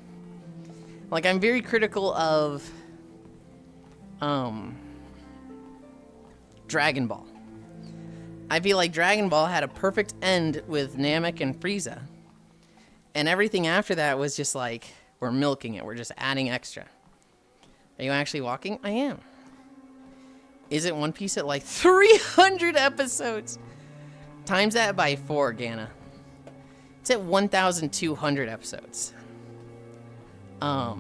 Like, I'm very critical of, Dragon Ball. I feel like Dragon Ball had a perfect end with Namek and Frieza. And everything after that was just like, we're milking it. We're just adding extra. Are you actually walking? I am. Is it One Piece at like 300 episodes? Times that by 4, Gana. It's at 1,200 episodes. I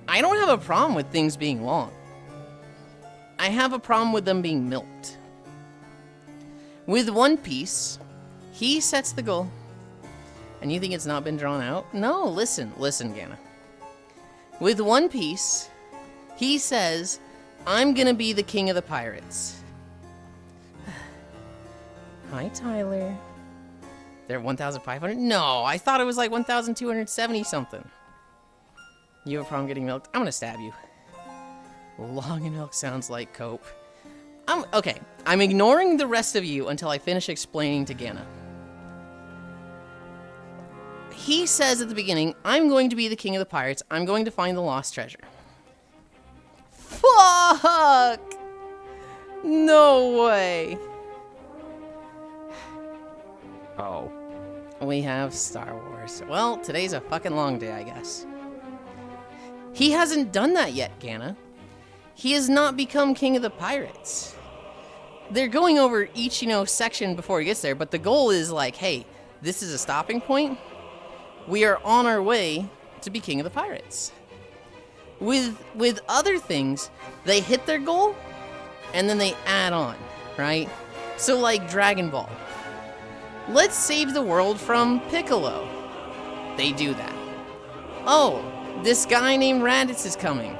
don't have a problem with things being long. I have a problem with them being milked. With One Piece, he sets the goal. And you think it's not been drawn out? No, listen, Gana. With One Piece, he says, I'm gonna be the king of the pirates. Hi, Tyler. They're 1,500? No, I thought it was like 1,270 something. You have a problem getting milked? I'm gonna stab you. Long and milk sounds like cope. Okay, I'm ignoring the rest of you until I finish explaining to Gana. He says at the beginning, I'm going to be the king of the pirates. I'm going to find the lost treasure. Fuck! No way. Oh. We have Star Wars. Well, today's a fucking long day, I guess. He hasn't done that yet, Gana. He has not become king of the pirates. They're going over each, section before he gets there, but the goal is like, hey, this is a stopping point. We are on our way to be king of the pirates. With other things, they hit their goal, and then they add on, right? So like Dragon Ball. Let's save the world from Piccolo. They do that. Oh, this guy named Raditz is coming.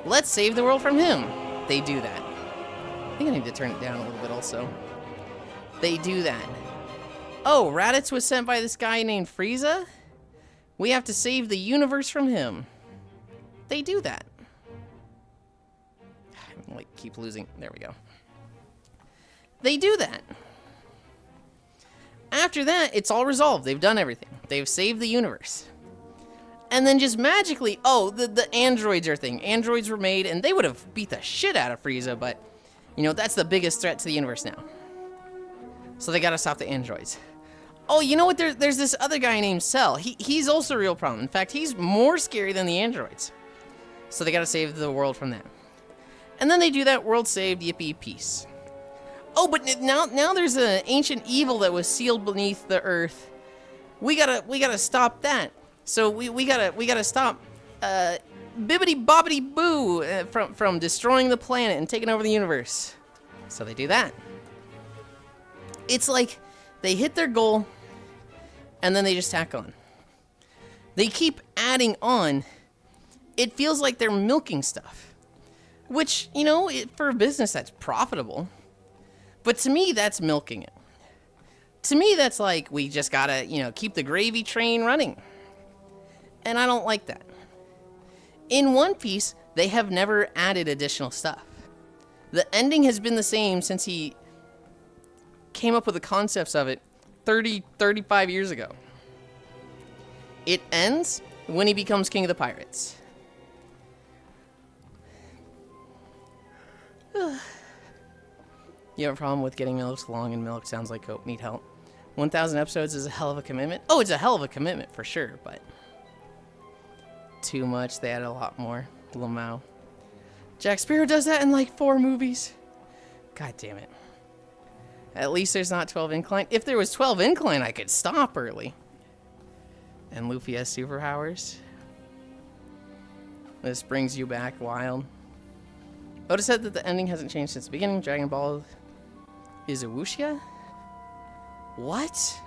Let's save the world from him. They do that. I think I need to turn it down a little bit also. They do that. Oh, Raditz was sent by this guy named Frieza? We have to save the universe from him. They do that. I'm like, keep losing. There we go. They do that. After that, it's all resolved. They've done everything. They've saved the universe. And then just magically, oh, the androids are a thing. Androids were made, and they would have beat the shit out of Frieza, but, that's the biggest threat to the universe now. So they gotta stop the androids. Oh, you know what? There's this other guy named Cell. He's also a real problem. In fact, he's more scary than the androids. So they gotta save the world from that. And then they do that, world saved, yippee, peace. Oh, but now there's an ancient evil that was sealed beneath the earth. We gotta stop that. So we gotta stop Bibbidi Bobbidi Boo from destroying the planet and taking over the universe. So they do that. It's like they hit their goal and then they just tack on. They keep adding on. It feels like they're milking stuff, which, for a business that's profitable. But to me, that's milking it. To me, that's like, we just gotta, keep the gravy train running. And I don't like that. In One Piece, they have never added additional stuff. The ending has been the same since he came up with the concepts of it 35 years ago. It ends when he becomes king of the pirates. You have a problem with getting milked? Long and milk sounds like hope. Need help? 1,000 episodes is a hell of a commitment. Oh, it's a hell of a commitment for sure, but too much. They added a lot more. Lamau. Jack Sparrow does that in like 4 movies. God damn it. At least there's not 12 incline. If there was 12 incline, I could stop early. And Luffy has superpowers. This brings you back wild. Oda said that the ending hasn't changed since the beginning. Dragon Ball is a wuxia? What?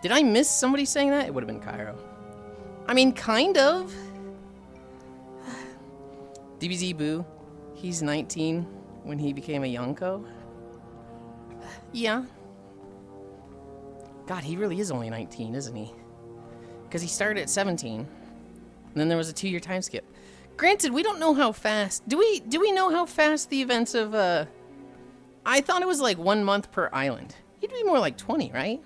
Did I miss somebody saying that? It would have been Cairo. I mean, kind of. DBZ Boo. He's 19 when he became a Yonko. Yeah. God, he really is only 19, isn't he? Because he started at 17. And then there was a 2-year time skip. Granted, we don't know how fast. Do we know how fast the events of I thought it was like 1 month per island. He'd be more like 20, right?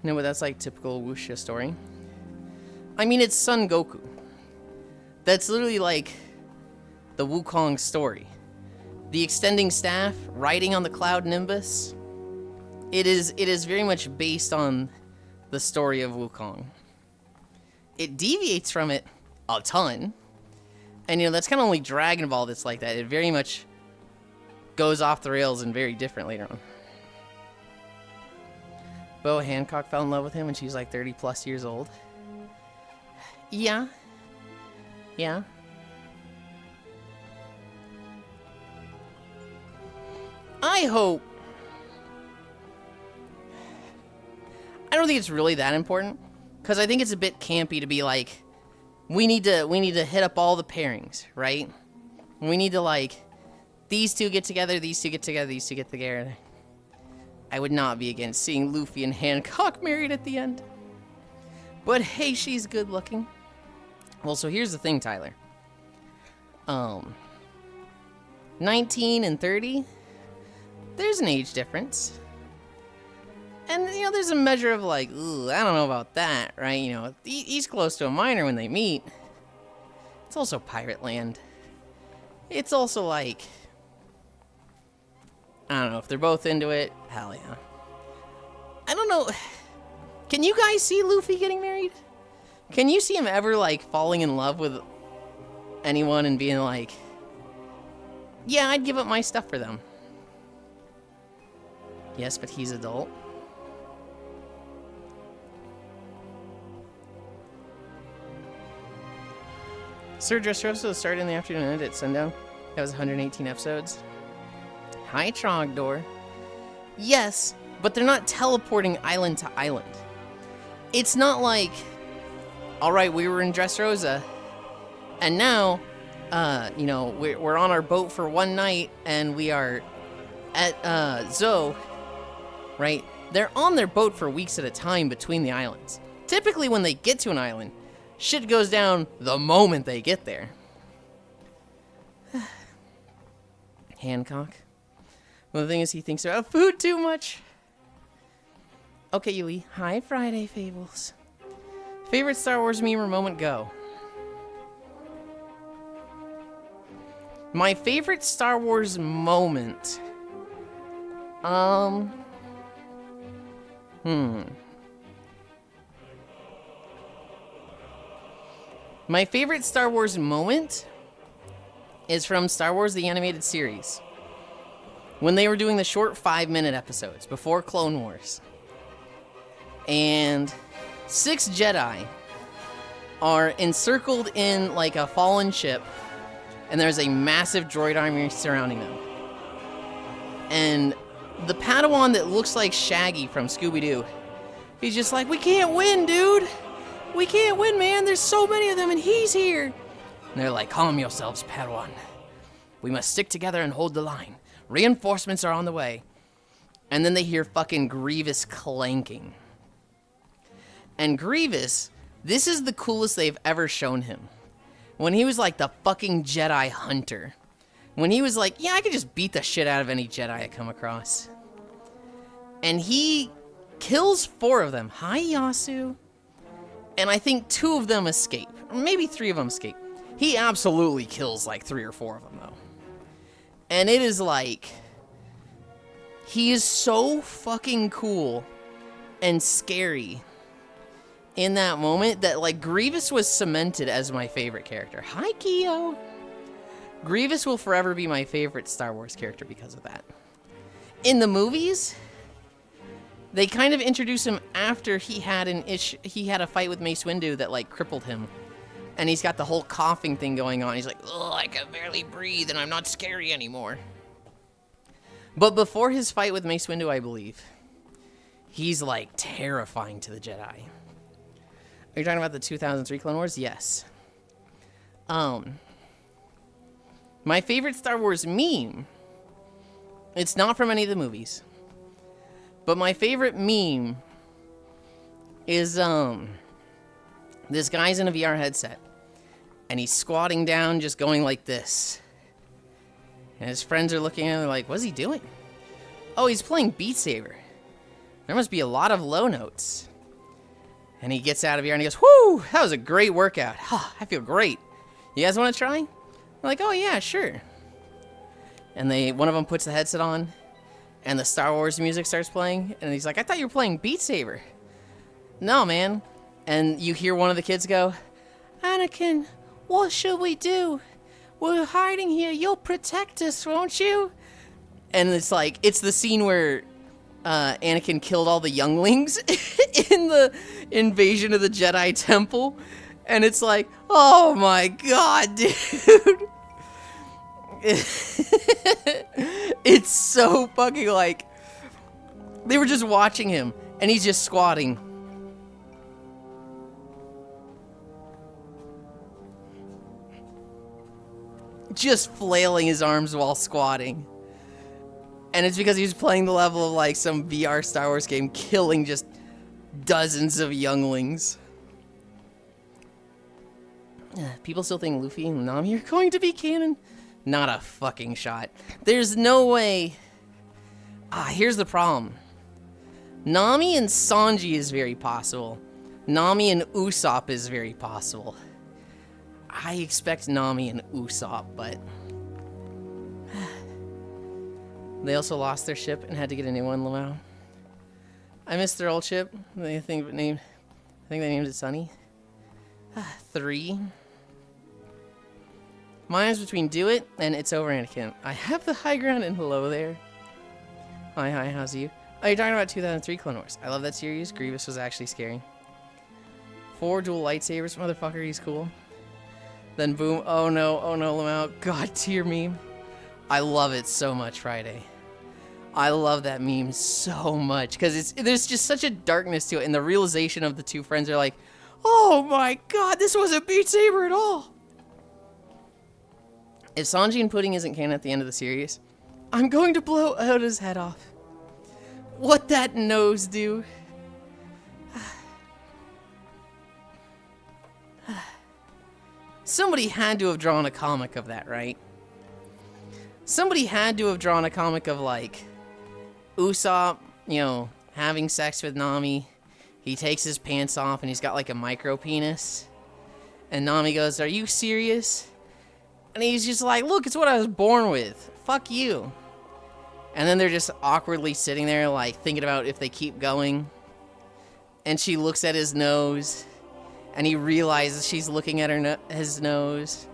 No, but that's like typical wuxia story. I mean, it's Son Goku. That's literally like the Wukong story. The extending staff, riding on the cloud nimbus. It is very much based on the story of Wukong. It deviates from it a ton. And, that's kind of only Dragon Ball that's like that. It very much goes off the rails and very different later on. Bo Hancock fell in love with him when she was like 30 plus years old. Yeah. Yeah. I don't think it's really that important, because I think it's a bit campy to be like, we need to hit up all the pairings, right? We need to, like, these two get together, these two get together, these two get together. I would not be against seeing Luffy and Hancock married at the end. But hey, she's good looking. Well, so here's the thing, Tyler. 19 and 30, there's an age difference. And, you know, there's a measure of like, ooh, I don't know about that, right? You know, he's close to a minor when they meet. It's also pirate land. It's also like, I don't know, if they're both into it, hell yeah. I don't know, can you guys see Luffy getting married? Can you see him ever, like, falling in love with anyone and being like, yeah, I'd give up my stuff for them? Yes, but he's adult. Sir Dressrosa started in the afternoon and ended at sundown. That was 118 episodes. Hi, Trogdor. Yes, but they're not teleporting island to island. It's not like, alright, we were in Dressrosa, and now, you know, we're on our boat for one night, and we are at, Zoe, right? They're on their boat for weeks at a time between the islands. Typically, when they get to an island, shit goes down the moment they get there. Hancock. Well, the thing is, he thinks about food too much. Okay, Yuli. Hi, Friday Fables. Favorite Star Wars meme or moment, go. My favorite Star Wars moment. My favorite Star Wars moment is from Star Wars the Animated Series. When they were doing the short 5-minute episodes before Clone Wars. And 6 Jedi are encircled in like a fallen ship, and there's a massive droid army surrounding them. And the Padawan that looks like Shaggy from Scooby-Doo, he's just like, we can't win, dude. We can't win, man. There's so many of them, and he's here. And they're like, calm yourselves, Padawan. We must stick together and hold the line. Reinforcements are on the way. And then they hear fucking Grievous clanking. And Grievous, this is the coolest they've ever shown him. When he was like the fucking Jedi hunter. When he was like, yeah, I could just beat the shit out of any Jedi I come across. And he kills 4 of them. Hi, Yasu. And I think 2 of them escape. Maybe 3 of them escape. He absolutely kills like 3 or 4 of them, though. And it is like, he is so fucking cool and scary in that moment that, like, Grievous was cemented as my favorite character. Hi, Kyo. Grievous will forever be my favorite Star Wars character because of that. In the movies, they kind of introduce him after he had a fight with Mace Windu that, like, crippled him. And he's got the whole coughing thing going on. He's like, ugh, I can barely breathe and I'm not scary anymore. But before his fight with Mace Windu, I believe, he's, like, terrifying to the Jedi. Are you talking about the 2003 Clone Wars? Yes. My favorite Star Wars meme, it's not from any of the movies, but my favorite meme is, this guy's in a VR headset, and he's squatting down, just going like this. And his friends are looking at him like, what's he doing? Oh, he's playing Beat Saber. There must be a lot of low notes. And he gets out of here and he goes, whoo, that was a great workout. I feel great. You guys want to try? I'm like, oh yeah, sure. And one of them puts the headset on, and the Star Wars music starts playing, and he's like, I thought you were playing Beat Saber. No, man. And you hear one of the kids go, Anakin, what should we do? We're hiding here. You'll protect us, won't you? And it's like, it's the scene where Anakin killed all the younglings in the invasion of the Jedi Temple. And it's like, oh my god, dude. It's so fucking like, they were just watching him, and he's just squatting. just flailing his arms while squatting. And it's because he was playing the level of like some VR Star Wars game, killing just dozens of younglings. People still think Luffy and Nami are going to be canon? Not a fucking shot. There's no way. Here's the problem. Nami and Sanji is very possible. Nami and Usopp is very possible. I expect Nami and Usopp, but they also lost their ship and had to get a new one, Lamau. I missed their old ship. I think they named it Sunny. 3. Mine's between Do It and It's Over, Anakin. I have the high ground and hello there. Hi, how's you? Oh, you're talking about 2003 Clone Wars. I love that series. Grievous was actually scary. 4 dual lightsabers, motherfucker, he's cool. Then boom, oh no, Lamau. God tier meme. I love it so much, Friday. I love that meme so much because there's just such a darkness to it, and the realization of the two friends are like, oh my god, this wasn't Beat Saber at all. If Sanji and Pudding isn't canon at the end of the series, I'm going to blow Oda's head off. What that nose do? Somebody had to have drawn a comic of that, right? Somebody had to have drawn a comic of, like, Usopp, you know, having sex with Nami. He takes his pants off and he's got, like, a micro penis. And Nami goes, are you serious? And he's just like, look, it's what I was born with. Fuck you. And then they're just awkwardly sitting there, like, thinking about if they keep going. And she looks at his nose. And he realizes she's looking at his nose.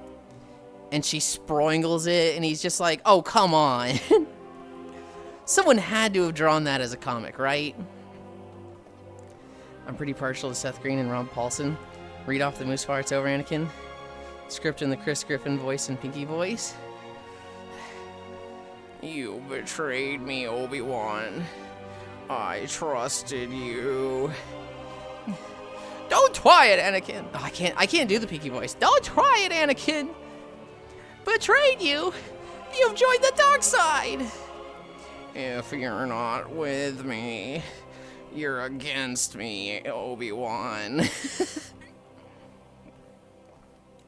And she sproingles it. And he's just like, oh, come on. Someone had to have drawn that as a comic, right? I'm pretty partial to Seth Green and Rob Paulson. Read off the Moose Farts Over, Anakin. Script in the Chris Griffin voice and Pinky voice. You betrayed me, Obi-Wan. I trusted you. Don't try it, Anakin. Oh, I can't do the Pinky voice. Don't try it, Anakin. Betrayed you. You've joined the dark side. If you're not with me, you're against me, Obi-Wan.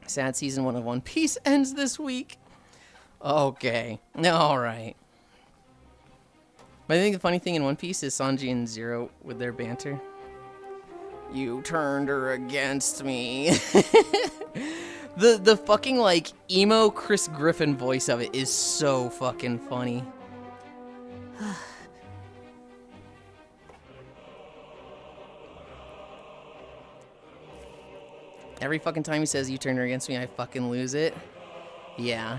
Sad season 1 of One Piece ends this week. Okay. All right. But I think the funny thing in One Piece is Sanji and Zero with their banter. You turned her against me. The fucking, like, emo Chris Griffin voice of it is so fucking funny. Every fucking time he says you turned her against me, I fucking lose it. Yeah.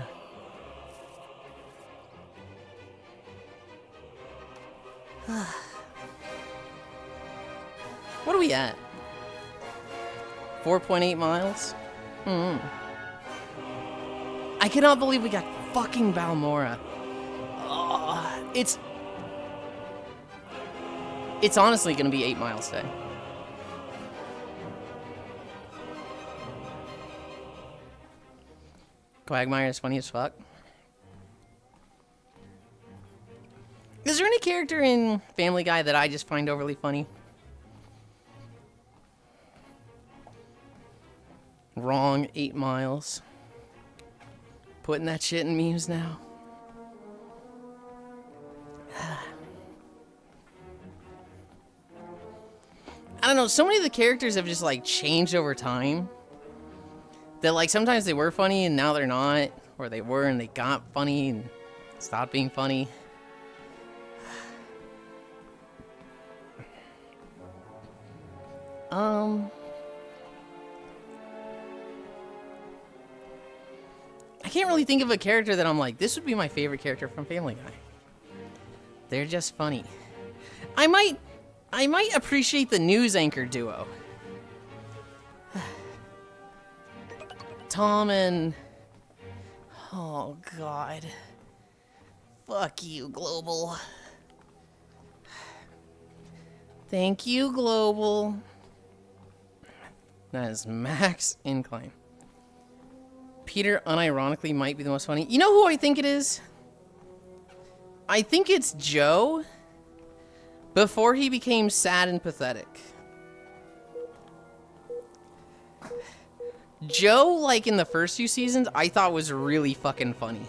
What are we at? 4.8 miles? I cannot believe we got fucking Balmora. It's honestly gonna be 8 miles today. Quagmire is funny as fuck. Is there any character in Family Guy that I just find overly funny? Wrong, 8 miles. Putting that shit in memes now. I don't know, so many of the characters have just, like, changed over time. That, like, sometimes they were funny and now they're not. Or they were and they got funny and stopped being funny. I can't really think of a character that I'm like, this would be my favorite character from Family Guy. They're just funny. I might appreciate the news anchor duo. Tom and... Oh, God. Fuck you, Global. Thank you, Global. That is max incline. Peter unironically might be the most funny. You know who I think it is? I think it's Joe before he became sad and pathetic. Joe, like in the first few seasons, I thought was really fucking funny.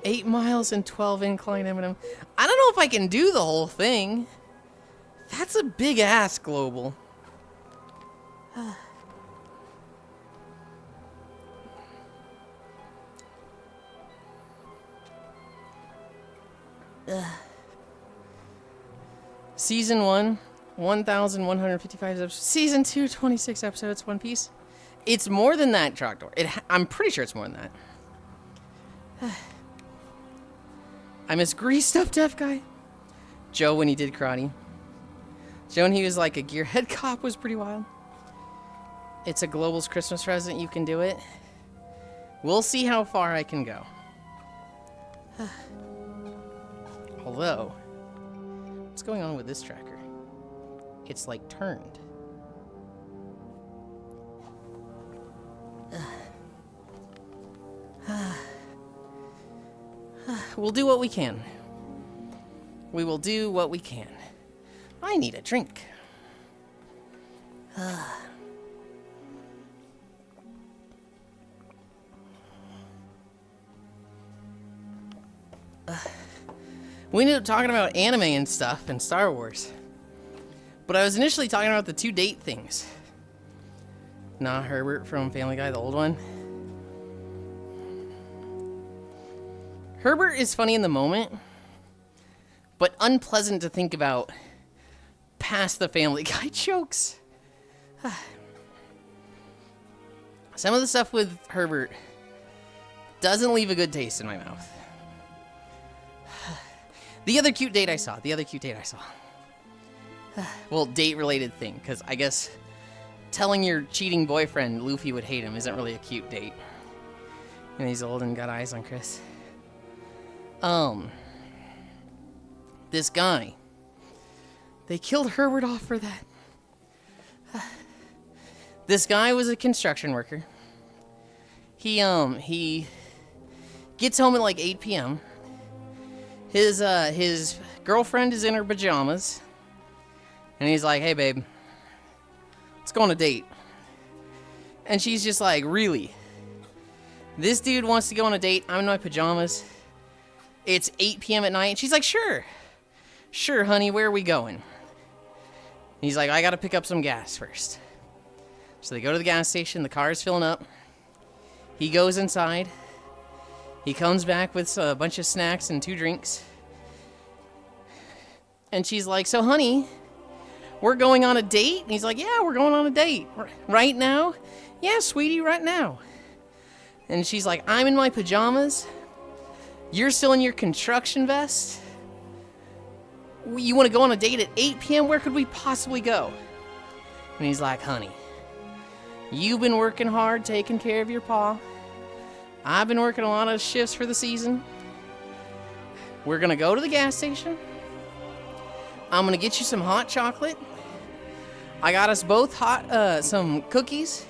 8 miles and 12 incline M&M. I don't know if I can do the whole thing. That's a big ass global. Season 1, 1,155 episodes. Season 2, 26 episodes, One Piece. It's more than that, Trogdor. I'm pretty sure it's more than that. I miss greased up deaf guy. Joe when he did karate. Joe when he was like a gearhead cop was pretty wild. It's a Global's Christmas present. You can do it. We'll see how far I can go. Although, what's going on with this tracker? It's like turned. We'll do what we can. We will do what we can. I need a drink. We ended up talking about anime and stuff and Star Wars. But I was initially talking about the 2 date things. Nah, Herbert from Family Guy, the old one. Herbert is funny in the moment, but unpleasant to think about past the Family Guy jokes. Some of the stuff with Herbert doesn't leave a good taste in my mouth. The other cute date I saw. Well, date-related thing, because I guess telling your cheating boyfriend Luffy would hate him isn't really a cute date. And he's old and got eyes on Chris. This guy, they killed Herbert off for that. This guy was a construction worker. He gets home at like 8 p.m. His girlfriend is in her pajamas, and he's like, "Hey, babe, let's go on a date." And she's just like, "Really? This dude wants to go on a date? I'm in my pajamas. It's 8 p.m. at night." And she's like, "Sure, honey, where are we going?" And he's like, "I gotta pick up some gas first." So they go to the gas station, the car is filling up. He goes inside. He comes back with a bunch of snacks and 2 drinks. And she's like, "So, honey, we're going on a date?" And he's like, "Yeah, we're going on a date." "Right now?" "Yeah, sweetie, right now." And she's like, "I'm in my pajamas. You're still in your construction vest. You want to go on a date at 8 p.m.? Where could we possibly go?" And he's like, "Honey, you've been working hard taking care of your pa. I've been working a lot of shifts for the season. We're going to go to the gas station. I'm going to get you some hot chocolate. I got us both some cookies.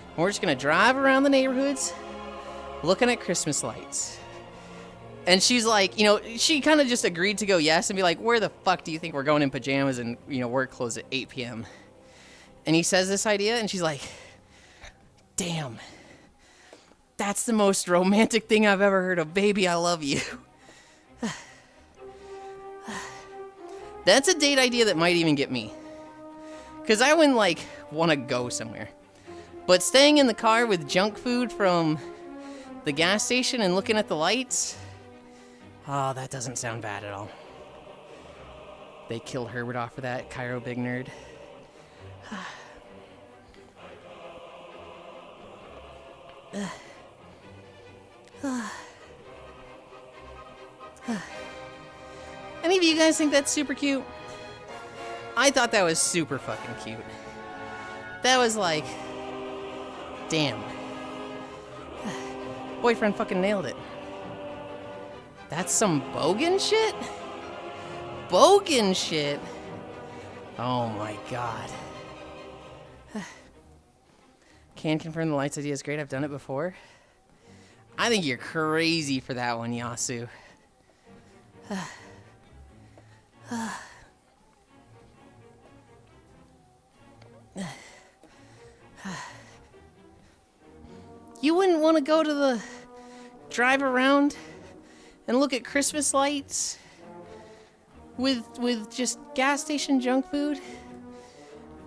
And we're just going to drive around the neighborhoods looking at Christmas lights." And she's like, she kind of just agreed to go yes and be like, "Where the fuck do you think we're going in pajamas and, work closed at 8 p.m. And he says this idea, and she's like, "Damn, that's the most romantic thing I've ever heard of. Baby, I love you." That's a date idea that might even get me. Because I wouldn't, want to go somewhere. But staying in the car with junk food from the gas station and looking at the lights, oh, that doesn't sound bad at all. They killed Herbert off for that, Cairo big nerd. Any of you guys think that's super cute? I thought that was super fucking cute. That was like, damn. Boyfriend fucking nailed it. That's some bogan shit? Bogan shit? Oh my god. Can confirm the lights idea is great. I've done it before. I think you're crazy for that one, Yasu. You wouldn't want to go to the drive around and look at Christmas lights with just gas station junk food?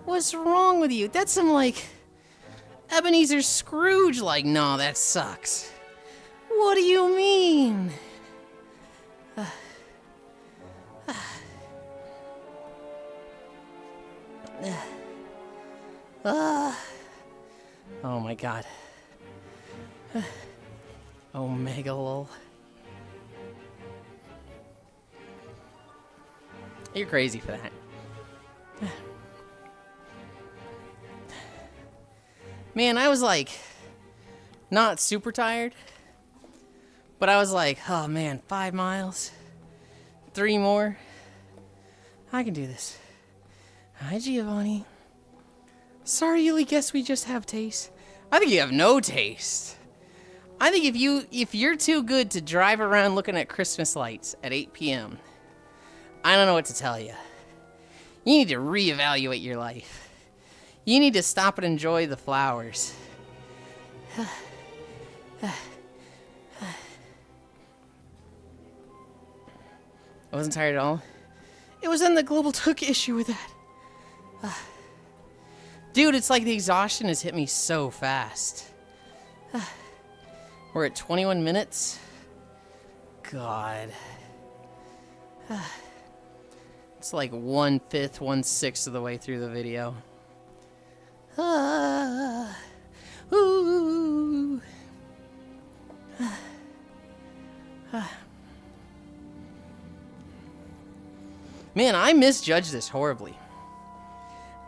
What's wrong with you? That's some like Ebenezer Scrooge like, no, that sucks. What do you mean? Oh my god. Oh, mega lol. You're crazy for that. Man, I was like, not super tired, but I was like, oh man, 5 miles, 3 more. I can do this. Hi, Giovanni. Sorry, Yuli, guess we just have taste. I think you have no taste. I think if you're too good to drive around looking at Christmas lights at 8 p.m., I don't know what to tell you. You need to reevaluate your life. You need to stop and enjoy the flowers. I wasn't tired at all. It was then the global took issue with that. Dude, it's like the exhaustion has hit me so fast. We're at 21 minutes. God. It's like 1/5, 1/6 of the way through the video. Ooh. Man, I misjudged this horribly.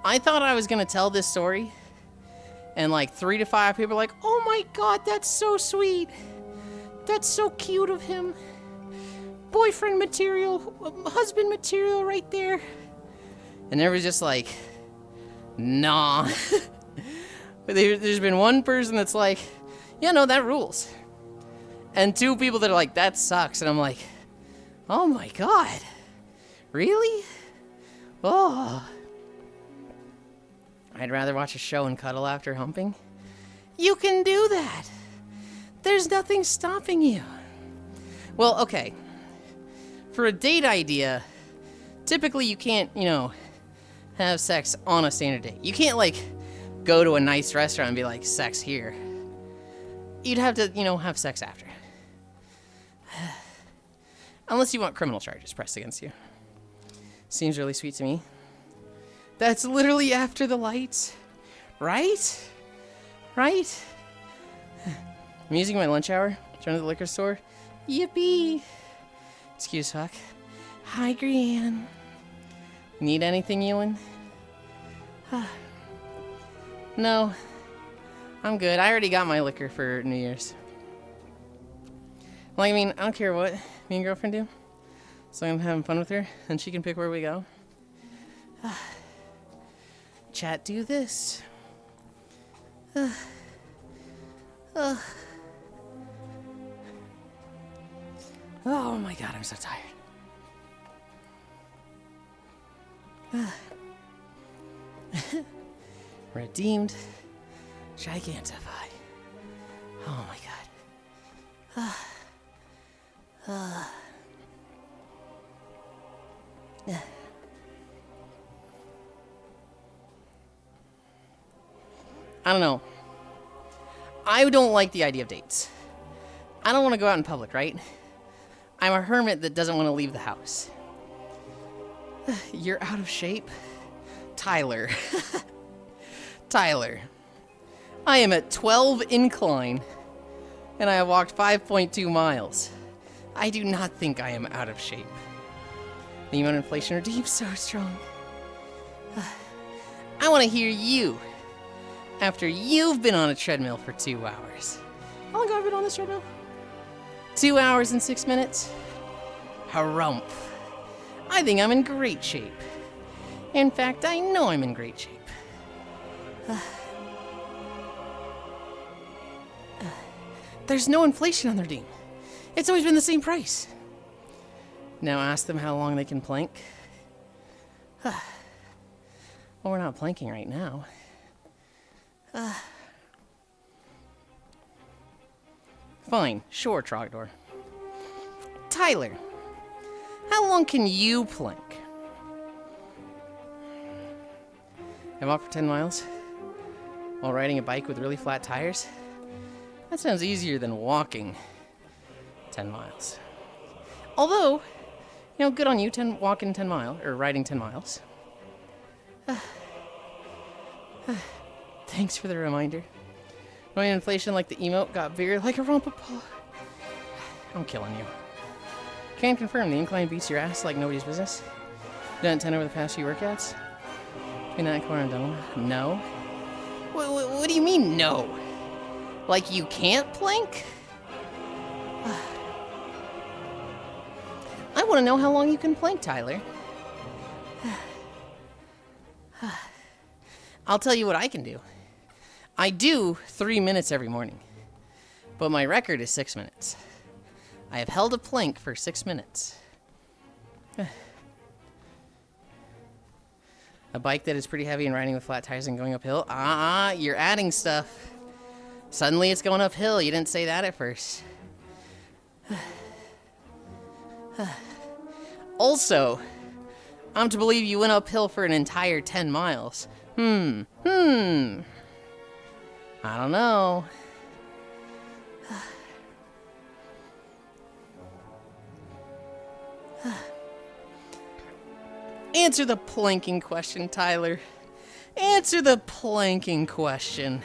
I thought I was gonna tell this story, and like 3 to 5 people are like, "Oh my god, that's so sweet. That's so cute of him. Boyfriend material, husband material right there." And everyone's just like, nah. But there's been one person that's like, yeah, no, that rules. And 2 people that are like, that sucks. And I'm like, oh my god. Really? Oh. I'd rather watch a show and cuddle after humping. You can do that. There's nothing stopping you. Well, okay. For a date idea, typically you can't, have sex on a standard date. You can't, like, go to a nice restaurant and be like, sex here. You'd have to, have sex after. Unless you want criminal charges pressed against you. Seems really sweet to me. That's literally after the lights. Right? Right? I'm using my lunch hour. Turn to the liquor store. Yippee! Excuse fuck. Hi, Grianne. Need anything, Yulind? No. I'm good. I already got my liquor for New Year's. Like, I don't care what me and girlfriend do. So I'm having fun with her, and she can pick where we go. Chat, do this. Oh my god, I'm so tired. Redeemed. Gigantify. Oh my god. I don't know. I don't like the idea of dates. I don't want to go out in public, right? I'm a hermit that doesn't want to leave the house. You're out of shape? Tyler. Tyler. I am at 12 incline, and I have walked 5.2 miles. I do not think I am out of shape. The amount of inflation redeemed so strong. I want to hear you after you've been on a treadmill for 2 hours. How long have I been on this treadmill? 2 hours and 6 minutes? Harumph. I think I'm in great shape. In fact, I know I'm in great shape. There's no inflation on their ding. It's always been the same price. Now ask them how long they can plank. Well, we're not planking right now. Fine, sure, Trogdor. Tyler, how long can you plank? I'm off for 10 miles while riding a bike with really flat tires. That sounds easier than walking 10 miles. Although, good on you, walking 10 miles, or riding 10 miles. Thanks for the reminder. When inflation like the emote got bigger like a rumpapaw. I'm killing you. Can confirm the incline beats your ass like nobody's business. Done 10 over the past few workouts. Between that and core and done. No. What do you mean, no? Like you can't plank? I want to know how long you can plank, Tyler. I'll tell you what I can do. I do 3 minutes every morning, but my record is 6 minutes. I have held a plank for 6 minutes. A bike that is pretty heavy and riding with flat tires and going uphill? You're adding stuff. Suddenly it's going uphill. You didn't say that at first. Also, I'm to believe you went uphill for an entire 10 miles. I don't know. Answer the planking question, Tyler. Answer the planking question.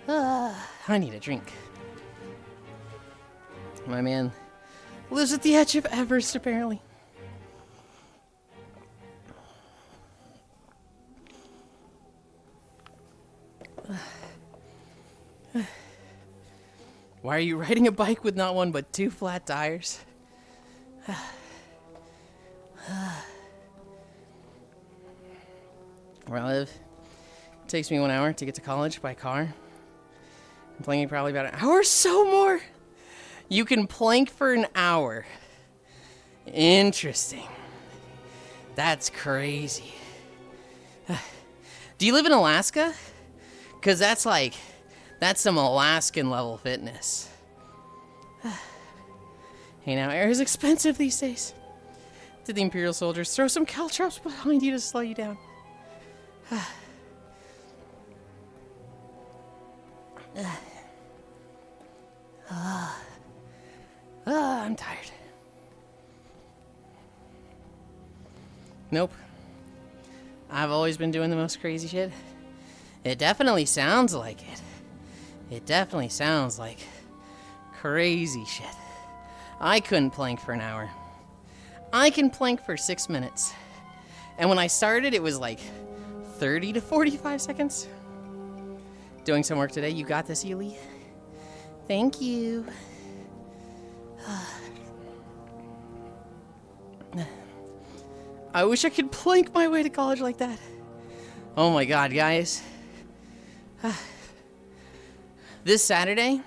I need a drink. My man lives at the edge of Everest, apparently. Why are you riding a bike with not one but 2 flat tires? Where I live, it takes me 1 hour to get to college by car. I'm planking probably about an hour or so more. You can plank for an hour. Interesting. That's crazy. Do you live in Alaska? Because that's some Alaskan level fitness. Hey, now air is expensive these days. Did the Imperial soldiers throw some caltrops behind you to slow you down? I'm tired. Nope. I've always been doing the most crazy shit. It definitely sounds like it. It definitely sounds like crazy shit. I couldn't plank for an hour. I can plank for 6 minutes. And when I started, it was like 30 to 45 seconds. Doing some work today. You got this, Yuli. Thank you. I wish I could plank my way to college like that. Oh my god, guys. This Saturday,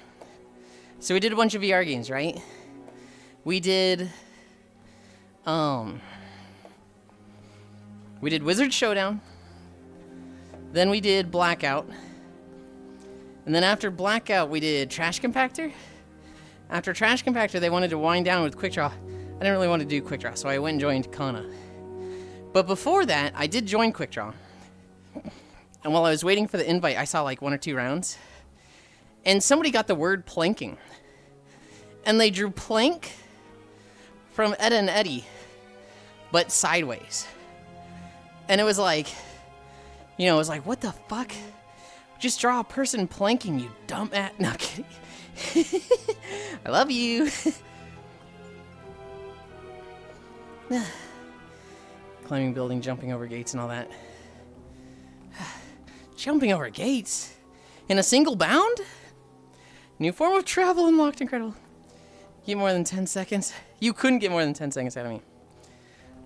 so we did a bunch of VR games, right? We did Wizard Showdown. Then we did Blackout. And then after Blackout, we did Trash Compactor. After Trash Compactor, they wanted to wind down with Quick Draw. I didn't really want to do Quick Draw, so I went and joined Kana. But before that, I did join Quick Draw. And while I was waiting for the invite, I saw like 1 or 2 rounds. And somebody got the word planking. And they drew plank from Etta and Eddie, but sideways. And it was like, it was like, what the fuck? Just draw a person planking, you dumb ass. No, I'm kidding. I love you. Climbing building, jumping over gates and all that. Jumping over gates? In a single bound? New form of travel unlocked, incredible. Get more than 10 seconds. You couldn't get more than 10 seconds out of me.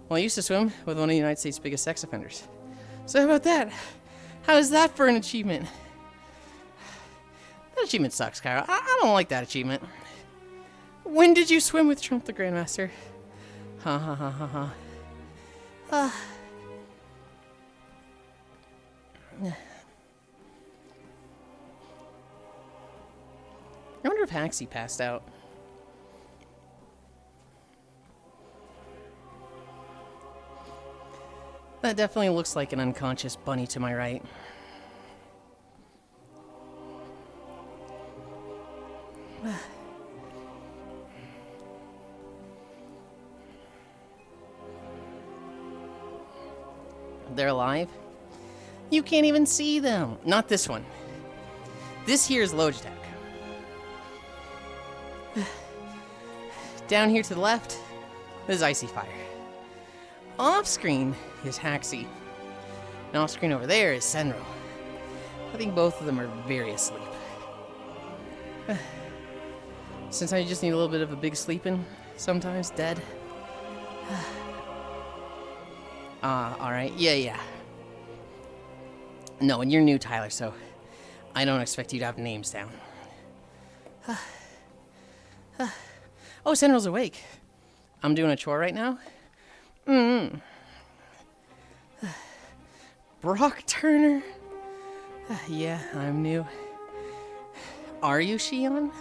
Well, I used to swim with one of the United States' biggest sex offenders. So how about that? How's that for an achievement? That achievement sucks, Kyra. I don't like that achievement. When did you swim with Trump the Grandmaster? Ha ha ha ha ha. I wonder if Haxie passed out. That definitely looks like an unconscious bunny to my right. They're alive? You can't even see them. Not this one. This here is Logitech. Down here to the left is Icy Fire. Off screen is Haxie. And off screen over there is Senro. I think both of them are very asleep. Since I just need a little bit of a big sleeping, sometimes dead. Alright. Yeah. No, and you're new, Tyler, so I don't expect you to have names down. Oh, Senro's awake. I'm doing a chore right now. Brock Turner. Yeah, I'm new. Are you, Shion?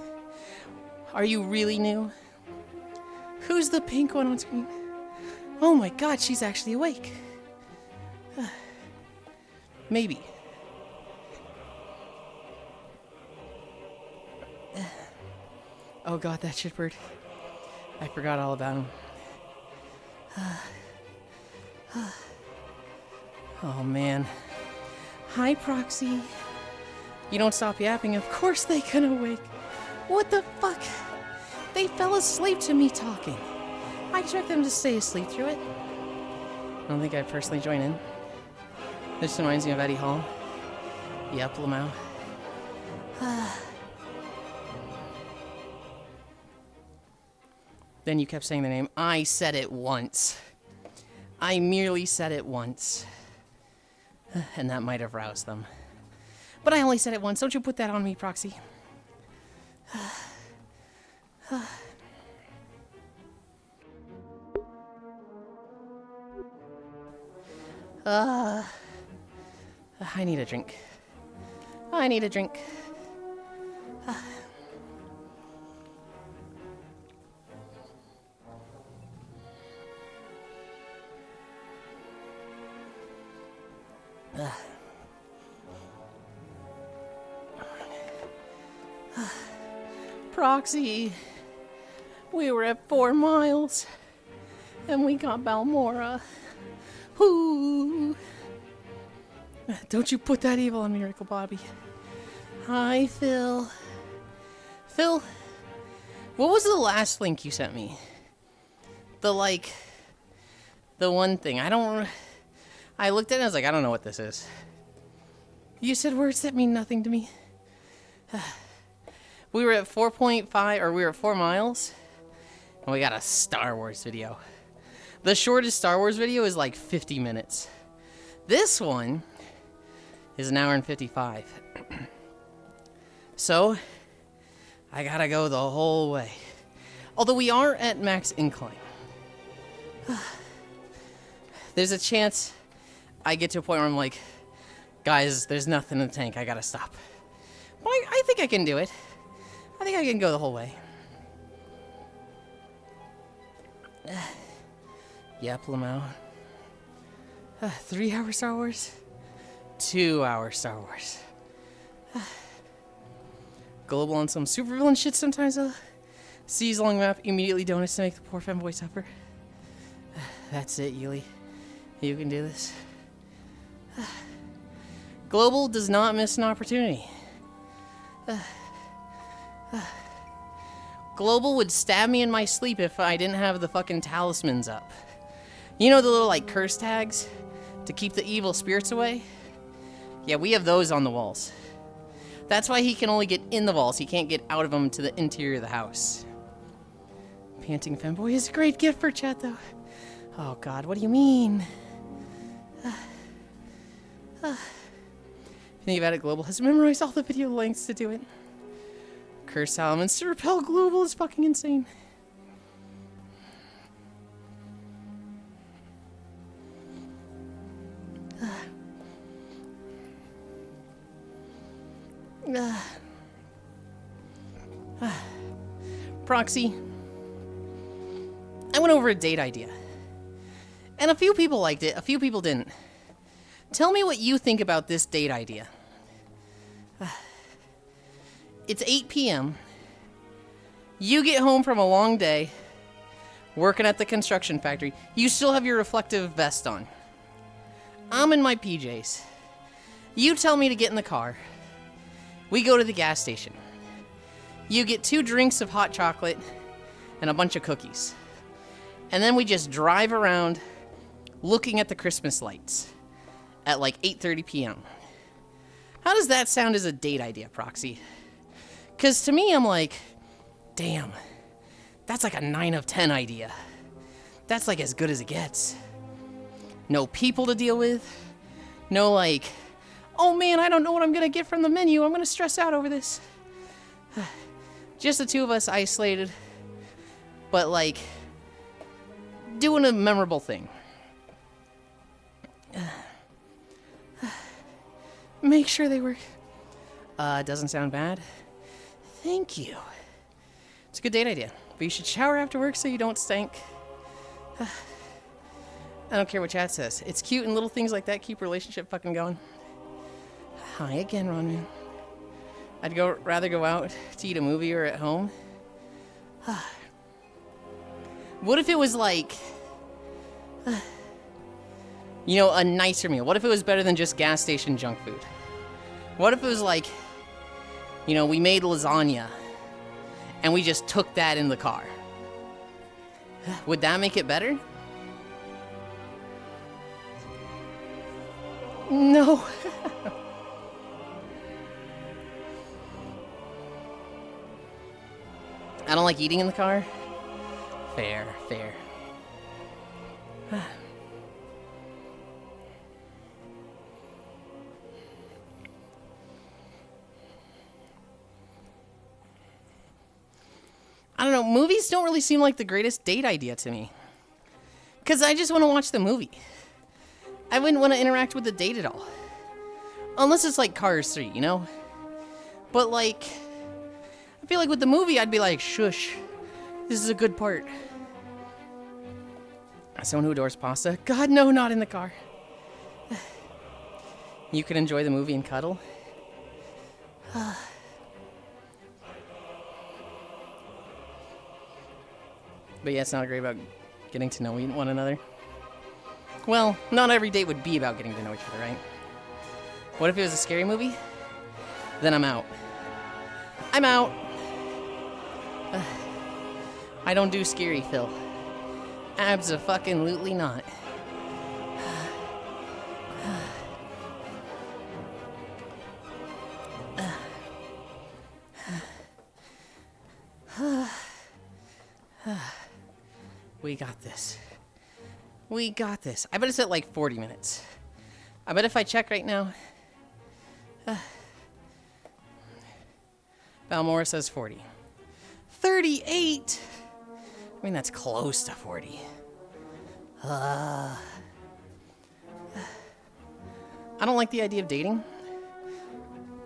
Are you really new? Who's the pink one on screen? Oh my god, she's actually awake. Maybe. Oh god, that shitbird. I forgot all about him. Oh man. Hi, Proxy. You don't stop yapping, of course they can awake. What the fuck? They fell asleep to me talking. I expect them to stay asleep through it. I don't think I'd personally join in. This reminds me of Eddie Hall. Yep, Lamau. Then you kept saying the name. I said it once. I merely said it once. And that might have roused them. But I only said it once. Don't you put that on me, Proxy. I need a drink. I need a drink. Proxy, we were at 4 miles, and we got Balmora. Ooh. Don't you put that evil on Miracle Bobby. Hi, Phil. Phil, what was the last link you sent me? The one thing. I looked at it and I was like, I don't know what this is. You said words that mean nothing to me. We were at 4.5, or we were at 4 miles, and we got a Star Wars video. The shortest Star Wars video is like 50 minutes. This one is an hour and 55. So, I gotta go the whole way. Although we are at max incline. There's a chance I get to a point where I'm like, guys, there's nothing in the tank, I gotta stop. But I think I can do it. I think I can go the whole way. Yep, Lamau. 3-hour Star Wars? 2-hour Star Wars. Global on some supervillain shit sometimes, though. Sees long map, immediately donuts to make the poor femboy suffer. That's it, Yuli. You can do this. Global does not miss an opportunity. Global would stab me in my sleep if I didn't have the fucking talismans up. You know the little, like, curse tags to keep the evil spirits away? Yeah, we have those on the walls. That's why he can only get in the walls. He can't get out of them to the interior of the house. Panting Femboy is a great gift for chat, though. Oh, God, what do you mean? Think about it, Global has memorized all the video links to do it. Curse elements to repel Global is fucking insane. Proxy. I went over a date idea. And a few people liked it, a few people didn't. Tell me what you think about this date idea. It's 8 p.m. You get home from a long day, working at the construction factory. You still have your reflective vest on. I'm in my PJs. You tell me to get in the car. We go to the gas station. You get 2 drinks of hot chocolate and a bunch of cookies. And then we just drive around looking at the Christmas lights at like 8:30 p.m. How does that sound as a date idea, Proxy? Because to me, I'm like, damn, that's like a 9 of 10 idea. That's like as good as it gets. No people to deal with. No like, oh man, I don't know what I'm going to get from the menu. I'm going to stress out over this. Just the 2 of us isolated, but like doing a memorable thing. Make sure they work. Doesn't sound bad. Thank you. It's a good date idea, but you should shower after work so you don't stink. I don't care what chat says. It's cute and little things like that keep relationship fucking going. Hi again, Ronman. I'd rather go out to eat a movie or at home. What if it was like, you know, a nicer meal? What if it was better than just gas station junk food? What if it was like, you know, we made lasagna and we just took that in the car? Would that make it better? No. I don't like eating in the car. Fair, fair. I don't know, movies don't really seem like the greatest date idea to me. Because I just want to watch the movie. I wouldn't want to interact with the date at all. Unless it's like Cars 3, you know? But like, I feel like with the movie, I'd be like, shush, this is a good part. Someone who adores pasta? God, no, not in the car. You can enjoy the movie and cuddle? But yeah, it's not great about getting to know one another. Well, not every date would be about getting to know each other, right? What if it was a scary movie? Then I'm out. I'm out. I don't do scary, Phil. Abso-fucking-lutely not. We got this. We got this. I bet it's at like 40 minutes. I bet if I check right now... Balmora says 40. 38! I mean, that's close to 40. I don't like the idea of dating.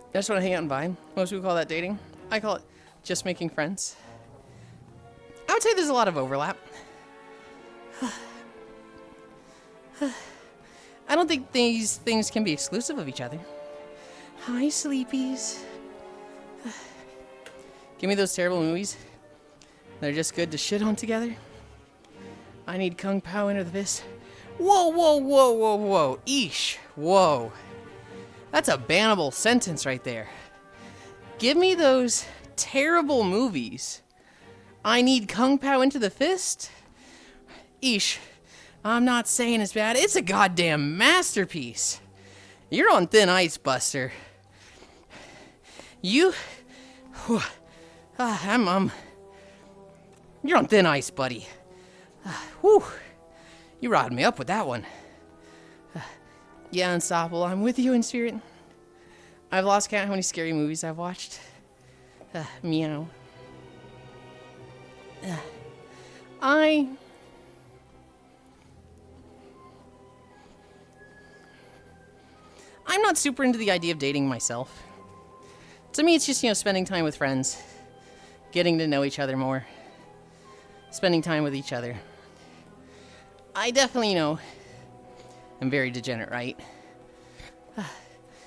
I just want to hang out and vibe. Most people call that dating. I call it just making friends. I would say there's a lot of overlap. I don't think these things can be exclusive of each other. Hi, sleepies. Give me those terrible movies. They're just good to shit on together. I need Kung Pao into the fist. Whoa, whoa, whoa, whoa, whoa. Eesh. Whoa. That's a bannable sentence right there. Give me those terrible movies. I need Kung Pao into the fist? Eesh. I'm not saying it's bad. It's a goddamn masterpiece. You're on thin ice, Buster. You... You're on thin ice, buddy. Whew. You riled me up with that one. Yeah, Unstoppable, I'm with you in spirit. I've lost count how many scary movies I've watched. Meow. I'm not super into the idea of dating myself. To me, it's just, spending time with friends, getting to know each other more, spending time with each other. I definitely, am very degenerate, right?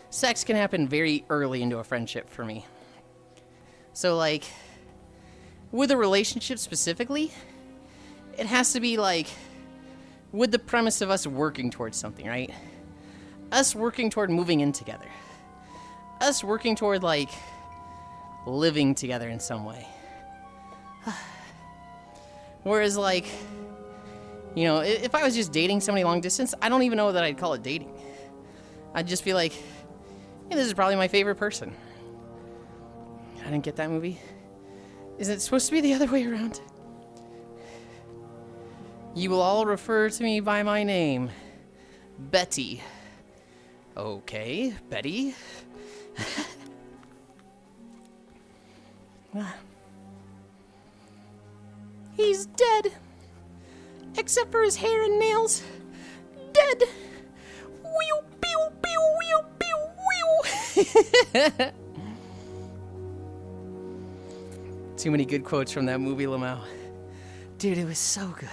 Sex can happen very early into a friendship for me. So, like, with a relationship specifically, it has to be, like, with the premise of us working towards something, right? Us working toward moving in together. Us working toward, like, living together in some way. Whereas, like, if I was just dating somebody long distance, I don't even know that I'd call it dating. I'd just be like, hey, this is probably my favorite person. I didn't get that movie. Is it supposed to be the other way around? You will all refer to me by my name. Betty. Okay, Betty. He's dead. Except for his hair and nails. Dead. Whew, pew, pew, whew, pew, whew. Too many good quotes from that movie, Lamau. Dude, it was so good.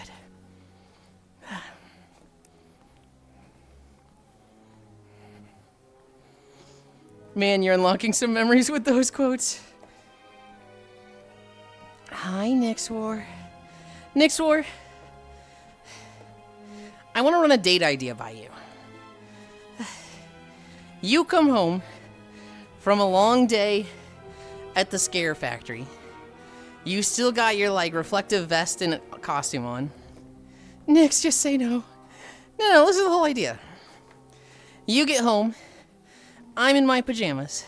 Man, you're unlocking some memories with those quotes. Hi, Nixwar. Nixwar. I want to run a date idea by you. You come home from a long day at the Scare Factory. You still got your, like, reflective vest and costume on. Nix, just say no. No, this is the whole idea. You get home. I'm in my pajamas.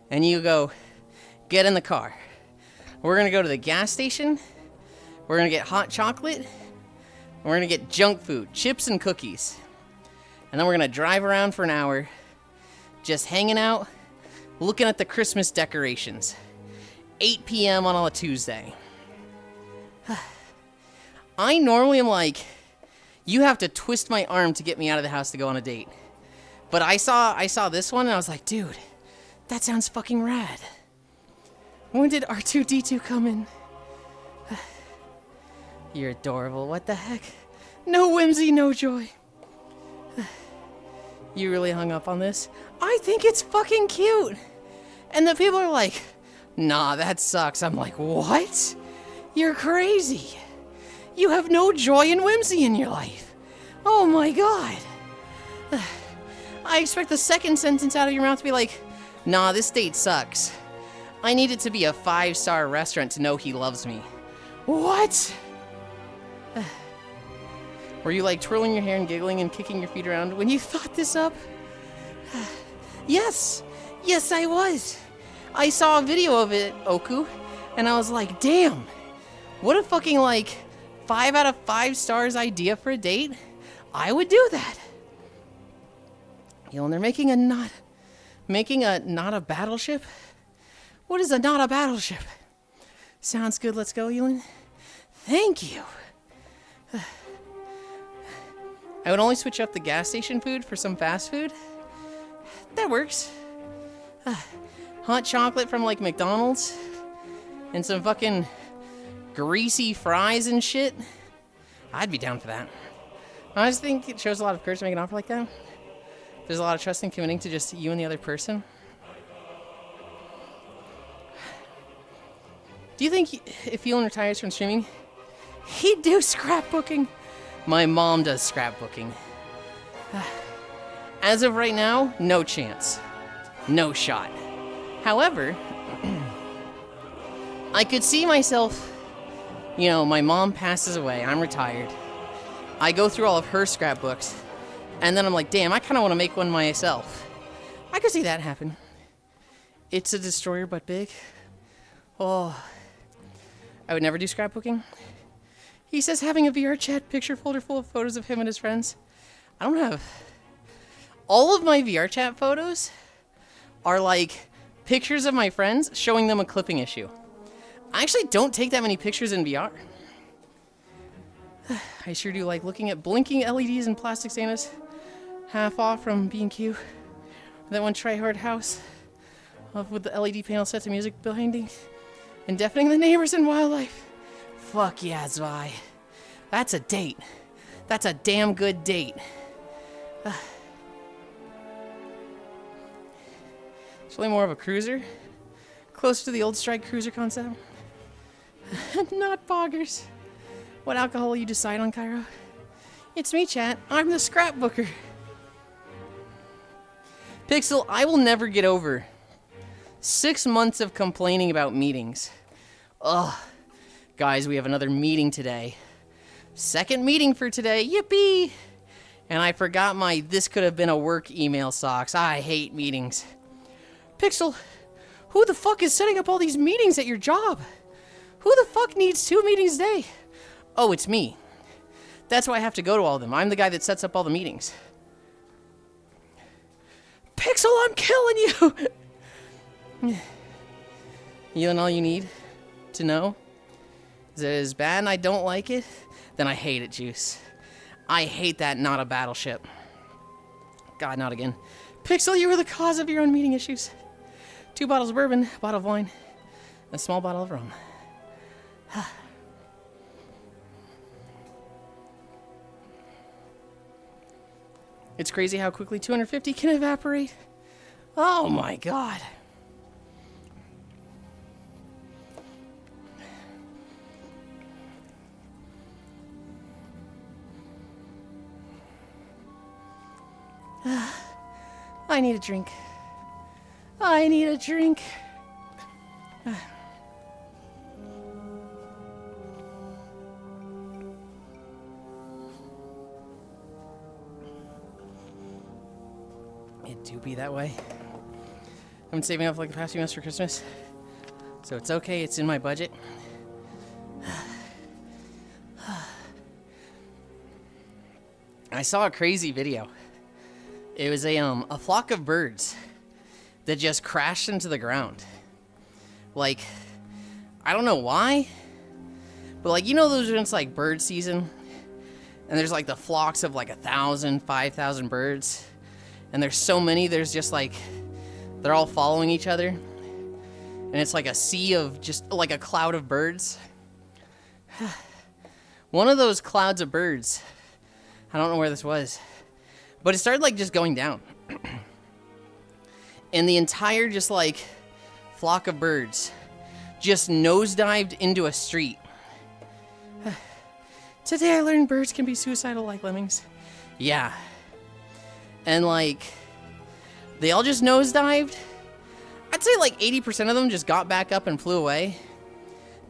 And you go, get in the car. We're going to go to the gas station. We're going to get hot chocolate. We're going to get junk food, chips and cookies. And then we're going to drive around for an hour, just hanging out, looking at the Christmas decorations. 8 p.m. on a Tuesday. I normally am like, you have to twist my arm to get me out of the house to go on a date. But I saw this one and I was like, dude, that sounds fucking rad. When did R2-D2 come in? You're adorable. What the heck? No whimsy, no joy. You really hung up on this? I think it's fucking cute. And the people are like, nah, that sucks. I'm like, what? You're crazy. You have no joy and whimsy in your life. Oh my god. I expect the second sentence out of your mouth to be like, nah, this date sucks. I need it to be a 5-star restaurant to know he loves me. What? Were you like twirling your hair and giggling and kicking your feet around when you thought this up? Yes. Yes, I was. I saw a video of it, Oku, and I was like, damn. What a fucking, like, 5 out of 5 stars idea for a date. I would do that. And they're making a not a battleship? What is a not a battleship? Sounds good, let's go, Yulind. Thank you. I would only switch up the gas station food for some fast food. That works. Hot chocolate from, like, McDonald's. And some fucking greasy fries and shit. I'd be down for that. I just think it shows a lot of courage to make an offer like that. There's a lot of trust and committing to just you and the other person. Do you think if Yulind retires from streaming, he'd do scrapbooking? My mom does scrapbooking. As of right now, no chance. No shot. However, I could see myself, my mom passes away, I'm retired. I go through all of her scrapbooks, and then I'm like, damn, I kind of want to make one myself. I could see that happen. It's a destroyer but big. Oh, I would never do scrapbooking. He says having a VR chat picture folder full of photos of him and his friends. I don't have... All of my VR chat photos are like pictures of my friends showing them a clipping issue. I actually don't take that many pictures in VR. I sure do like looking at blinking LEDs and plastic Santas, half off from B&Q. That one try-hard house with the LED panel set to music behind it and deafening the neighbors and wildlife. Fuck yeah, Zwei. That's a date. That's a damn good date. It's really more of a cruiser. Closer to the old strike cruiser concept. Not boggers. What alcohol you decide on, Cairo? It's me, chat. I'm the scrapbooker. Pixel, I will never get over 6 months of complaining about meetings. Ugh. Guys, we have another meeting today. Second meeting for today. Yippee! And I forgot my this could have been a work email socks. I hate meetings. Pixel, who the fuck is setting up all these meetings at your job? Who the fuck needs 2 meetings a day? Oh, it's me. That's why I have to go to all of them. I'm the guy that sets up all the meetings. Pixel, I'm killing you! You know all you need to know is that it is bad and I don't like it, then I hate it, Juice. I hate that not a battleship. God, not again. Pixel, you were the cause of your own meeting issues. 2 bottles of bourbon, a bottle of wine, and a small bottle of rum. It's crazy how quickly 250 can evaporate. Oh my god. I need a drink. I need a drink. It do be that way. I've been saving up like the past few months for Christmas, so it's okay. It's in my budget. I saw a crazy video. It was a flock of birds that just crashed into the ground. Like, I don't know why, but like, you know those when it's like bird season, and there's like the flocks of like 1,000, 5,000 birds, and there's so many, there's just like, they're all following each other, and it's like a sea of just like a cloud of birds. One of those clouds of birds, I don't know where this was, but it started like just going down. And the entire just like flock of birds just nosedived into a street. Today I learned birds can be suicidal like lemmings. Yeah. And like, they all just nosedived. I'd say like 80% of them just got back up and flew away.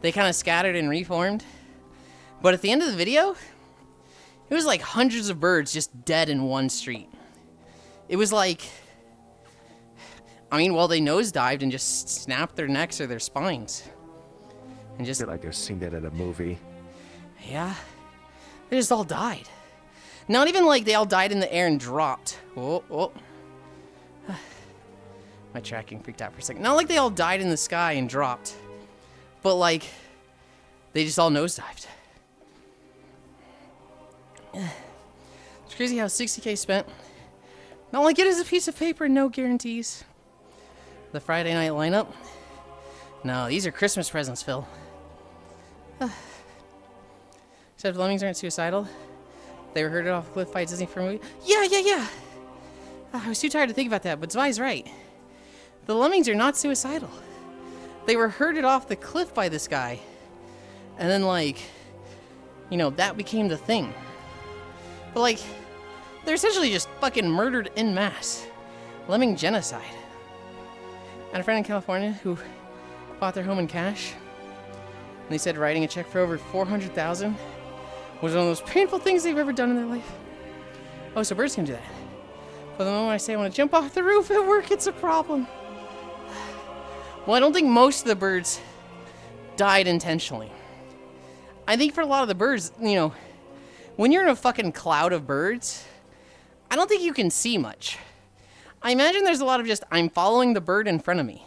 They kind of scattered and reformed. But at the end of the video, it was like hundreds of birds just dead in one street. It was like, I mean, well, they nosedived and just snapped their necks or their spines. And just... I feel like I've seen that in a movie. Yeah. They just all died. Not even like they all died in the air and dropped. Oh. My tracking freaked out for a second. Not like they all died in the sky and dropped. But like, they just all nosedived. It's crazy how 60K spent. Not like it is a piece of paper, no guarantees. The Friday night lineup. No, these are Christmas presents, Phil. Except lemmings aren't suicidal. They were herded off a cliff by a Disney for a movie. Yeah. I was too tired to think about that, but Zwei's right. The lemmings are not suicidal. They were herded off the cliff by this guy. And then, like, you know, that became the thing. But, like, they're essentially just fucking murdered en masse. Lemming genocide. I had a friend in California who bought their home in cash. And they said writing a check for over $400,000 was one of those painful things they've ever done in their life. Oh, so birds can do that. But the moment I say I want to jump off the roof at work, it's a problem. Well, I don't think most of the birds died intentionally. I think for a lot of the birds, you know, when you're in a fucking cloud of birds, I don't think you can see much. I imagine there's a lot of just, I'm following the bird in front of me.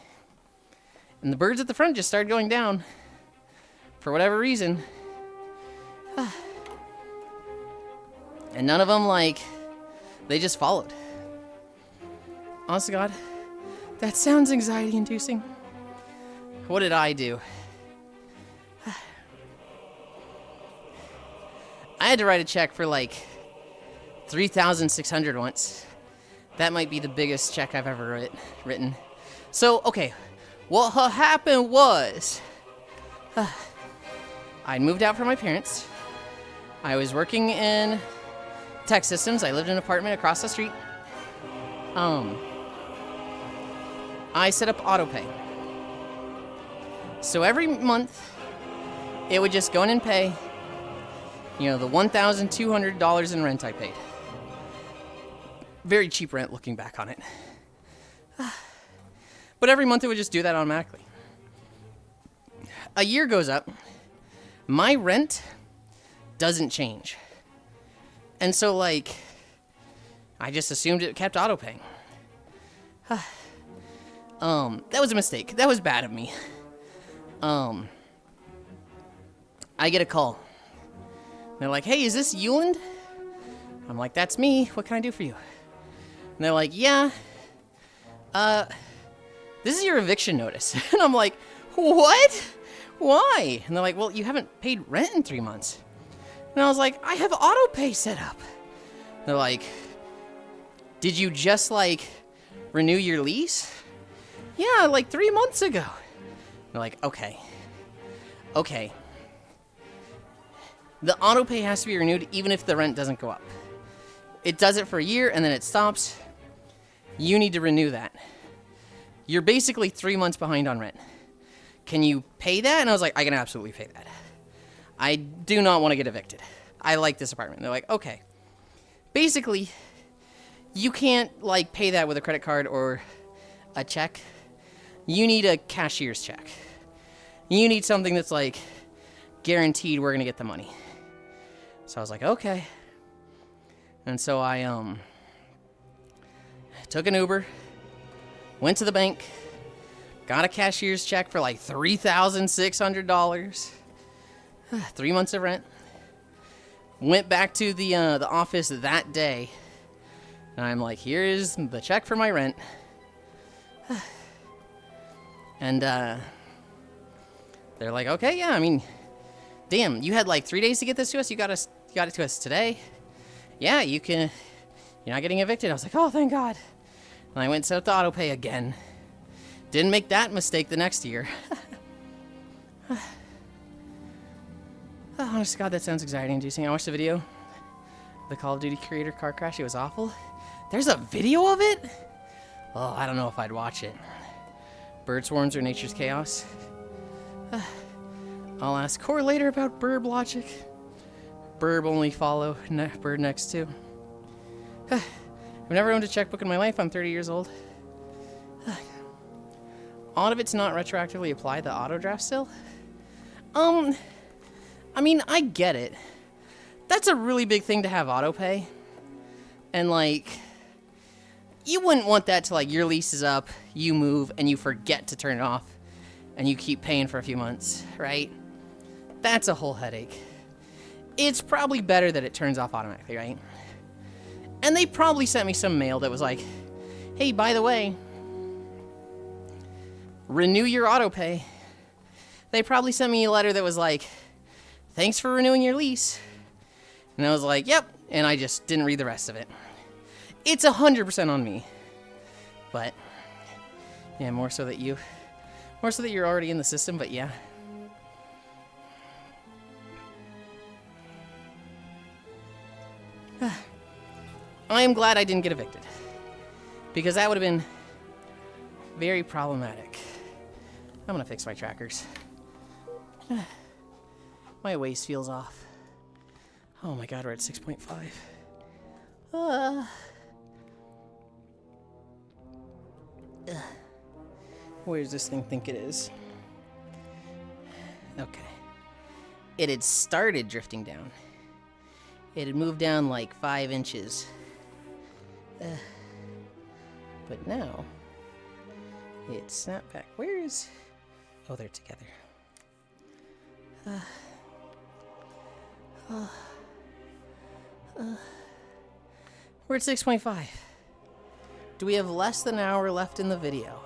And the birds at the front just started going down. For whatever reason. And none of them, like, they just followed. Honest to God, that sounds anxiety-inducing. What did I do? I had to write a check for, like, $3,600 once. That might be the biggest check I've ever written. So, okay, what happened was, I moved out from my parents. I was working in tech systems. I lived in an apartment across the street. I set up autopay. So every month, it would just go in and pay, you know, the $1,200 in rent I paid. Very cheap rent looking back on it. But every month it would just do that automatically. A year goes up. My rent doesn't change. And so, like, I just assumed it kept auto-paying. That was a mistake. That was bad of me. I get a call. They're like, hey, is this Yulind? I'm like, that's me. What can I do for you? And they're like, yeah. This is your eviction notice. And I'm like, what? Why? And they're like, well, you haven't paid rent in 3 months. And I was like, I have auto pay set up. They're like, did you just, like, renew your lease? Yeah, like 3 months ago. They're like, okay. Okay. The auto pay has to be renewed even if the rent doesn't go up. It does it for a year and then it stops. You need to renew that. You're basically 3 months behind on rent. Can you pay that? And I was like, I can absolutely pay that. I do not want to get evicted. I like this apartment. They're like, okay. Basically, you can't, like, pay that with a credit card or a check. You need a cashier's check. You need something that's, like, guaranteed we're going to get the money. So I was like, okay. And so I, took an Uber, went to the bank, got a cashier's check for like $3,600, 3 months of rent, went back to the office that day, and I'm like, here is the check for my rent. And they're like, okay, yeah, I mean, damn, you had like 3 days to get this to us. You got it to us today. Yeah, you're not getting evicted. I was like, oh, thank God. And I went and set up the auto pay again. Didn't make that mistake the next year. Oh, honest to God, that sounds anxiety-inducing. I watched the video. The Call of Duty creator car crash. It was awful. There's a video of it? Oh, I don't know if I'd watch it. Bird swarms or nature's chaos? I'll ask Core later about burb logic. Burb only follow, bird next to. I've never owned a checkbook in my life. I'm 30 years old. Odd of it's not retroactively applied to auto draft still. I mean, I get it. That's a really big thing to have auto pay. And like, you wouldn't want that to like your lease is up, you move, and you forget to turn it off, and you keep paying for a few months, right? That's a whole headache. It's probably better that it turns off automatically, right? And they probably sent me some mail that was like, hey, by the way, renew your auto pay. They probably sent me a letter that was like, thanks for renewing your lease. And I was like, yep. And I just didn't read the rest of it. It's 100% on me. But, yeah, more so that you're already in the system, but yeah. I am glad I didn't get evicted, because that would have been very problematic. I'm gonna fix my trackers. My waist feels off. Oh my God, we're at 6.5. Where does this thing think it is? Okay. It had started drifting down. It had moved down like 5 inches. But now, it's snapback. Where is... Oh, they're together. We're at 6:25. Do we have less than an hour left in the video?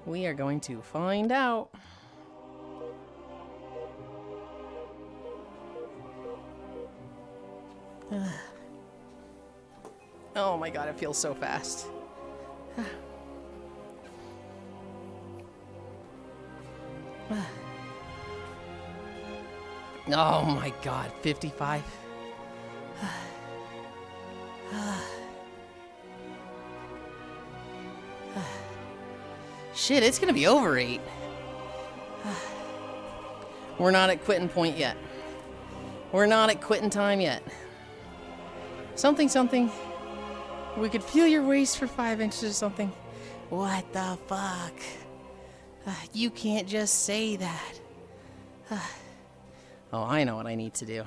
We are going to find out. Oh my god, it feels so fast. Oh my god, 55. Shit, it's gonna be over 8. We're not at quitting point yet. We're not at quitting time yet. Something, something. We could feel your waist for 5 inches or something. What the fuck? You can't just say that. Oh, I know what I need to do.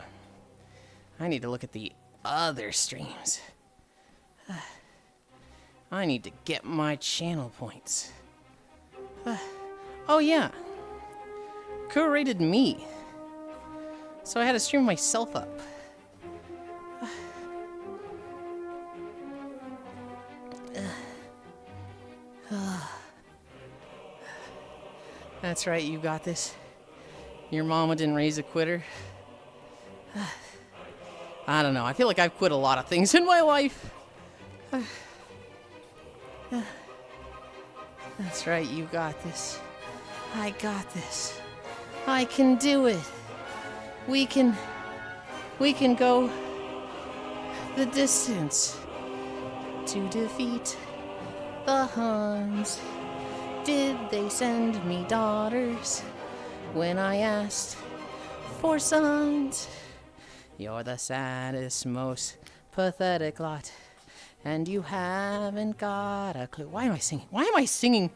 I need to look at the other streams. I need to get my channel points. Oh yeah. Co-rated me. So I had to stream myself up. That's right, you got this. Your mama didn't raise a quitter. I don't know, I feel like I've quit a lot of things in my life. That's right, you got this. I got this. I can do it. We can go the distance to defeat the Huns. Did they send me daughters when I asked for sons? You're the saddest, most pathetic lot, and you haven't got a clue. Why am I singing? Why am I singing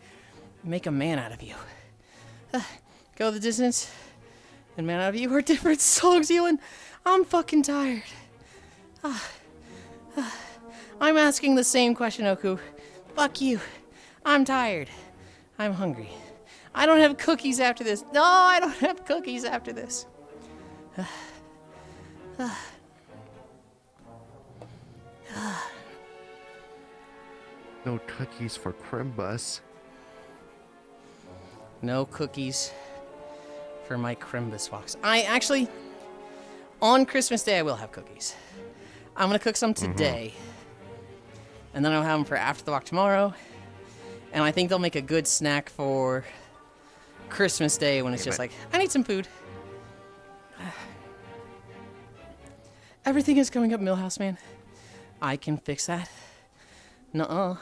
Make a Man Out of You? Go the distance and Man Out of You are different songs, Yulind. I'm fucking tired. I'm asking the same question, Oku. Fuck you. I'm tired. I'm hungry. I don't have cookies after this. No, I don't have cookies after this. No cookies for Crimbus. No cookies for my Crimbus box. I actually, on Christmas Day, I will have cookies. I'm going to cook some today. And then I'll have them for after the walk tomorrow. And I think they'll make a good snack for Christmas Day when it's just like, I need some food. Everything is coming up, Millhouse Man. I can fix that. Nuh-uh.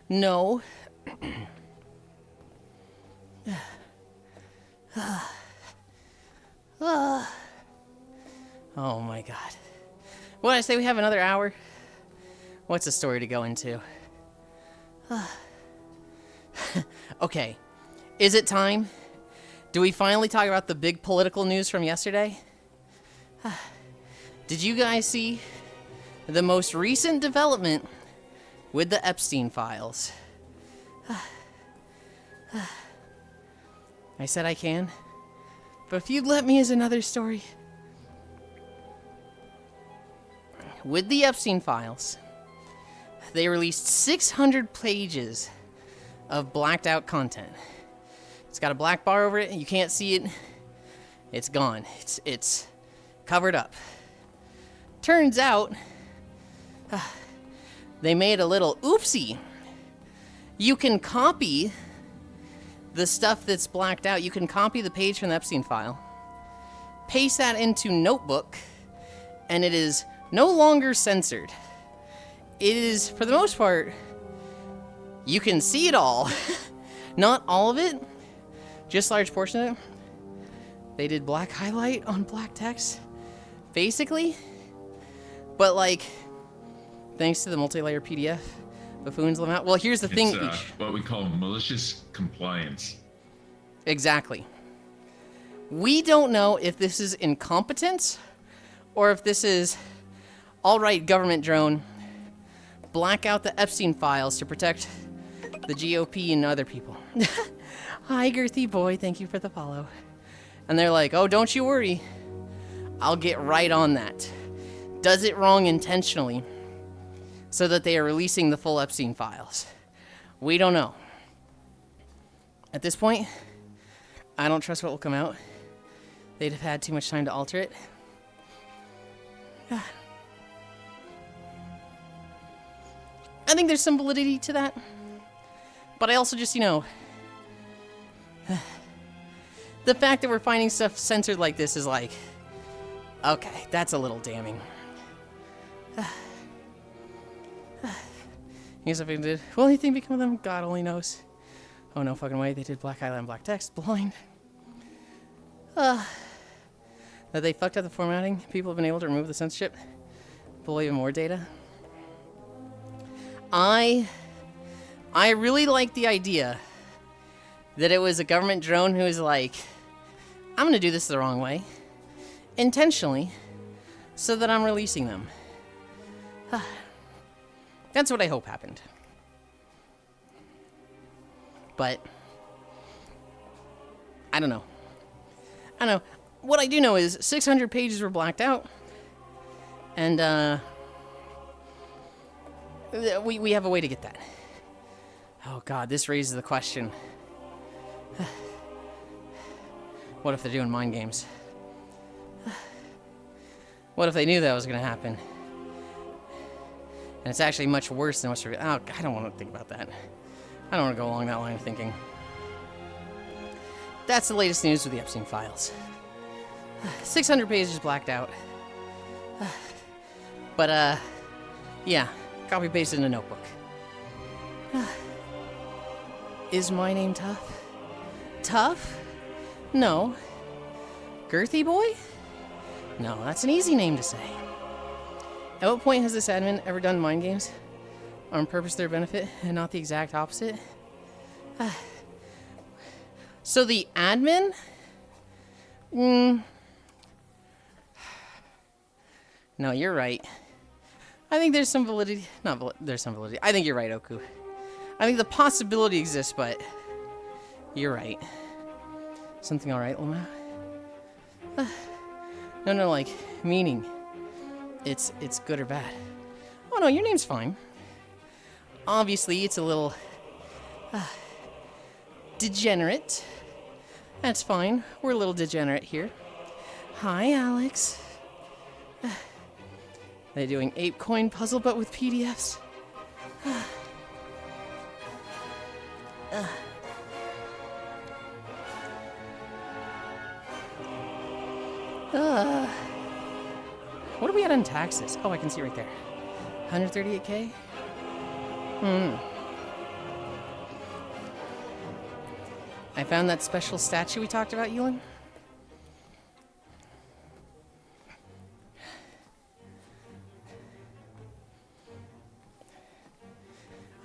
No. Oh my god. What did I say? We have another hour? What's the story to go into? Okay. Is it time? Do we finally talk about the big political news from yesterday? Did you guys see the most recent development with the Epstein files? I said I can, but if you'd let me as another story. With the Epstein files, they released 600 pages of blacked out content. It's got a black bar over it, and you can't see it. It's gone. It's covered up. Turns out, they made a little oopsie. You can copy the stuff that's blacked out. You can copy the page from the Epstein file, paste that into Notebook, and it is no longer censored. It is, for the most part, you can see it all. Not all of it, just a large portion of it. They did black highlight on black text, basically. But like, thanks to the multi-layer PDF, buffoons let out. Well, here's the thing. It's what we call malicious compliance. Exactly. We don't know if this is incompetence or if this is, all right, government drone, black out the Epstein files to protect the GOP and other people. Hi, girthy boy. Thank you for the follow. And they're like, oh, don't you worry. I'll get right on that. Does it wrong intentionally so that they are releasing the full Epstein files. We don't know. At this point, I don't trust what will come out. They'd have had too much time to alter it. I think there's some validity to that. But I also just, the fact that we're finding stuff censored like this is like, okay, that's a little damning. Here's something they did. Will anything become of them? God only knows. Oh, no fucking way. They did black highlight black text. Blind. That they fucked up the formatting. People have been able to remove the censorship. Pull even more data. I really like the idea that it was a government drone who was like, I'm going to do this the wrong way. Intentionally. So that I'm releasing them. That's what I hope happened. But I don't know. What I do know is 600 pages were blacked out. And we have a way to get that. Oh god, this raises the question. What if they're doing mind games? What if they knew that was going to happen? And it's actually much worse than what's... I don't want to think about that. I don't want to go along that line of thinking. That's the latest news with the Epstein files. 600 pages blacked out. But, yeah. Copy-pasted in a notebook. Is my name Tough? Tough? No. Girthy boy? No, that's an easy name to say. At what point has this admin ever done mind games? On purpose to their benefit, and not the exact opposite? So the admin? No, you're right. I think there's some validity. There's some validity. I think you're right, Oku. I think the possibility exists, but you're right. Something alright, Lama? No, like, meaning. It's good or bad. Oh no, your name's fine. Obviously, it's a little degenerate. That's fine. We're a little degenerate here. Hi, Alex. They're doing ape coin puzzle, but with PDFs. What are we at on taxes? Oh, I can see right there. 138K? I found that special statue we talked about, Yulind.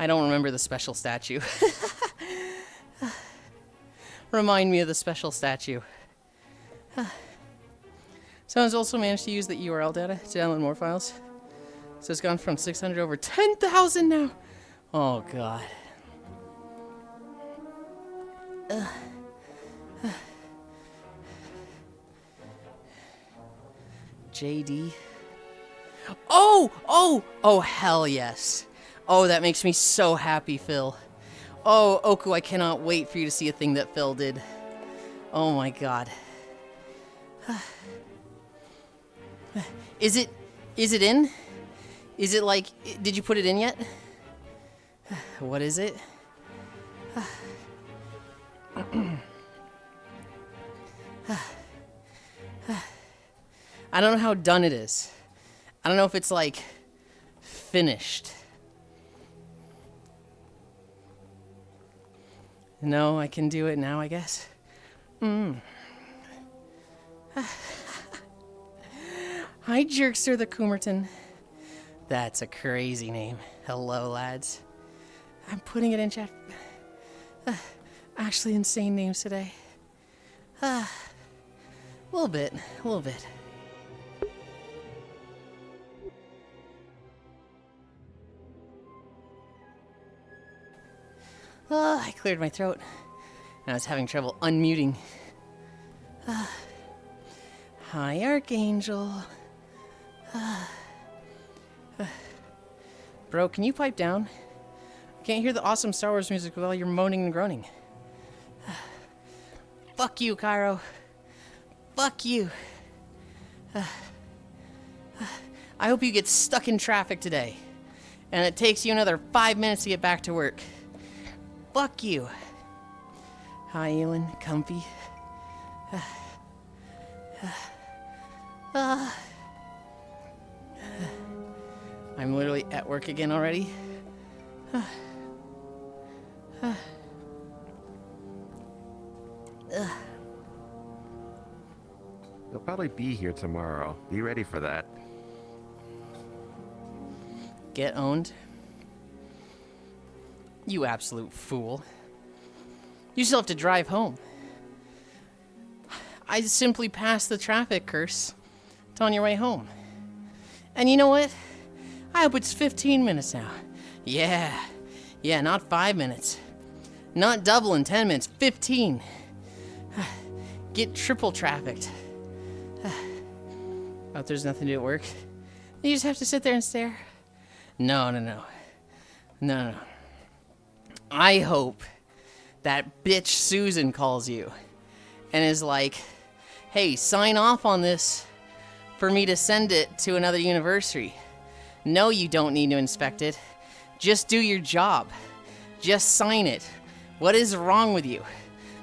I don't remember the special statue. Remind me of the special statue. Someone's also managed to use the URL data to download more files. So it's gone from 600 over 10,000 now. Oh, God. JD. Oh, hell yes. Oh, that makes me so happy, Phil. Oh, Oku, I cannot wait for you to see a thing that Phil did. Oh, my God. Is it in? Is it like, did you put it in yet? What is it? I don't know how done it is. I don't know if it's like finished. No, I can do it now, I guess. Hi, Jerkster the Coomerton. That's a crazy name. Hello, lads. I'm putting it in chat. Actually, insane names today. A little bit. I cleared my throat, and I was having trouble unmuting. Hi, Archangel. Bro, can you pipe down? I can't hear the awesome Star Wars music while you're moaning and groaning. Fuck you, Cairo. Fuck you. I hope you get stuck in traffic today, and it takes you another 5 minutes to get back to work. Fuck you. Hi, Yulind. Comfy. I'm literally at work again already. They'll probably be here tomorrow. Be ready for that. Get owned. You absolute fool. You still have to drive home. I simply passed the traffic curse. It's on your way home. And you know what? I hope it's 15 minutes now. Yeah, not 5 minutes. Not double in 10 minutes, 15. Get triple trafficked. Oh, there's nothing to do at work. You just have to sit there and stare. No. I hope that bitch Susan calls you and is like, hey, sign off on this for me to send it to another university. No, you don't need to inspect it. Just do your job. Just sign it. What is wrong with you?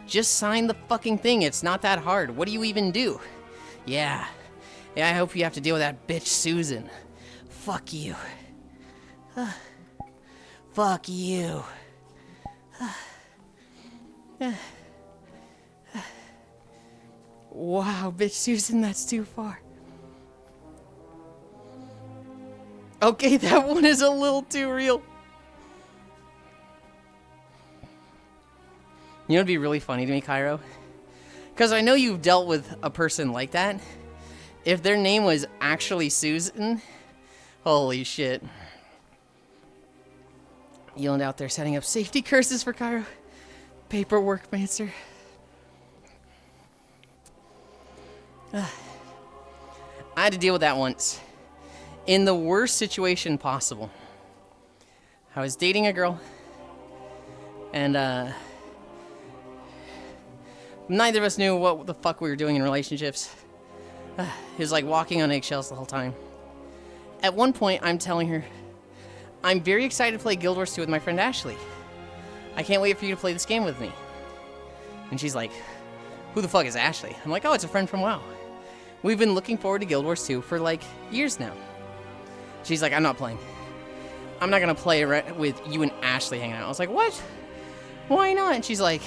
Just sign the fucking thing. It's not that hard. What do you even do? Yeah, I hope you have to deal with that bitch Susan. Fuck you. Fuck you. Wow, bitch Susan, that's too far. Okay, that one is a little too real. You know what'd be really funny to me, Cairo? Because I know you've dealt with a person like that. If their name was actually Susan, holy shit. Yulind out there setting up safety curses for Cairo. Paperwork, Mancer. I had to deal with that once. In the worst situation possible. I was dating a girl. And, neither of us knew what the fuck we were doing in relationships. He was like walking on eggshells the whole time. At one point, I'm telling her, I'm very excited to play Guild Wars 2 with my friend Ashley. I can't wait for you to play this game with me. And she's like, who the fuck is Ashley? I'm like, oh, it's a friend from WoW. We've been looking forward to Guild Wars 2 for like years now. She's like, I'm not playing. I'm not gonna play with you and Ashley hanging out. I was like, what? Why not? And she's like,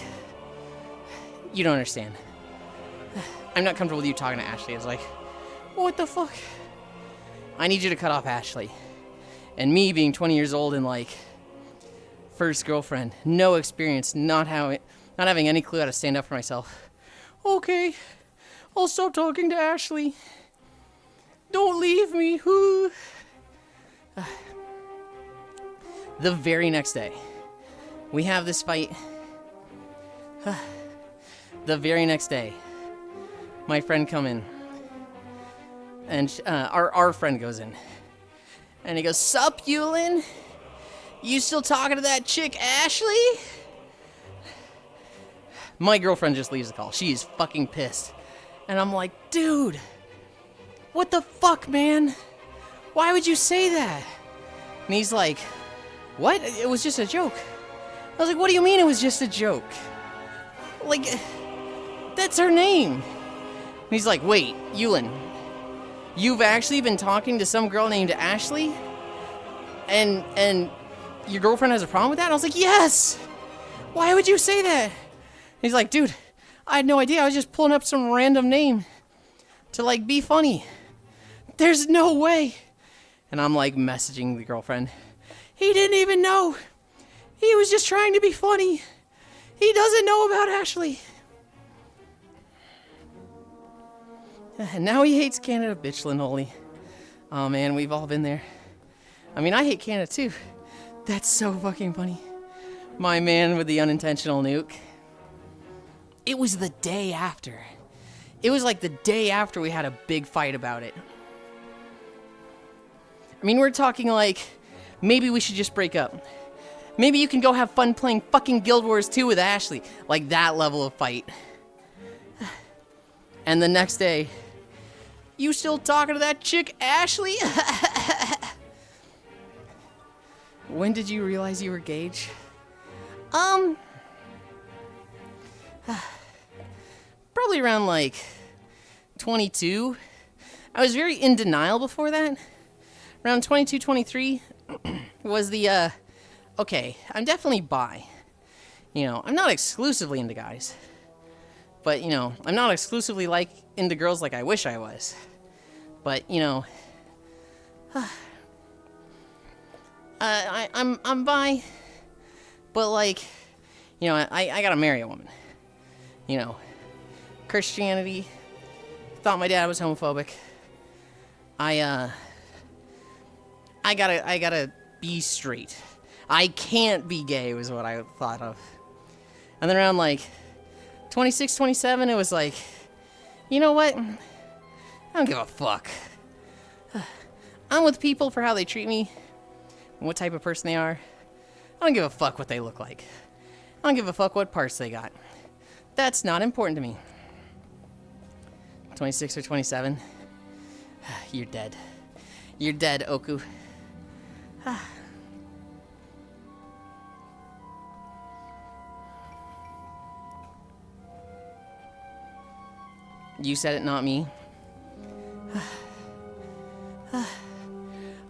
you don't understand. I'm not comfortable with you talking to Ashley. I was like, what the fuck? I need you to cut off Ashley. And me being 20 years old and like first girlfriend, no experience, not having any clue how to stand up for myself. Okay, I'll stop talking to Ashley. Don't leave me. Whoo. The very next day, we have this fight. The very next day, my friend come in, and our friend goes in, and he goes, "Sup, Yulind? You still talking to that chick, Ashley?" My girlfriend just leaves the call. She is fucking pissed, and I'm like, dude, what the fuck, man? Why would you say that? And he's like, what? It was just a joke. I was like, what do you mean it was just a joke? Like, that's her name. And he's like, wait, Yulind, you've actually been talking to some girl named Ashley? And your girlfriend has a problem with that? I was like, yes! Why would you say that? And he's like, dude, I had no idea. I was just pulling up some random name to, like, be funny. There's no way. And I'm, like, messaging the girlfriend. He didn't even know. He was just trying to be funny. He doesn't know about Ashley. And now he hates Canada, bitch Linoli. Oh, man, we've all been there. I mean, I hate Canada, too. That's so fucking funny. My man with the unintentional nuke. It was the day after. It was like the day after we had a big fight about it. I mean, we're talking like, maybe we should just break up. Maybe you can go have fun playing fucking Guild Wars 2 with Ashley. Like that level of fight. And the next day, you still talking to that chick, Ashley? When did you realize you were Gage? Probably around like 22. I was very in denial before that. Around 22, 23 was the, okay, I'm definitely bi. You know, I'm not exclusively into guys. But, you know, I'm not exclusively like into girls like I wish I was. But, you know, I'm bi. But, like, you know, I gotta marry a woman. You know, Christianity, thought my dad was homophobic. I gotta be straight. I can't be gay was what I thought of. And then around like 26, 27, it was like, you know what? I don't give a fuck. I'm with people for how they treat me, and what type of person they are. I don't give a fuck what they look like. I don't give a fuck what parts they got. That's not important to me. 26 or 27, you're dead. You're dead, Oku. You said it, not me.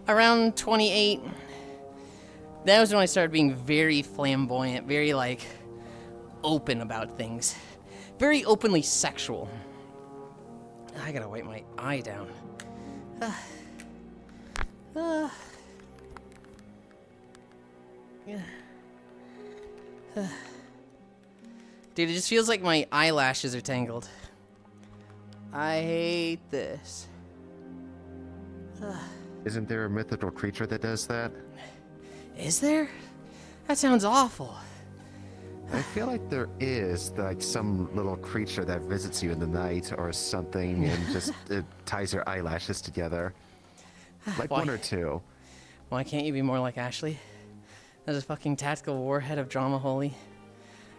Around 28, that was when I started being very flamboyant, very, like, open about things. Very openly sexual. I gotta wipe my eye down. Dude, it just feels like my eyelashes are tangled. I hate this. Isn't there a mythical creature that does that? Is there? That sounds awful. I feel like there is, like some little creature that visits you in the night or something and just ties your eyelashes together. Like Why? one or two. Why can't you be more like Ashley? As a fucking tactical warhead of drama holy.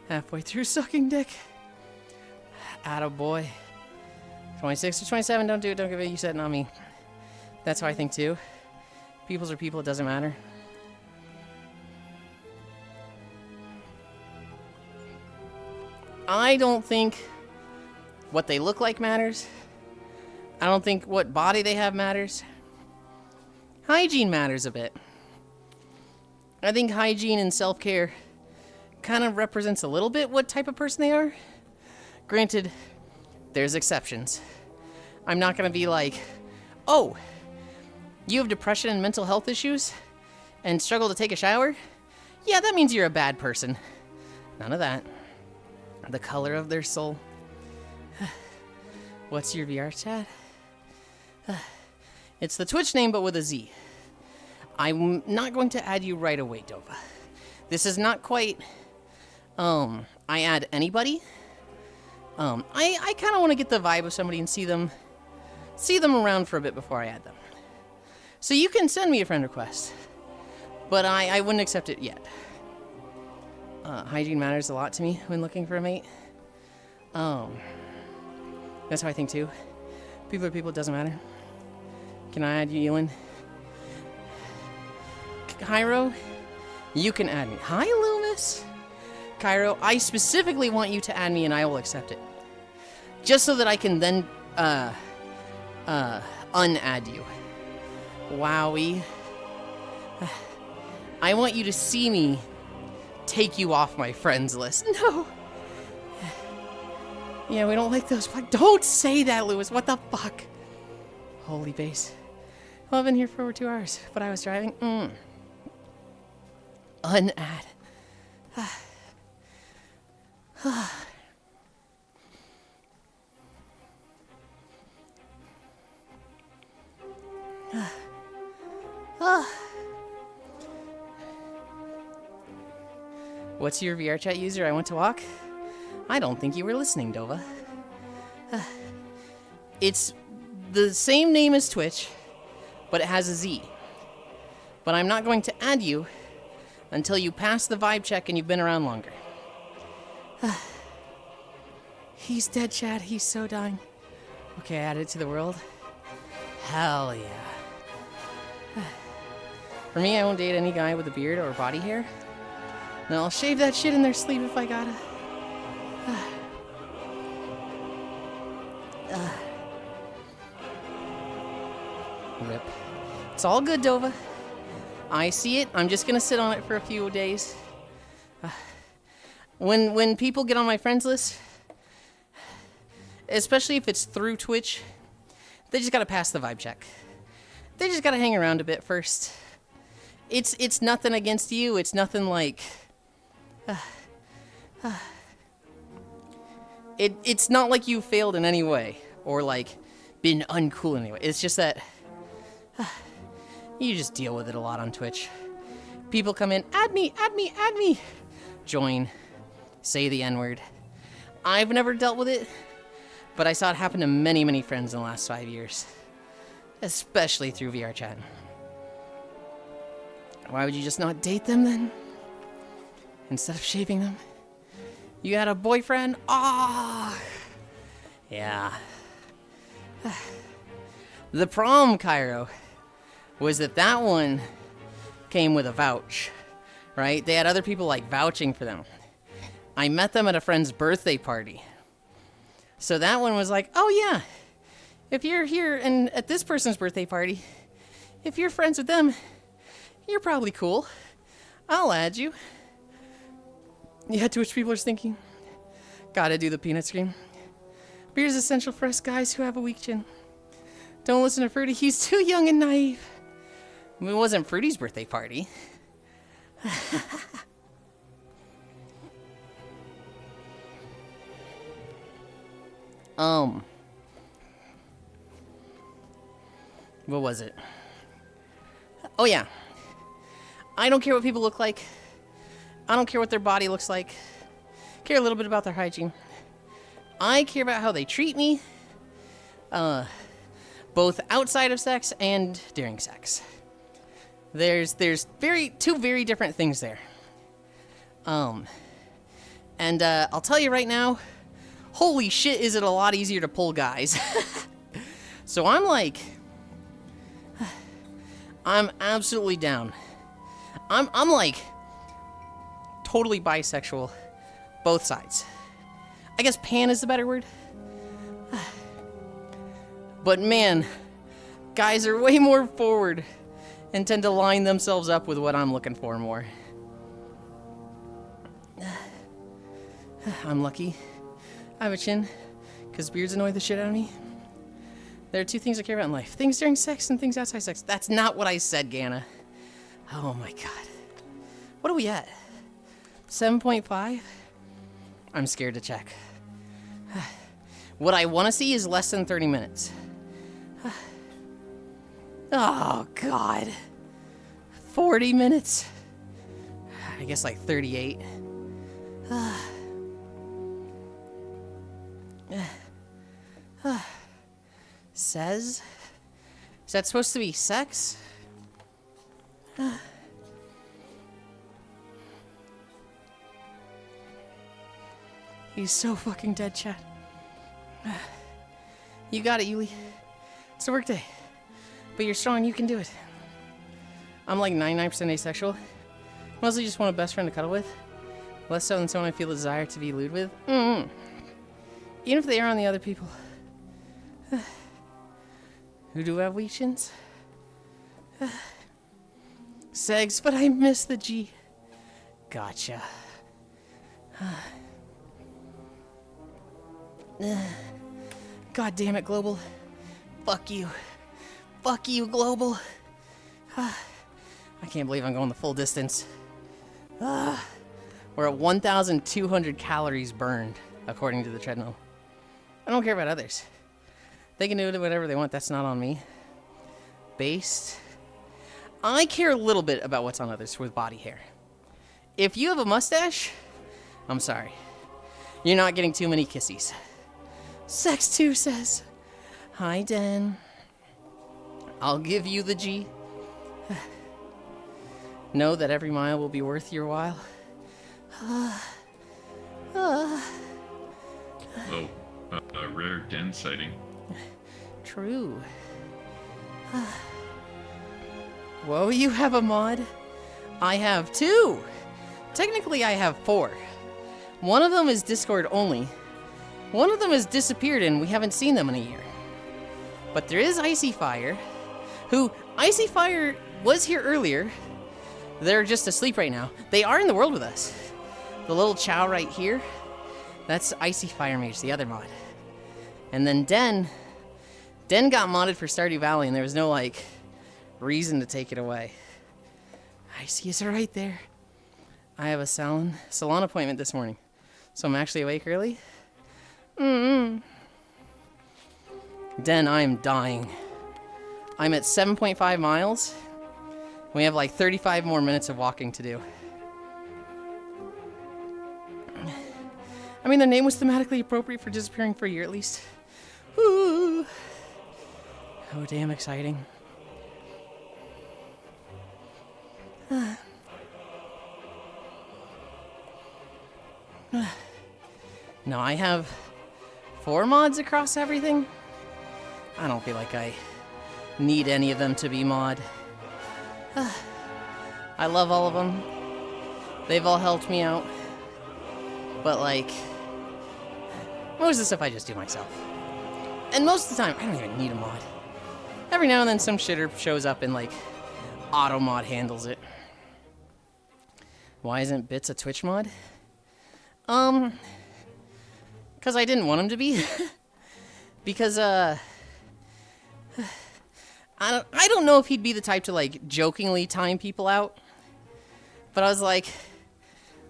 Halfway through sucking dick. Attaboy. 26 or 27, don't do it, don't give it, you said not me. That's how I think too. Peoples are people, it doesn't matter. I don't think what they look like matters. I don't think what body they have matters. Hygiene matters a bit. I think hygiene and self-care kind of represents a little bit what type of person they are. Granted, there's exceptions. I'm not going to be like, oh, you have depression and mental health issues and struggle to take a shower? Yeah, that means you're a bad person. None of that. The color of their soul. What's your VR chat? It's the Twitch name, but with a Z. I'm not going to add you right away, Dova. This is not quite, I add anybody. I kind of want to get the vibe of somebody and see them around for a bit before I add them. So you can send me a friend request, but I wouldn't accept it yet. Hygiene matters a lot to me when looking for a mate. That's how I think too. People are people, it doesn't matter. Can I add you, Yulind? Cairo, you can add me. Hi, Loomis. Cairo, I specifically want you to add me and I will accept it. Just so that I can then, unadd you. Wowie. I want you to see me take you off my friends list. No. Yeah, we don't like those. Don't say that, Lewis. What the fuck? Holy base. Well, I've been here for over 2 hours, but I was driving. Unadd. What's your VR chat user? I went to walk? I don't think you were listening, Dova. It's the same name as Twitch, but it has a Z. But I'm not going to add you until you pass the vibe check and you've been around longer. He's dead, Chad. He's so dying. Okay, I added it to the world. Hell yeah. For me, I won't date any guy with a beard or body hair. And I'll shave that shit in their sleeve if I gotta. Rip. It's all good, Dova. I see it. I'm just gonna sit on it for a few days. When people get on my friends list, especially if it's through Twitch, they just gotta pass the vibe check. They just gotta hang around a bit first. It's nothing against you. It's nothing like. It's not like you failed in any way or like been uncool in any way. It's just that you just deal with it a lot on Twitch. People come in, add me, add me, add me. Join, say the N-word. I've never dealt with it, but I saw it happen to many, many friends in the last 5 years, especially through VR chat. Why would you just not date them then? Instead of shaving them? You had a boyfriend? Ah, yeah. The problem, Cairo, was that one came with a vouch, right? They had other people like vouching for them. I met them at a friend's birthday party. So that one was like, oh yeah, if you're here and at this person's birthday party, if you're friends with them, you're probably cool. I'll add you. Yeah, Twitch people are thinking. Gotta do the peanut scream. Beer's essential for us guys who have a weak chin. Don't listen to Fruity, he's too young and naive. I mean, it wasn't Fruity's birthday party. What was it? Oh yeah. I don't care what people look like. I don't care what their body looks like. I care a little bit about their hygiene. I care about how they treat me, both outside of sex and during sex. There's two very different things there. And I'll tell you right now, holy shit, is it a lot easier to pull guys. So I'm like, I'm absolutely down. I'm like totally bisexual, both sides. I guess pan is the better word. But man, guys are way more forward and tend to line themselves up with what I'm looking for more. I'm lucky. I have a chin, because beards annoy the shit out of me. There are two things I care about in life. Things during sex and things outside sex. That's not what I said, Ganna. Oh my god. What are we at? 7.5? I'm scared to check. What I want to see is less than 30 minutes. Oh god. 40 minutes? I guess like 38. Says? Is that supposed to be sex? He's so fucking dead, Chad. You got it, Yuli. It's a work day. But you're strong, you can do it. I'm like 99% asexual. Mostly just want a best friend to cuddle with. Less so than someone I feel a desire to be lewd with. Even if they are on the other people. Who do have weak chins? Segs, but I miss the G. Gotcha. God damn it, Global. Fuck you. Fuck you, Global. I can't believe I'm going the full distance. We're at 1,200 calories burned, according to the treadmill. I don't care about others. They can do whatever they want, that's not on me. Based. I care a little bit about what's on others with body hair. If you have a mustache, I'm sorry. You're not getting too many kissies. Sex2 says, hi, Den. I'll give you the G. Know that every mile will be worth your while. Oh, a rare den sighting. True. Whoa, you have a mod? I have 2. Technically, I have 4. One of them is Discord only. One of them has disappeared and we haven't seen them in a year. But there is Icy Fire, who, Icy Fire was here earlier. They're just asleep right now. They are in the world with us. The little Chow right here, that's Icy Fire Mage, the other mod. And then Den got modded for Stardew Valley and there was no, like, reason to take it away. Icy is right there. I have a salon appointment this morning, so I'm actually awake early. Den, I am dying. I'm at 7.5 miles. We have like 35 more minutes of walking to do. I mean, their name was thematically appropriate for disappearing for a year at least. Woo! Oh, damn exciting. No, I have 4 mods across everything. I don't feel like I need any of them to be mod. I love all of them. They've all helped me out. But like, most of the stuff I just do myself. And most of the time, I don't even need a mod. Every now and then some shitter shows up and like, auto mod handles it. Why isn't Bits a Twitch mod? Because I didn't want him to be. Because, I don't know if he'd be the type to, like, jokingly time people out. But I was like,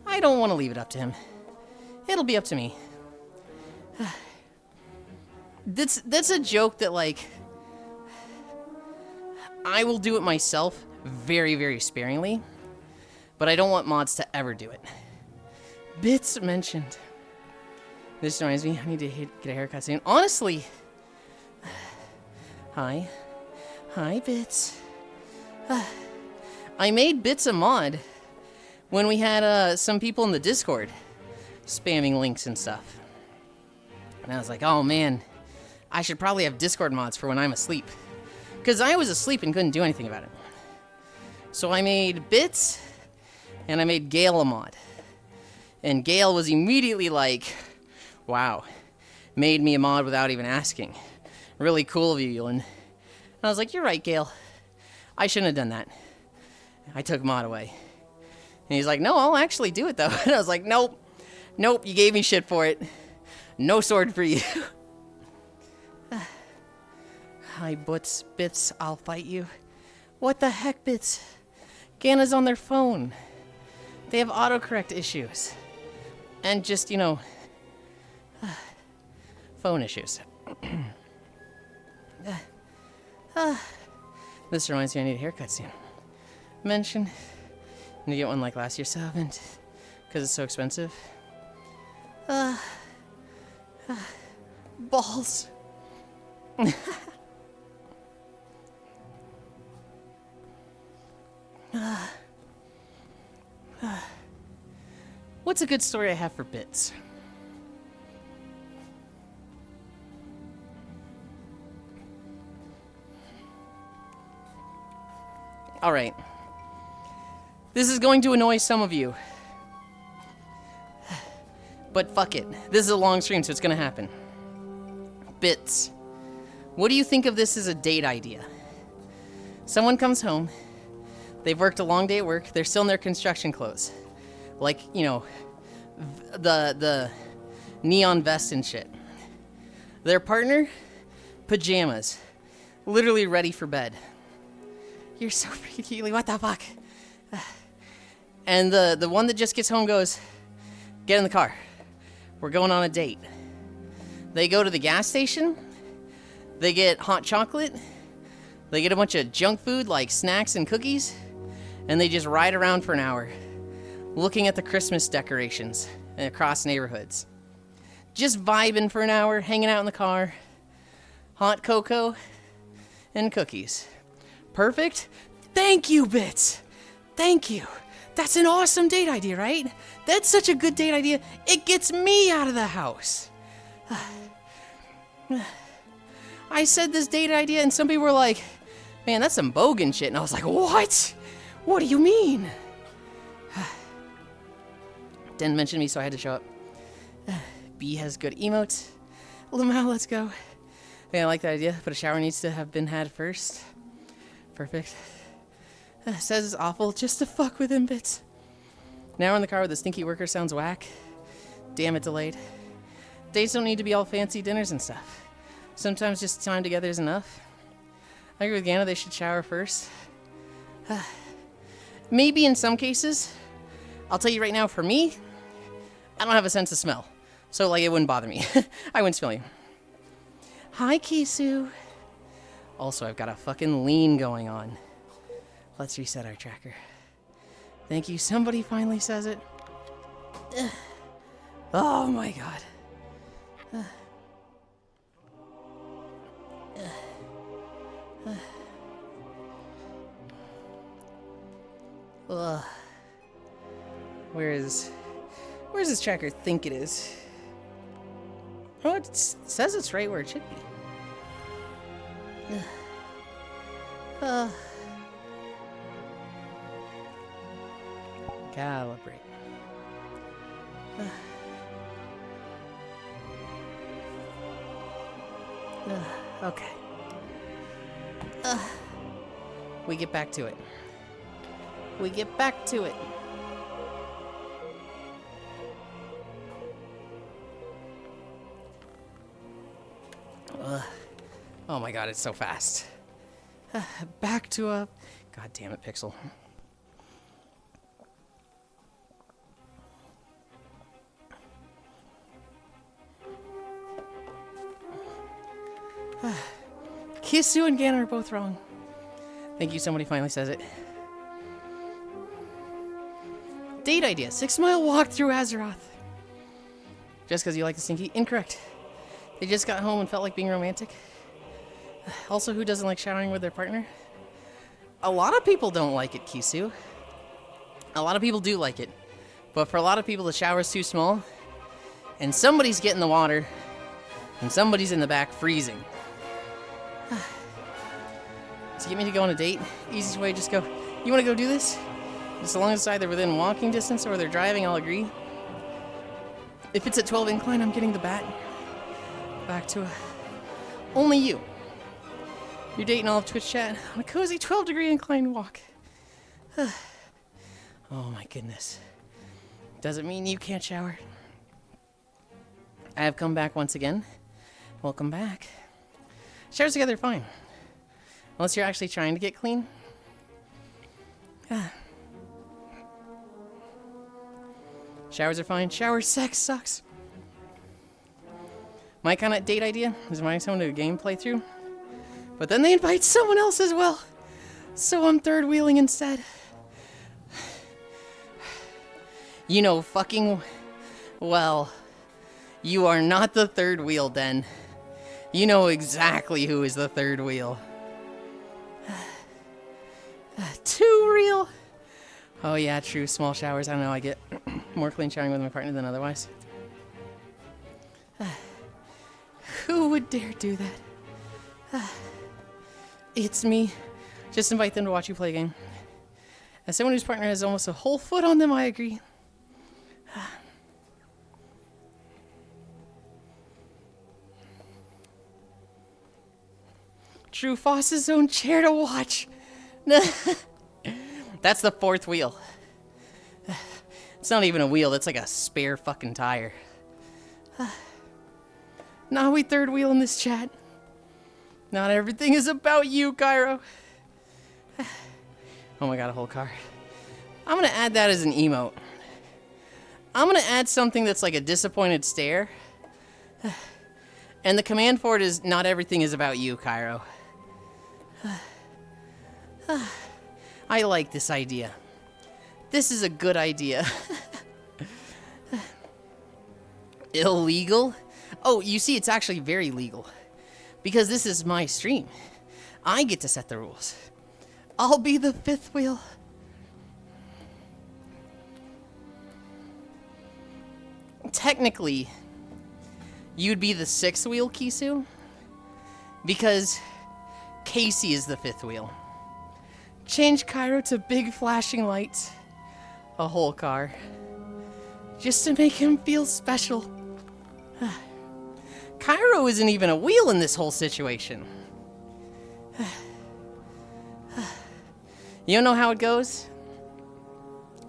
I don't want to leave it up to him. It'll be up to me. That's a joke that, like, I will do it myself very, very sparingly. But I don't want mods to ever do it. Bits mentioned. This reminds me, I need to get a haircut soon. Honestly, hi, Bits. I made Bits a mod when we had some people in the Discord spamming links and stuff. And I was like, oh man, I should probably have Discord mods for when I'm asleep. Because I was asleep and couldn't do anything about it. So I made Bits, and I made Gale a mod. And Gale was immediately like, wow, made me a mod without even asking. Really cool of you, Yulind. And I was like, you're right, Gale. I shouldn't have done that. I took mod away. And he's like, no, I'll actually do it, though. And I was like, nope, you gave me shit for it. No sword for you. Hi, Bits, I'll fight you. What the heck, Bits? Gana's on their phone. They have autocorrect issues. And just, you know, phone issues. This reminds me I need a haircut soon. Mention, I need to get one like last year, so I haven't, because it's so expensive. Balls. What's a good story I have for Bits? Alright. This is going to annoy some of you. But fuck it. This is a long stream, so it's gonna happen. Bits. What do you think of this as a date idea? Someone comes home. They've worked a long day at work. They're still in their construction clothes. Like, you know, the neon vest and shit. Their partner, pajamas. Literally ready for bed. You're so freaking cute. What the fuck? And the one that just gets home goes, get in the car. We're going on a date. They go to the gas station. They get hot chocolate. They get a bunch of junk food like snacks and cookies. And they just ride around for an hour. looking at the Christmas decorations across neighborhoods. Just vibing for an hour, hanging out in the car. Hot cocoa and cookies. Perfect? Thank you, Bits. Thank you. That's an awesome date idea, right? That's such a good date idea. It gets me out of the house. I said this date idea and some people were like, man, that's some bogan shit. And I was like, what? What do you mean? Didn't mention me, so I had to show up. B has good emotes. Lamau, let's go. Man, I like that idea, but a shower needs to have been had first. Perfect. Says it's awful just to fuck with him, Bits. Now we're in the car with the stinky worker sounds whack. Damn it, delayed. Dates don't need to be all fancy dinners and stuff. Sometimes just time together is enough. I agree with Gana, they should shower first. Maybe in some cases. I'll tell you right now, for me, I don't have a sense of smell. So, like, it wouldn't bother me. I wouldn't smell you. Hi, Kisu. Also, I've got a fucking lean going on. Let's reset our tracker. Thank you. Somebody finally says it. Oh my god. Where's this tracker think it is? Oh, it says it's right where it should be. Calibrate. Okay. We get back to it. We get back to it. Oh my god, it's so fast. Back to a... God damn it, Pixel. Kisu and Ganon are both wrong. Thank you, somebody finally says it. Date idea, 6 mile walk through Azeroth. Just because you like the stinky? Incorrect. They just got home and felt like being romantic. Also, who doesn't like showering with their partner? A lot of people don't like it, Kisu. A lot of people do like it. But for a lot of people, the shower's too small. And somebody's getting the water. And somebody's in the back freezing. To get me to go on a date, easiest way, just go, you want to go do this? As long as it's either within walking distance or they're driving, I'll agree. If it's at 12 incline, I'm getting the bat. Back to only you. You're dating all of Twitch chat on a cozy 12-degree incline walk. Oh my goodness. Doesn't mean you can't shower. I have come back once again. Welcome back. Showers together fine. Unless you're actually trying to get clean. Showers are fine. Shower sex sucks. My kind of date idea is inviting someone to a game playthrough. But then they invite someone else as well. So I'm third wheeling instead. You know fucking well. You are not the third wheel, Den. You know exactly who is the third wheel. Too real. Oh yeah, true. Small showers. I don't know. I get more clean showering with my partner than otherwise. Who would dare do that? It's me. Just invite them to watch you play a game. As someone whose partner has almost a whole foot on them, I agree. True Foss's own chair to watch. That's the fourth wheel. It's not even a wheel, that's like a spare fucking tire. Now we third wheel in this chat. Not everything is about you, Cairo. Oh my god, a whole car. I'm gonna add that as an emote. I'm gonna add something that's like a disappointed stare. And the command for it is, not everything is about you, Cairo. I like this idea. This is a good idea. Illegal? Oh, you see, it's actually very legal. Because this is my stream. I get to set the rules. I'll be the fifth wheel. Technically, you'd be the sixth wheel, Kisu. Because Casey is the fifth wheel. Change Cairo to big flashing lights. A whole car. Just to make him feel special. Cairo isn't even a wheel in this whole situation. You don't know how it goes?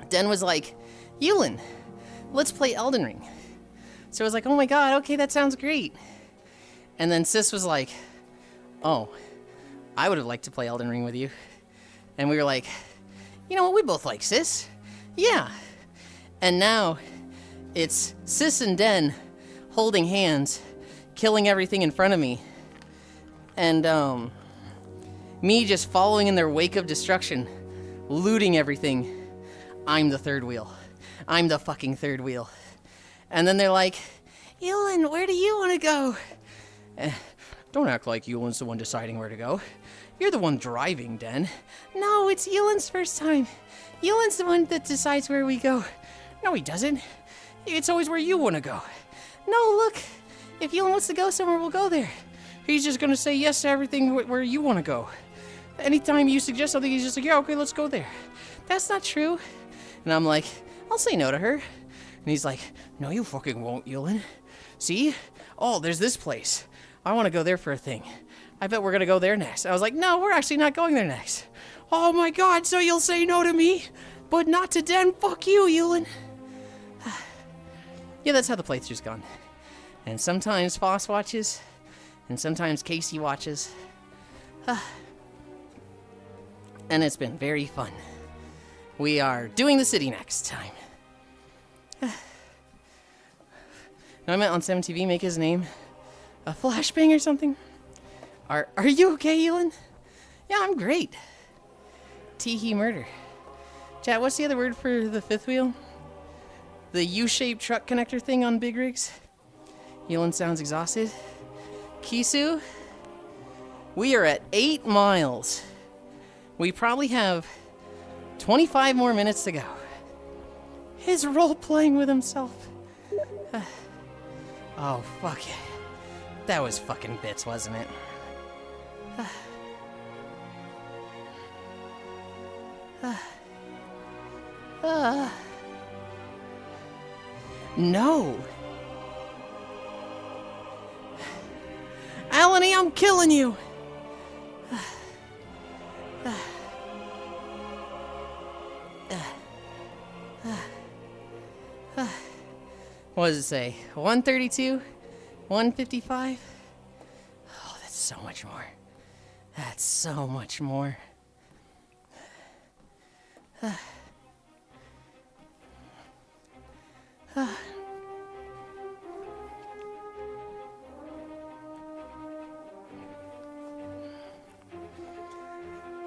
Den was like, Yulind, let's play Elden Ring. So I was like, oh my god, okay, that sounds great. And then Sis was like, oh, I would have liked to play Elden Ring with you. And we were like, you know what, we both like Sis. Yeah. And now, it's Sis and Den holding hands, killing everything in front of me. And, me just following in their wake of destruction, looting everything. I'm the third wheel. I'm the fucking third wheel. And then they're like, Yulind, where do you want to go? Don't act like Yulind's the one deciding where to go. You're the one driving, Den. No, it's Yulind's first time. Yulind's the one that decides where we go. No, he doesn't. It's always where you want to go. No, look. If Yulind wants to go somewhere, we'll go there. He's just going to say yes to everything where you want to go. Anytime you suggest something, he's just like, yeah, okay, let's go there. That's not true. And I'm like, I'll say no to her. And he's like, no, you fucking won't, Yulind. See? Oh, there's this place. I want to go there for a thing. I bet we're going to go there next. I was like, no, we're actually not going there next. Oh my god, so you'll say no to me? But not to Den? Fuck you, Yulind. Yeah, that's how the playthrough's gone. And sometimes Foss watches, and sometimes Casey watches. And it's been very fun. We are doing the city next time. No, I meant on 7TV, make his name a flashbang or something. Are you okay, Yulind? Yeah, I'm great. Teehee murder. Chat, what's the other word for the fifth wheel? The U-shaped truck connector thing on big rigs? Yulind sounds exhausted. Kisu, we are at 8 miles. We probably have 25 more minutes to go. His role-playing with himself. Oh, fuck yeah. That was fucking bits, wasn't it? No. Alany, I'm killing you. What does it say? 132? 155? Oh, that's so much more. That's so much more.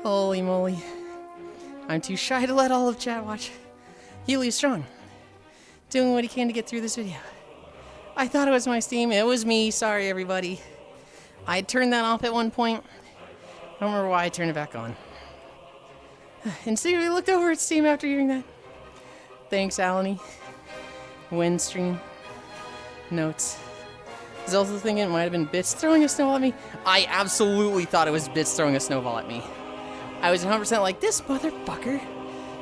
Holy moly. I'm too shy to let all of chat watch. Yuli is strong. Doing what he can to get through this video. I thought it was my Steam. It was me. Sorry, everybody. I turned that off at one point. I don't remember why I turned it back on. And see, we looked over at Steam after hearing that. Thanks, Alany. Windstream. Notes. I was also thinking it might have been Bits throwing a snowball at me. I absolutely thought it was Bits throwing a snowball at me. I was 100% like, this motherfucker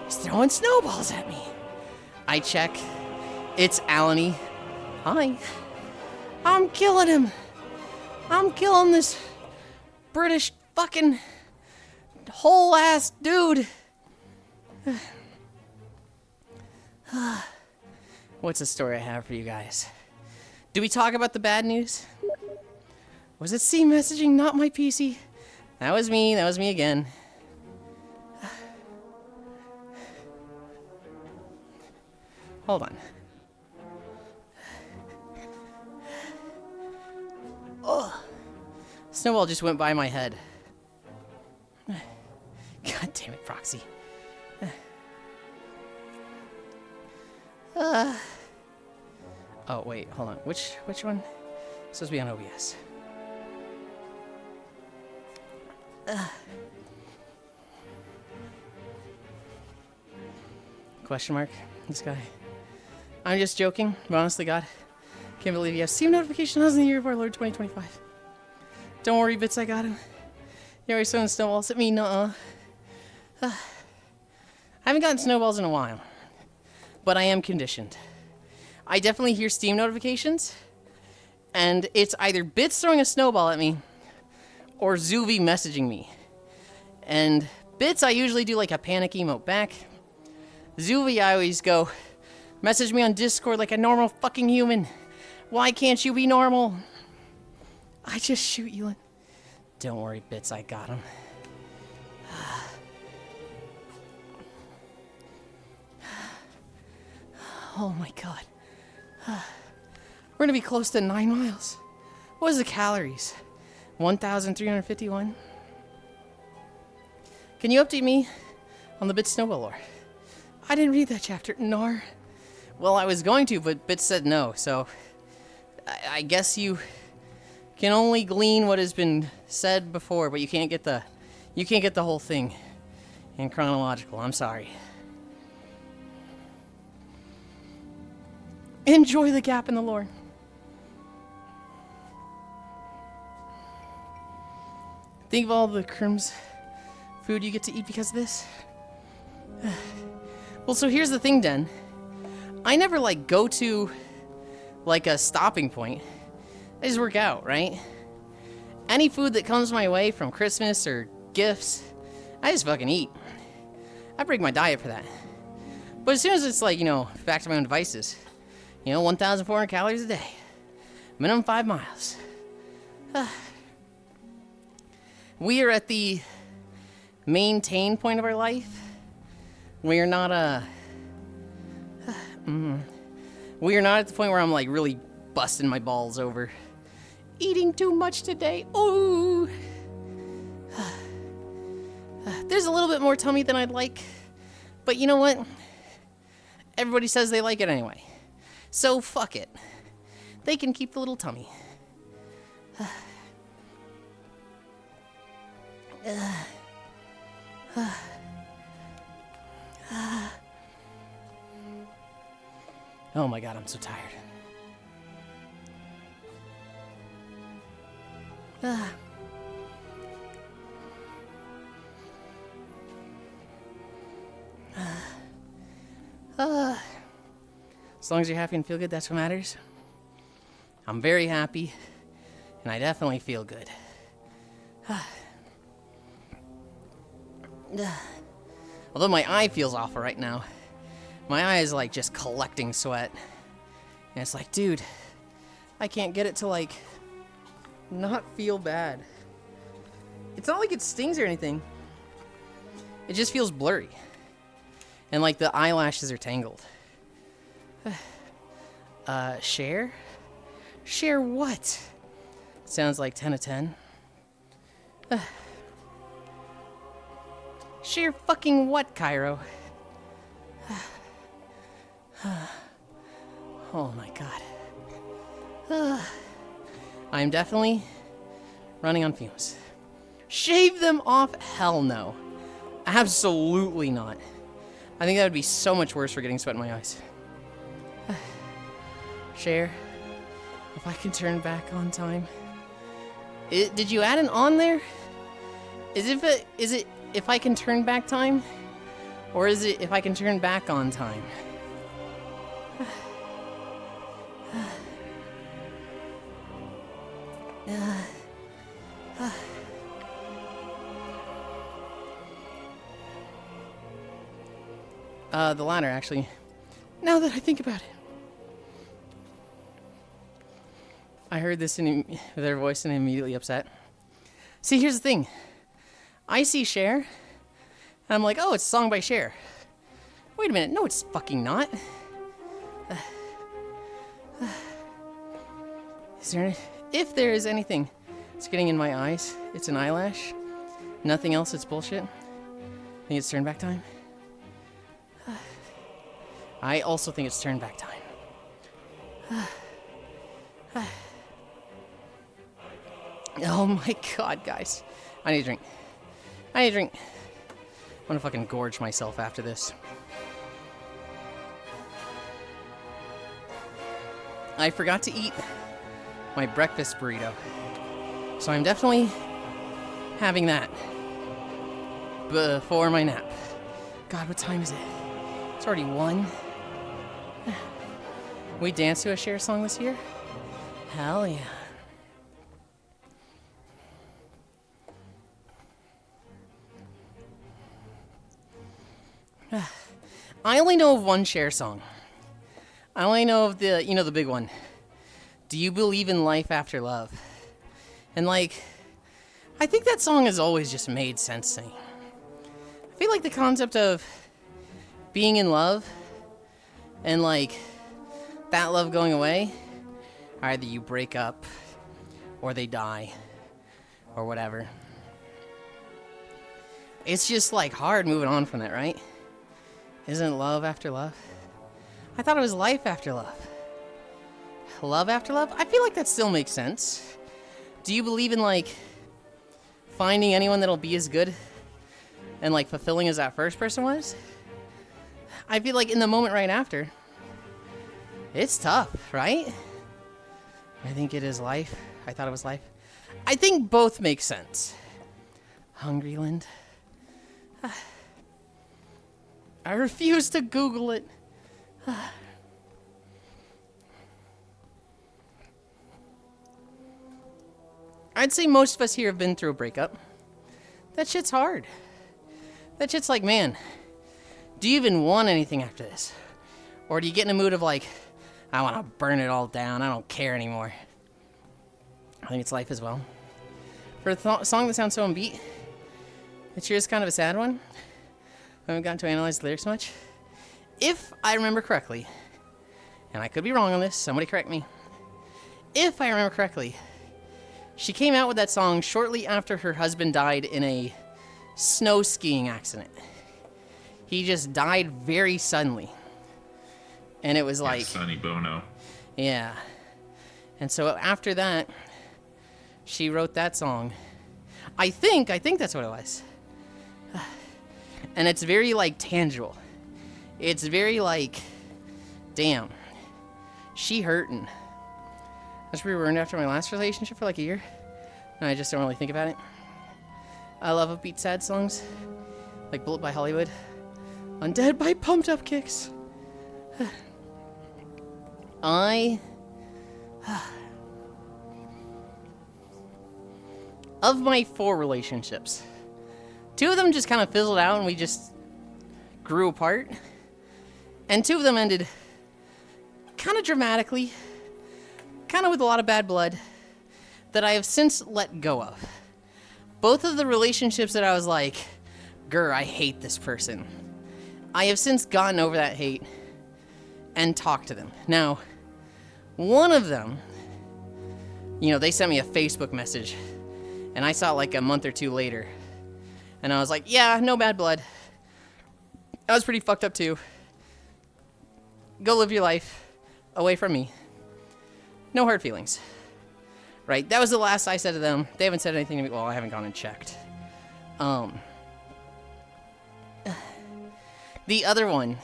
is throwing snowballs at me. I check. It's Alany. Hi. I'm killing him. I'm killing this British fucking whole ass dude. What's the story I have for you guys? Do we talk about the bad news? Was it C messaging, not my PC? That was me again. Hold on. Oh, snowball just went by my head. God damn it, Proxy. Oh, wait, hold on. Which one? It's supposed to be on OBS. Question mark? This guy. I'm just joking, but honestly, God, can't believe you have Steam notification in the year of our Lord 2025. Don't worry, Bits, I got him. You always throwing snowballs at me? Nuh-uh. I haven't gotten snowballs in a while, but I am conditioned. I definitely hear Steam notifications, and it's either Bits throwing a snowball at me, or Zuvi messaging me. And Bits, I usually do like a panic emote back. Zuvi, I always go, message me on Discord like a normal fucking human. Why can't you be normal? I just shoot you. Don't worry, Bits, I got him. Oh my god. We're gonna be close to 9 miles. What is the calories? 1,351? Can you update me on the Bits snowball lore? I didn't read that chapter, nor. Well, I was going to, but Bits said no, so I guess you can only glean what has been said before, but you can't get the whole thing in chronological. I'm sorry. Enjoy the gap in the lore. Think of all the crumbs food you get to eat because of this. Well, so here's the thing, Den. I never, like, go to, like, a stopping point. I just work out, right? Any food that comes my way from Christmas or gifts, I just fucking eat. I break my diet for that. But as soon as it's, like, you know, back to my own devices, you know, 1,400 calories a day. Minimum 5 miles. We are at the maintain point of our life. We are not we are not at the point where I'm like really busting my balls over eating too much today. Ooh. There's a little bit more tummy than I'd like, but you know what? Everybody says they like it anyway. So fuck it. They can keep the little tummy. Oh my god, I'm so tired. As long as you're happy and feel good, that's what matters. I'm very happy, and I definitely feel good. Although my eye feels awful right now. My eye is like just collecting sweat. And it's like, dude, I can't get it to like not feel bad. It's not like it stings or anything. It just feels blurry. And like the eyelashes are tangled. Share? Share what? Sounds like 10 of 10. Share fucking what, Cairo? Oh my god. I am definitely running on fumes. Shave them off? Hell no. Absolutely not. I think that would be so much worse for getting sweat in my eyes. Share. If I can turn back on time. Did you add an on there? Is it if I can turn back time? Or is it if I can turn back on time? The latter, actually. Now that I think about it. I heard this in their voice and immediately upset. See, here's the thing. I see Cher, and I'm like, oh, it's a song by Cher. Wait a minute, no, it's fucking not. If there is anything that's getting in my eyes, it's an eyelash. Nothing else, it's bullshit. I think it's turn back time. I also think it's turn back time. Oh my god, guys. I need a drink. I need a drink. I'm gonna fucking gorge myself after this. I forgot to eat my breakfast burrito. So I'm definitely having that before my nap. God, what time is it? It's already 1. We danced to a Cher song this year? Hell yeah. I only know of one Cher song. I only know of the, you know, the big one. Do you believe in life after love? And like, I think that song has always just made sense to me. I feel like the concept of being in love and like that love going away, either you break up or they die or whatever. It's just like hard moving on from that, right? Isn't love after love? I thought it was life after love. Love after love? I feel like that still makes sense. Do you believe in like finding anyone that'll be as good and like fulfilling as that first person was? I feel like in the moment right after, it's tough, right? I think it is life. I thought it was life. I think both make sense. Hungry, Lind? I refuse to Google it. I'd say most of us here have been through a breakup. That shit's hard. That shit's like, man, do you even want anything after this? Or do you get in a mood of like, I want to burn it all down, I don't care anymore? I think it's life as well. For a song that sounds so upbeat, it's just kind of a sad one. I haven't gotten to analyze the lyrics much. If I remember correctly, and I could be wrong on this, somebody correct me. If I remember correctly, she came out with that song shortly after her husband died in a snow skiing accident. He just died very suddenly. And it was like... Sonny Bono. Yeah. And so after that, she wrote that song. I think that's what it was. And it's very, like, tangible. It's very, like, damn, she hurtin'. I was pretty ruined after my last relationship for, like, a year. And I just don't really think about it. I love upbeat sad songs. Like Bullet by Hollywood. Undead by Pumped Up Kicks. Of my 4 relationships, 2 of them just kind of fizzled out and we just grew apart. And 2 of them ended kind of dramatically, kind of with a lot of bad blood, that I have since let go of. Both of the relationships that I was like, grr, I hate this person, I have since gotten over that hate and talked to them. Now, one of them, you know, they sent me a Facebook message, and I saw it like a month or 2 later. And I was like, yeah, no bad blood. I was pretty fucked up too. Go live your life away from me. No hard feelings. Right? That was the last I said to them. They haven't said anything to me. Well, I haven't gone and checked. The other one.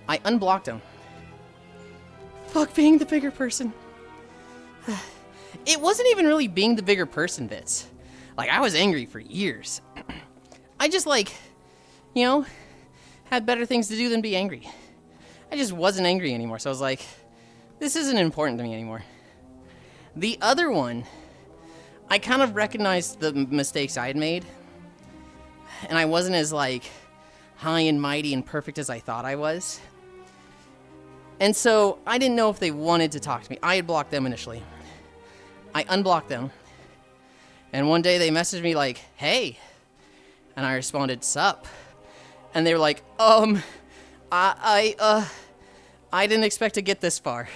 I unblocked him. Fuck being the bigger person. It wasn't even really being the bigger person bits. Like, I was angry for years. I just, like, you know, had better things to do than be angry. I just wasn't angry anymore, so I was like, this isn't important to me anymore. The other one, I kind of recognized the mistakes I had made, and I wasn't as, like, high and mighty and perfect as I thought I was. And so, I didn't know if they wanted to talk to me. I had blocked them initially. I unblocked them. And one day they messaged me like, hey. And I responded, sup. And they were like, I didn't expect to get this far.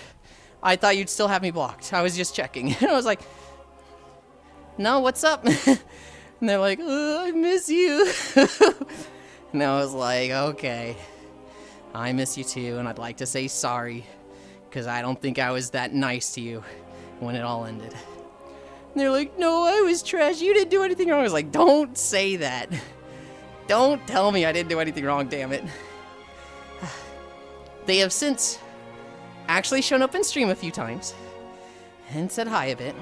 I thought you'd still have me blocked. I was just checking. And I was like, no, what's up? And they're like, I miss you. And I was like, okay, I miss you too, and I'd like to say sorry, because I don't think I was that nice to you when it all ended. And they're like, no, I was trash. You didn't do anything wrong. I was like, don't say that. Don't tell me I didn't do anything wrong, damn it. They have since actually shown up in stream a few times and said hi a bit.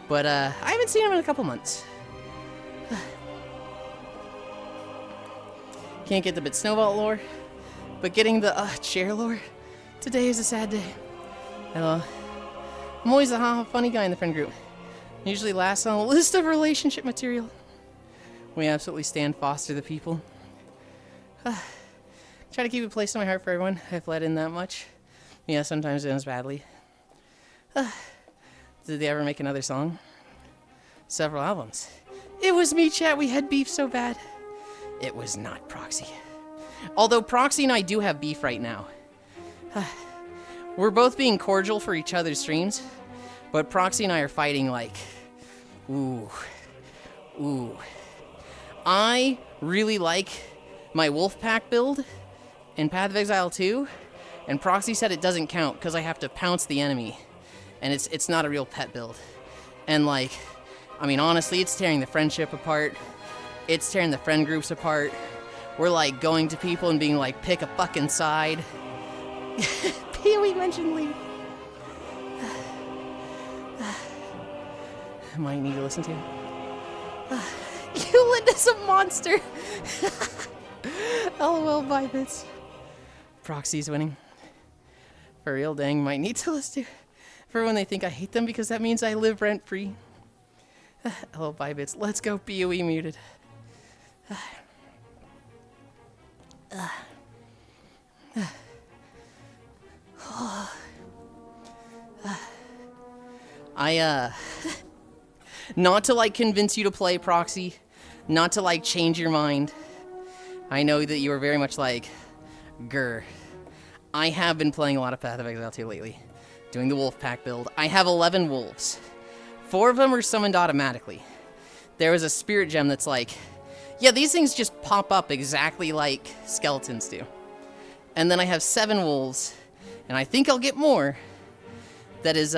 But I haven't seen them in a couple months. Can't get the bit Snowball lore, but getting the chair lore today is a sad day. Hello. I'm always the funny guy in the friend group. Usually last on the list of relationship material. We absolutely stand foster the people. Try to keep a place in my heart for everyone. I've let in that much. Yeah, sometimes it ends badly. Did they ever make another song? Several albums. It was me, chat. We had beef so bad. It was not Proxy. Although Proxy and I do have beef right now. We're both being cordial for each other's streams, but Proxy and I are fighting like, ooh. I really like my Wolfpack build in Path of Exile 2, and Proxy said it doesn't count because I have to pounce the enemy, and it's not a real pet build. And like, I mean, honestly, it's tearing the friendship apart. It's tearing the friend groups apart. We're like going to people and being like, pick a fucking side. PoE mentioned Lee. Might need to listen to. Yulind is a monster. LOL, bye bits. Proxy's winning. For real, dang, might need to listen to. For when they think I hate them because that means I live rent free. LOL, bye bits. Let's go, PoE muted. Not to like convince you to play Proxy, not to like change your mind. I know that you are very much like, grr. I have been playing a lot of Path of Exile 2 lately, doing the Wolfpack build. I have 11 wolves. 4 of them are summoned automatically. There was a spirit gem that's like, yeah, these things just pop up exactly like skeletons do. And then I have 7 wolves, and I think I'll get more. That is,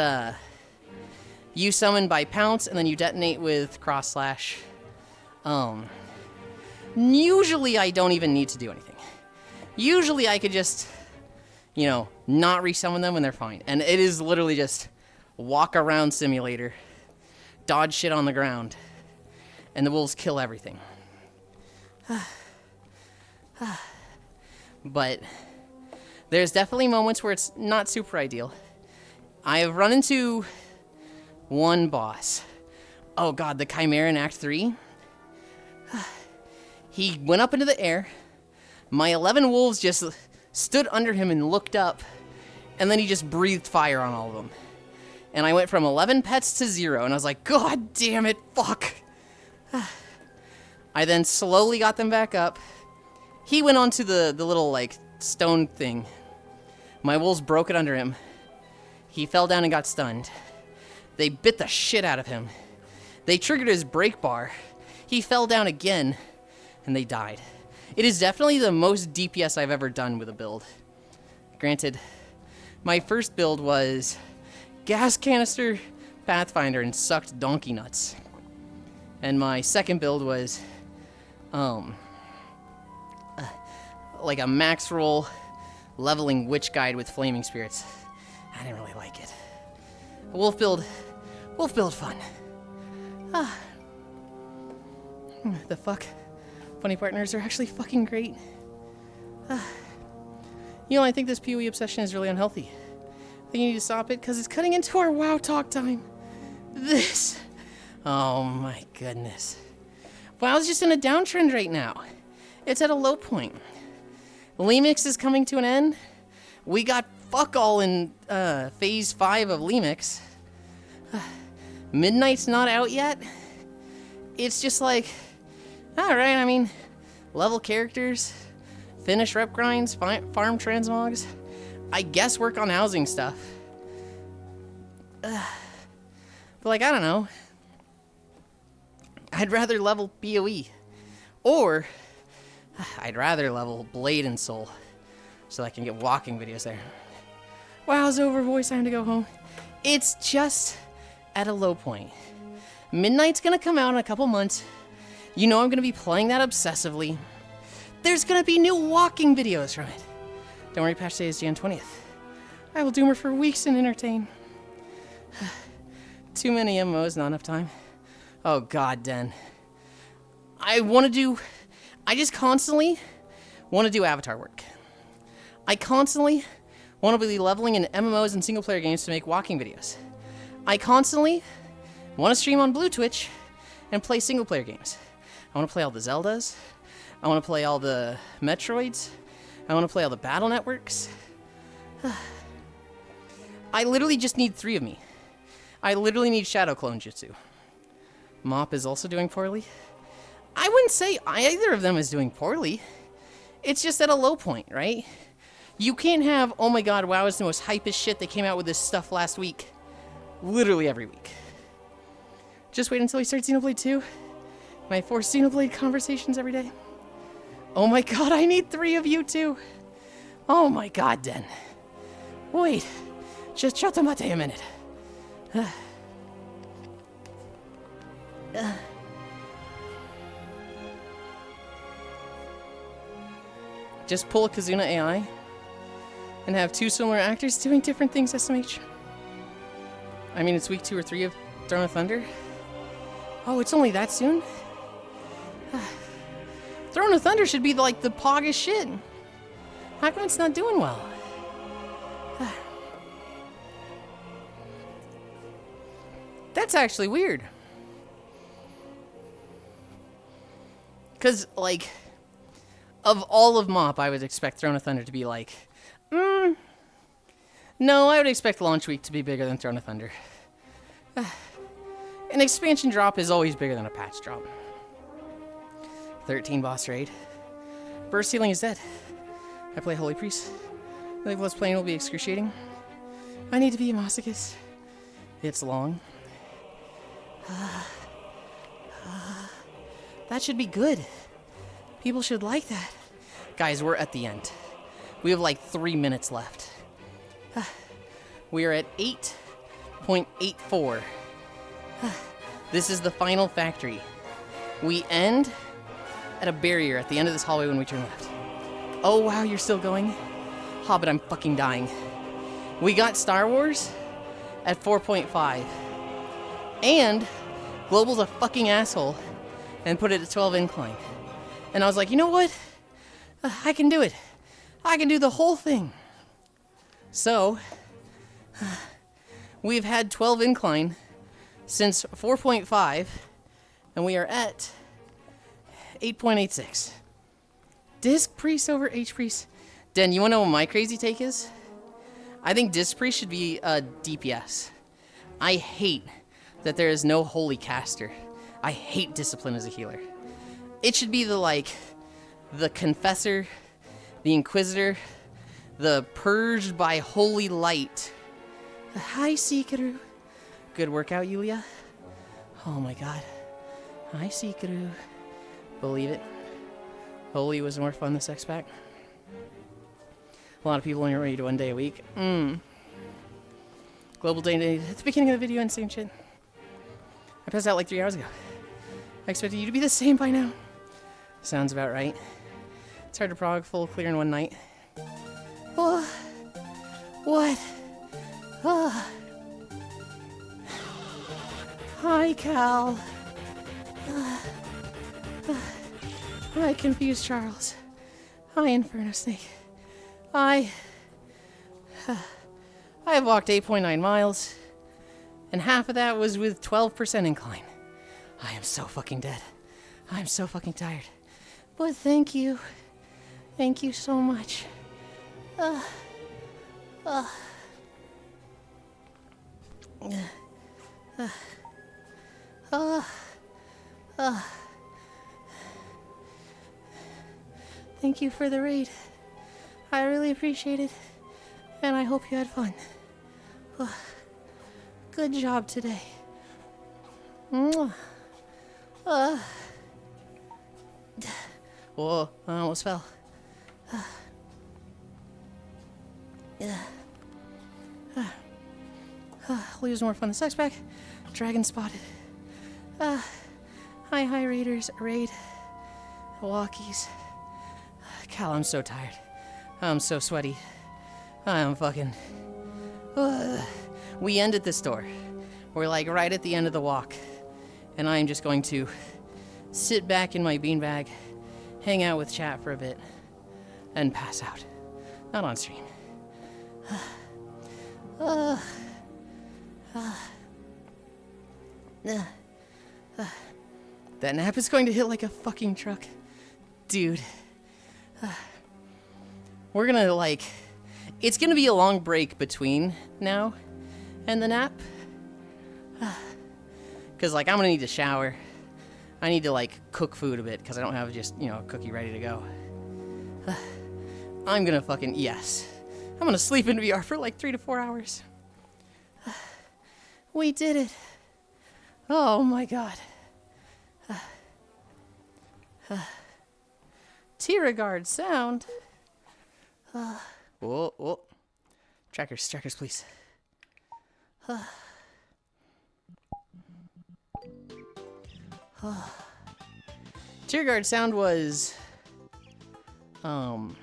you summon by pounce, and then you detonate with cross slash. Usually I don't even need to do anything. Usually I could just, you know, not resummon them and they're fine. And it is literally just walk around simulator, dodge shit on the ground, and the wolves kill everything. But there's definitely moments where it's not super ideal. I have run into one boss. Oh god, the Chimera in Act 3. He went up into the air. My 11 wolves just stood under him and looked up. And then he just breathed fire on all of them. And I went from 11 pets to 0. And I was like, god damn it, fuck. I then slowly got them back up. He went onto the little, like, stone thing. My wolves broke it under him. He fell down and got stunned. They bit the shit out of him. They triggered his break bar. He fell down again, and they died. It is definitely the most DPS I've ever done with a build. Granted, my first build was gas canister, Pathfinder, and sucked donkey nuts. And my second build was, like a max roll leveling witch guide with flaming spirits. I didn't really like it. Wolf build fun. The fuck? Funny partners are actually fucking great. You know, I think this PoE obsession is really unhealthy. I think you need to stop it because it's cutting into our WoW talk time. This. Oh my goodness. WoW's just in a downtrend right now. It's at a low point. Lemix is coming to an end. We got fuck all in phase 5 of Lemix. Midnight's not out yet. It's just like, alright, I mean, level characters, finish rep grinds, farm transmogs, I guess work on housing stuff. But like, I don't know. I'd rather level PoE. Or, I'd rather level Blade and Soul so I can get walking videos there. WoW's over, boys, time to go home. It's just at a low point. Midnight's gonna come out in a couple months. You know I'm gonna be playing that obsessively. There's gonna be new walking videos from it. Don't worry, patch day is Jan 20th. I will doom her for weeks and entertain. Too many MMOs, not enough time. Oh god, Den. I just constantly want to do avatar work. I constantly want to be leveling in MMOs and single player games to make walking videos. I constantly want to stream on Blue Twitch and play single player games. I want to play all the Zeldas. I want to play all the Metroids. I want to play all the battle networks. I literally just need 3 of me. I literally need Shadow Clone Jutsu. Mop is also doing poorly. I wouldn't say either of them is doing poorly. It's just at a low point, right? You can't have, oh my god, WoW is the most hypest shit. They came out with this stuff last week. Literally every week. Just wait until we start Xenoblade 2. My 4 Xenoblade conversations every day. Oh my god, I need 3 of you too. Oh my god, Den. Wait. Just chotomate a minute. Just pull a Kazuna AI and have 2 similar actors doing different things, SMH. I mean, it's week 2 or 3 of Throne of Thunder. Oh, it's only that soon? Throne of Thunder should be like the poggest shit. How come it's not doing well? That's actually weird. Because, like, of all of MOP, I would expect Throne of Thunder to be like, no, I would expect launch week to be bigger than Throne of Thunder. An expansion drop is always bigger than a patch drop. 13 boss raid. Burst healing is dead. I play Holy Priest. The plus playing will be excruciating. I need to be a masochist. It's long. That should be good. People should like that. Guys, we're at the end. We have like 3 minutes left. We are at 8.84. This is the final factory. We end at a barrier at the end of this hallway when we turn left. Oh wow, you're still going? Hobbit, I'm fucking dying. We got Star Wars at 4.5. And Global's a fucking asshole and put it at 12 incline. And I was like, you know what? I can do it. I can do the whole thing. So, we've had 12 incline since 4.5, and we are at 8.86. Disc Priest over H Priest. Den, you wanna know what my crazy take is? I think Disc Priest should be a DPS. I hate that there is no holy caster. I hate discipline as a healer. It should be the confessor, the inquisitor, the purged by holy light. Hi, Seekeru. Good workout, Yulia. Oh my god. Hi, Seekeru. Believe it. Holy was more fun this X-Pack. A lot of people only raid 1 day a week. Global day at the beginning of the video and same shit. I passed out like 3 hours ago. I expected you to be the same by now. Sounds about right. It's hard to prog full clear in 1 night. Oh, what? Oh. Hi, Cal. Hi, Confused Charles. Hi, Inferno Snake. I have walked 8.9 miles, and half of that was with 12% incline. I am so fucking dead. I'm so fucking tired. But thank you. Thank you so much. Thank you for the raid. I really appreciate it. And I hope you had fun. Good job today. Whoa, I almost fell. Yeah. We'll use more fun. The sex pack. Dragon spotted. Hi, raiders. Raid. Walkies. Cal, I'm so tired. I'm so sweaty. I'm fucking... We end at this door. We're like right at the end of the walk. And I'm just going to sit back in my beanbag, hang out with chat for a bit, and pass out. Not on stream. That nap is going to hit like a fucking truck. Dude. We're gonna like... It's gonna be a long break between now and the nap. Because like I'm gonna need to shower. I need to like cook food a bit because I don't have just, a cookie ready to go. I'm gonna fucking... Yes. I'm gonna sleep in VR for like 3 to 4 hours. We did it. Oh my god. T-regard sound. Whoa. Trackers, please. T-regard sound was, I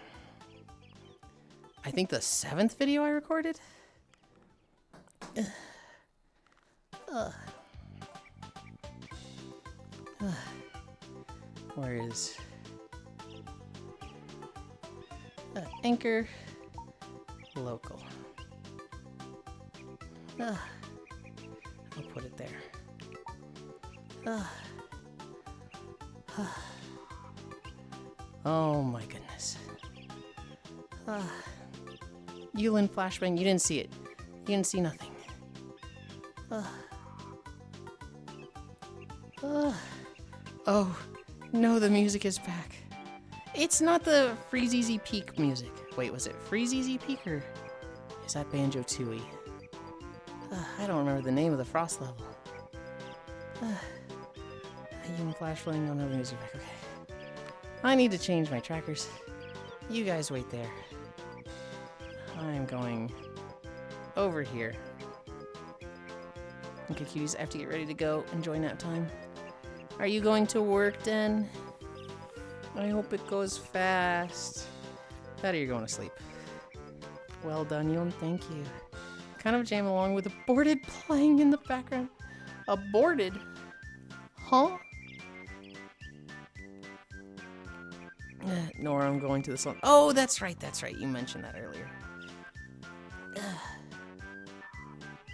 think the 7th video I recorded. Where is Anchor Local? I'll put it there. Oh my goodness. Yulind flashbang, you didn't see it. You didn't see nothing. Oh, no, the music is back. It's not the Freeze Easy Peak music. Wait, was it Freeze Easy Peak or is that Banjo Tooie? I don't remember the name of the frost level. Even flashbang, oh no, the music back. Okay. I need to change my trackers. You guys wait there. I'm going over here. Okay, cuties, I have to get ready to go. Enjoy nap time. Are you going to work, Den? I hope it goes fast. That or you're going to sleep. Well done, Yulind. Thank you. Kind of jam along with Aborted playing in the background. Aborted? Huh? Nora, I'm going to the salon. Oh, that's right. You mentioned that earlier.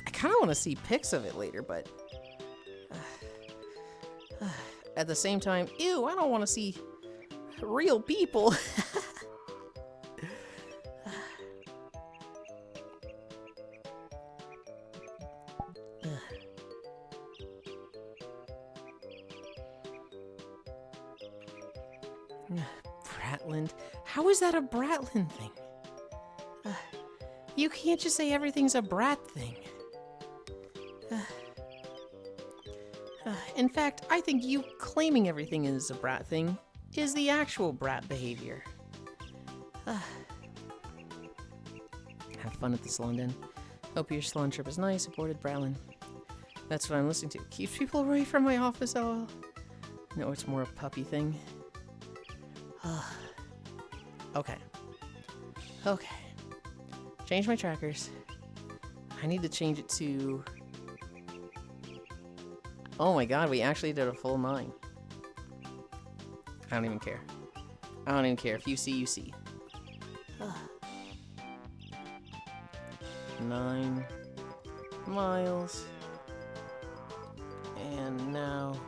I kind of want to see pics of it later, but... at the same time, ew, I don't want to see real people. Bratland? How is that a Bratland thing? You can't just say everything's a brat thing. In fact, I think you claiming everything is a brat thing is the actual brat behavior. Have fun at the salon, Den. Hope your salon trip is nice. Aborted Bratland. That's what I'm listening to. Keeps people away from my office, lol. No, it's more a puppy thing. Okay. Change my trackers. I need to change it to... Oh my god, we actually did a full 9. I don't even care. If you see, you see. 9 miles. And now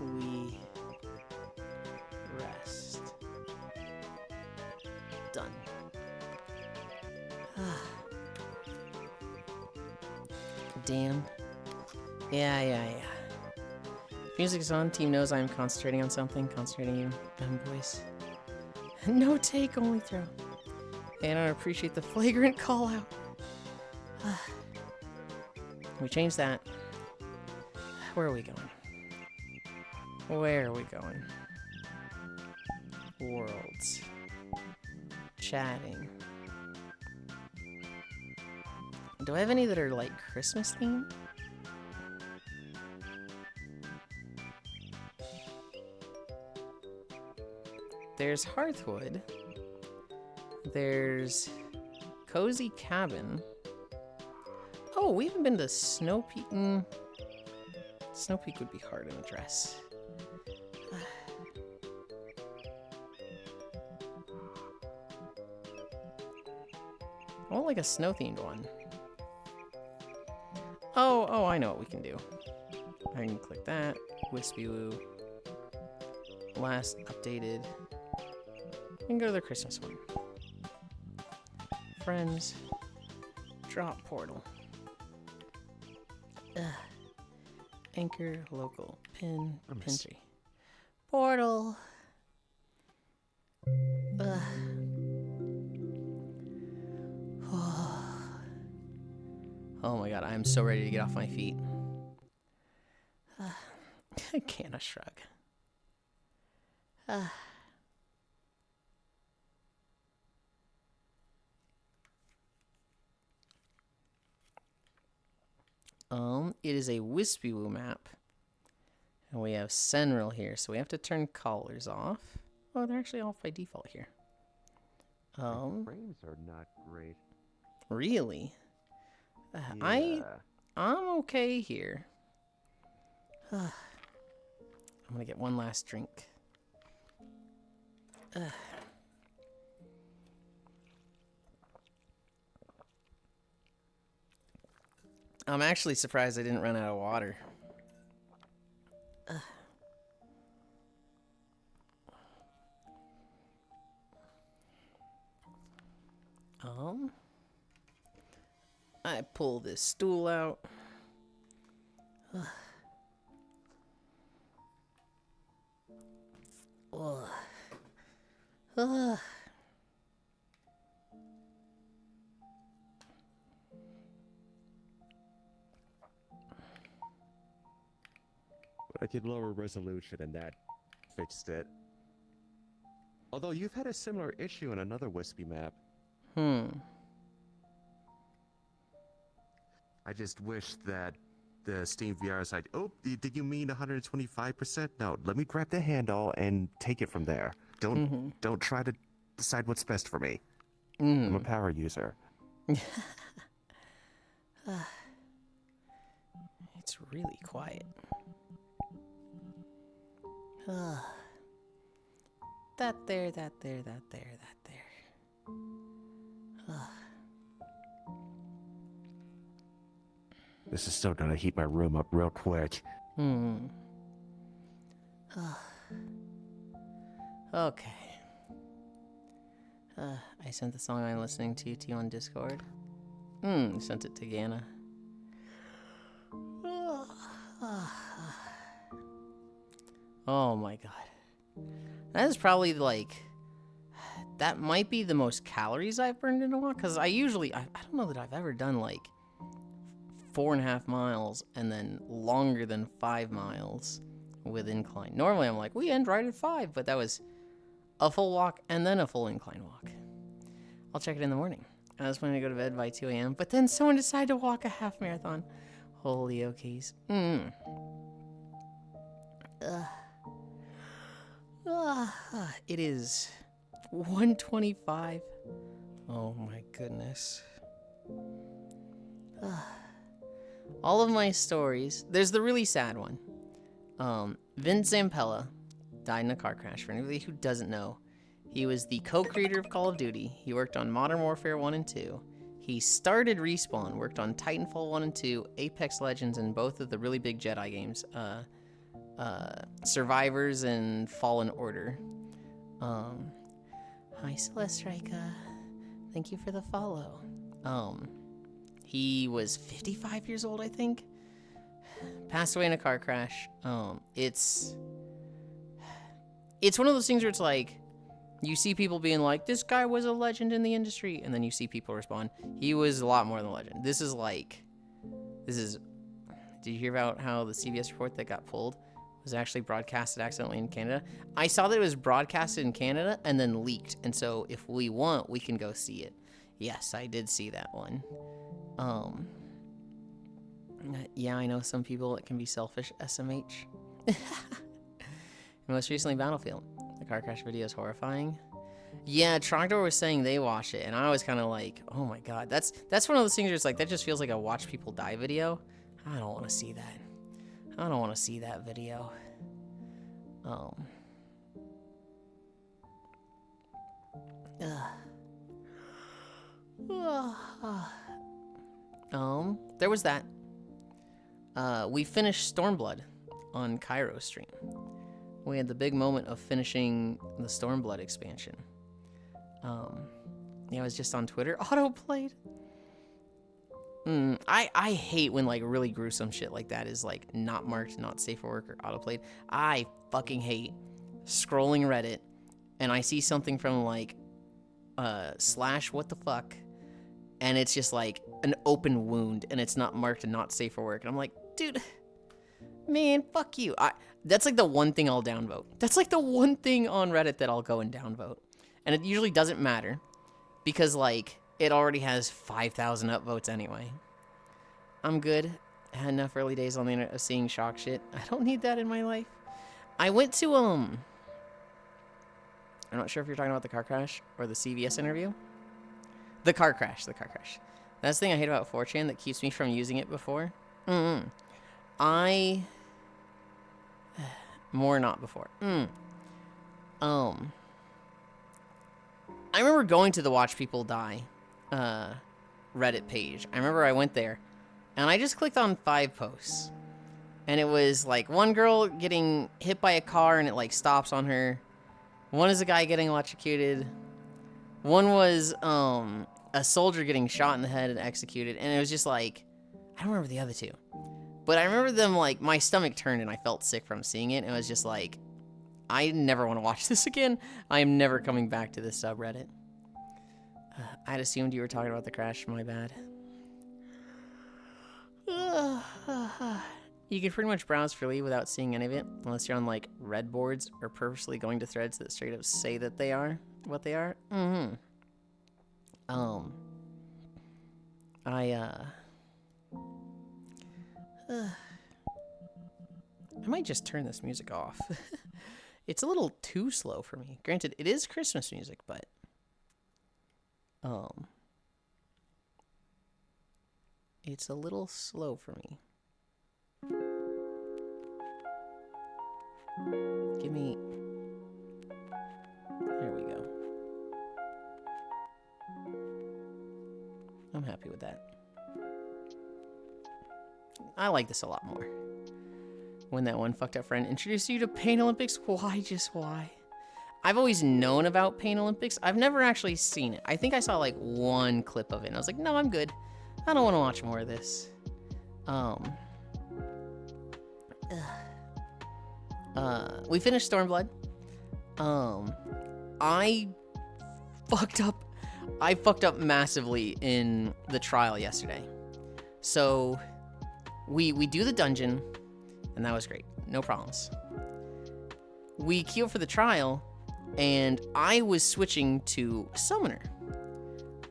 we rest. Done. Damn. Yeah. Music is on. Team knows I'm concentrating on something. Concentrating you, boys. No take, only throw. And I appreciate the flagrant call out. We changed that. Where are we going? Worlds. Chatting. Do I have any that are like Christmas themed? There's Hearthwood. There's Cozy Cabin. Oh, we haven't been to Snow Peak. Snow Peak would be hard in a dress. I want like a snow-themed one. Oh, I know what we can do. I can click that. Wispy Woo. Last updated. We can go to the Christmas one. Friends. Drop portal. Anchor, local, pin, tree. Portal. Oh my god, I am so ready to get off my feet. Can I shrug? It is a Wispy Woo map. And we have Senril here, so we have to turn collars off. Oh, they're actually off by default here. Frames are not great. Really? Yeah. I'm okay here. I'm gonna get one last drink. I'm actually surprised I didn't run out of water. I pull this stool out. I did lower resolution and that fixed it. Although you've had a similar issue in another Wispy map. I just wish that the Steam VR side. Oh, did you mean 125%? No, let me grab the handle and take it from there. Don't try to decide what's best for me. I'm a power user. It's really quiet. That there. This is still gonna heat my room up real quick. Okay. I sent the song I'm listening to you on Discord. Sent it to Gana. Oh my god. That is probably like... That might be the most calories I've burned in a while. Because I don't know that I've ever done like 4.5 miles and then longer than 5 miles with incline. Normally I'm like, we end right at 5. But that was a full walk and then a full incline walk. I'll check it in the morning. I was planning to go to bed by 2 a.m. But then someone decided to walk a half marathon. Holy okies. It is 1:25. Oh my goodness. All of my stories. There's the really sad one. Vince Zampella died in a car crash. For anybody who doesn't know, he was the co-creator of Call of Duty. He worked on Modern Warfare 1 and 2. He started Respawn, worked on Titanfall 1 and 2, Apex Legends, and both of the really big Jedi games. Survivors and Fallen Order. Hi Celeste Rika. Thank you for the follow. He was 55 years old, I think. Passed away in a car crash. It's one of those things where it's like, you see people being like, this guy was a legend in the industry, and then you see people respond, he was a lot more than a legend. This is, did you hear about how the CBS report that got pulled was actually broadcasted accidentally in Canada. I saw that it was broadcasted in Canada and then leaked. And so if we want, we can go see it. Yes, I did see that one. Yeah, I know some people that can be selfish, SMH. Most recently, Battlefield. The car crash video is horrifying. Yeah, Trogdor was saying they watch it, and I was kind of like, oh my god. That's one of those things where it's like, that just feels like a watch people die video. I don't want to see that. I don't want to see that video. There was that. We finished Stormblood on Cairo stream. We had the big moment of finishing the Stormblood expansion. Yeah, it was just on Twitter. Autoplayed. I hate when like really gruesome shit like that is like not marked, not safe for work, or autoplayed. I fucking hate scrolling Reddit and I see something from like slash what the fuck, and it's just like an open wound and it's not marked and not safe for work, and I'm like, dude, man, fuck you. That's like the one thing I'll downvote. That's like the one thing on Reddit that I'll go and downvote, and it usually doesn't matter because like it already has 5,000 upvotes anyway. I'm good. I had enough early days on the internet of seeing shock shit. I don't need that in my life. I went to I'm not sure if you're talking about the car crash or the CVS interview. The car crash. That's the thing I hate about 4chan that keeps me from using it before. More not before. I remember going to the Watch People Die Reddit page. I remember I went there and I just clicked on 5 posts. And it was like one girl getting hit by a car and it like stops on her. One is a guy getting electrocuted. One was a soldier getting shot in the head and executed. And it was just like, I don't remember the other two. But I remember them like, my stomach turned and I felt sick from seeing it. And it was just like, I never want to watch this again. I am never coming back to this subreddit. I'd assumed you were talking about the crash. My bad. You can pretty much browse freely without seeing any of it, unless you're on like red boards or purposely going to threads that straight up say that they are what they are. I might just turn this music off. It's a little too slow for me. Granted, it is Christmas music, but it's a little slow for me. Give me... There we go. I'm happy with that. I like this a lot more. When that one fucked up friend introduced you to Pain Olympics, why just why? I've always known about Pain Olympics. I've never actually seen it. I think I saw like one clip of it and I was like, no, I'm good. I don't want to watch more of this. We finished Stormblood. I fucked up massively in the trial yesterday. So we do the dungeon, and that was great. No problems. We queue for the trial, and I was switching to Summoner,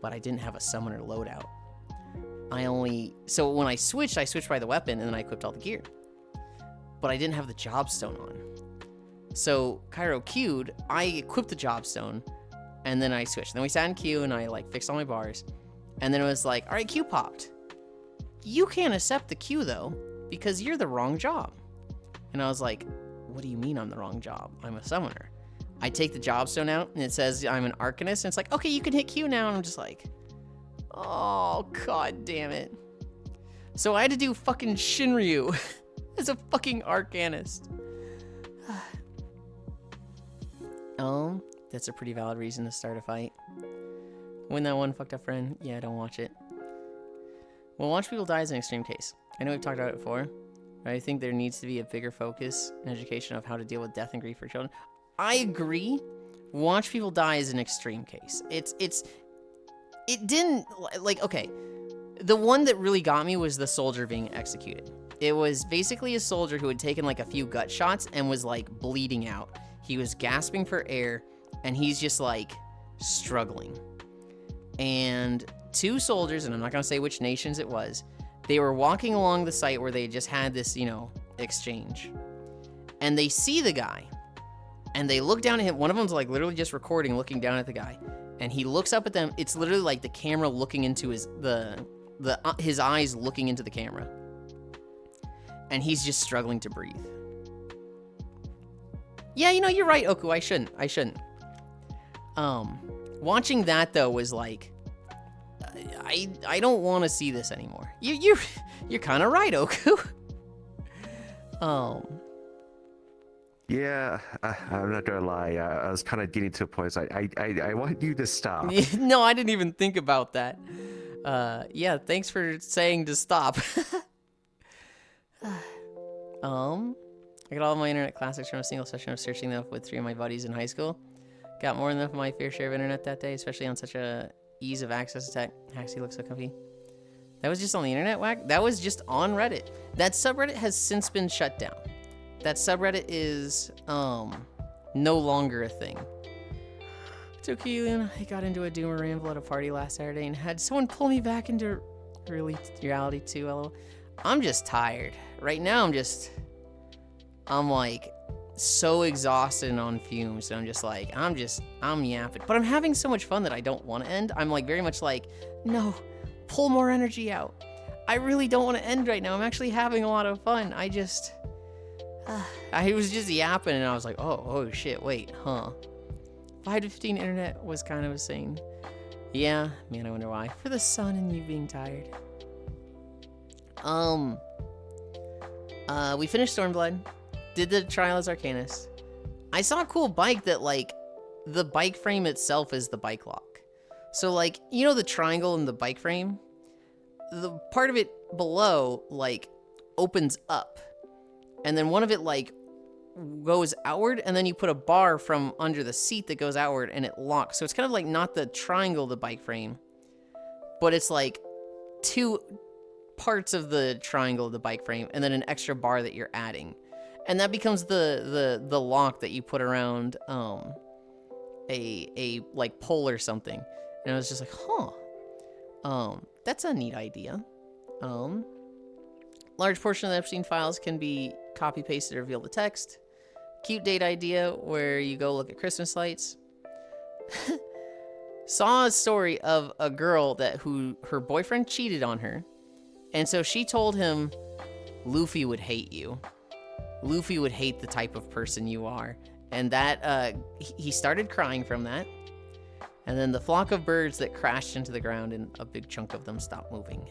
but I didn't have a Summoner loadout. So when I switched by the weapon, and then I equipped all the gear. But I didn't have the Jobstone on. So Cairo queued, I equipped the Jobstone, and then I switched. Then we sat in queue, and I like fixed all my bars. And then it was like, all right, queue popped. You can't accept the queue, though, because you're the wrong job. And I was like, what do you mean I'm the wrong job? I'm a Summoner. I take the Jobstone out, and it says I'm an Arcanist, and it's like, okay, you can hit Q now, and I'm just like, oh, god damn it. So I had to do fucking Shinryu as a fucking Arcanist. That's a pretty valid reason to start a fight. When that one fucked up friend, yeah, don't watch it. Well, Watch People Die is an extreme case. I know we've talked about it before, but I think there needs to be a bigger focus in education of how to deal with death and grief for children. I agree. Watch People Die is an extreme case. It didn't, like, okay. The one that really got me was the soldier being executed. It was basically a soldier who had taken like a few gut shots and was like bleeding out. He was gasping for air and he's just like struggling. And two soldiers, and I'm not going to say which nations it was, they were walking along the site where they just had this, exchange. And they see the guy and they look down at him. One of them's like literally just recording, looking down at the guy. And he looks up at them. It's literally like the camera looking into his eyes looking into the camera. And he's just struggling to breathe. Yeah, you're right, Oku. I shouldn't. Watching that though was like, I don't want to see this anymore. You're kind of right, Oku. Yeah, I'm not gonna lie. I was kind of getting to a point. I want you to stop. No, I didn't even think about that. Yeah, thanks for saying to stop. I got all my internet classics from a single session of searching them up with 3 of my buddies in high school. Got more than enough of my fair share of internet that day, especially on such a ease of access attack. Haxie looks so comfy. That was just on the internet, Whack? That was just on Reddit. That subreddit has since been shut down. That subreddit is, no longer a thing. It's okay, Yulind. I got into a doomer ramble at a party last Saturday and had someone pull me back into reality too, lol. I'm just tired. Right now, I'm like so exhausted and on fumes. And I'm just like, I'm yapping. But I'm having so much fun that I don't want to end. I'm like very much like, no, pull more energy out. I really don't want to end right now. I'm actually having a lot of fun. I was just yapping and I was like, oh shit, wait, huh? 5 to 15 internet was kind of insane. Yeah, man, I wonder why. For the sun and you being tired. We finished Stormblood. Did the Trial as Arcanist. I saw a cool bike that, like, the bike frame itself is the bike lock. So, like, the triangle in the bike frame? The part of it below, like, opens up. And then one of it, like, goes outward, and then you put a bar from under the seat that goes outward, and it locks. So it's kind of like not the triangle of the bike frame, but it's like 2 parts of the triangle of the bike frame, and then an extra bar that you're adding. And that becomes the lock that you put around a like pole or something. And I was just like, huh. That's a neat idea. Large portion of the Epstein files can be copy pasted to reveal the text. Cute date idea where you go look at Christmas lights. Saw a story of a girl who her boyfriend cheated on her. And so she told him, Luffy would hate you. Luffy would hate the type of person you are. And that, he started crying from that. And then the flock of birds that crashed into the ground and a big chunk of them stopped moving.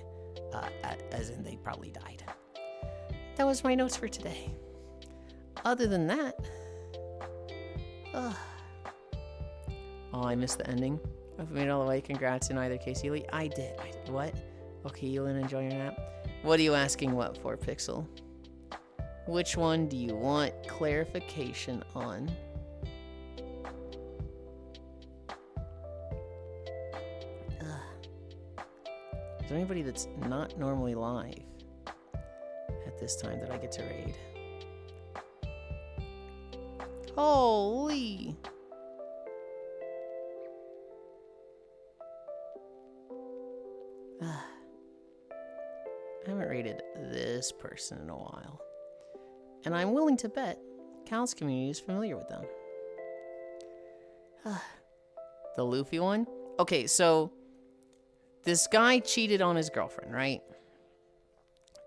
As in they probably died. That was my notes for today. Other than that... Oh, I missed the ending. If we made it all the way, congrats in either case, Ely. I did. What? Okay, Yulind, enjoy your nap. What are you asking what for, Pixel? Which one do you want clarification on? Is there anybody that's not normally live at this time that I get to raid? Holy! I haven't rated this person in a while. And I'm willing to bet Cal's community is familiar with them. The Luffy one? Okay, so this guy cheated on his girlfriend, right?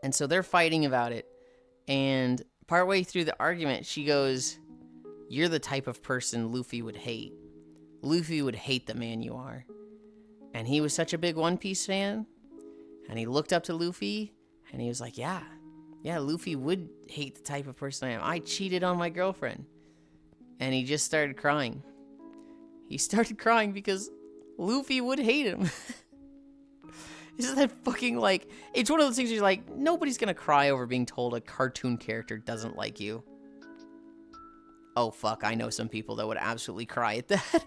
And so they're fighting about it. And partway through the argument, she goes, "You're the type of person Luffy would hate. Luffy would hate the man you are." And he was such a big One Piece fan. And he looked up to Luffy. And he was like, yeah, Luffy would hate the type of person I am. I cheated on my girlfriend. And he just started crying. He started crying because Luffy would hate him. Isn't that fucking like... It's one of those things where you're like, nobody's gonna cry over being told a cartoon character doesn't like you. Oh, fuck, I know some people that would absolutely cry at that.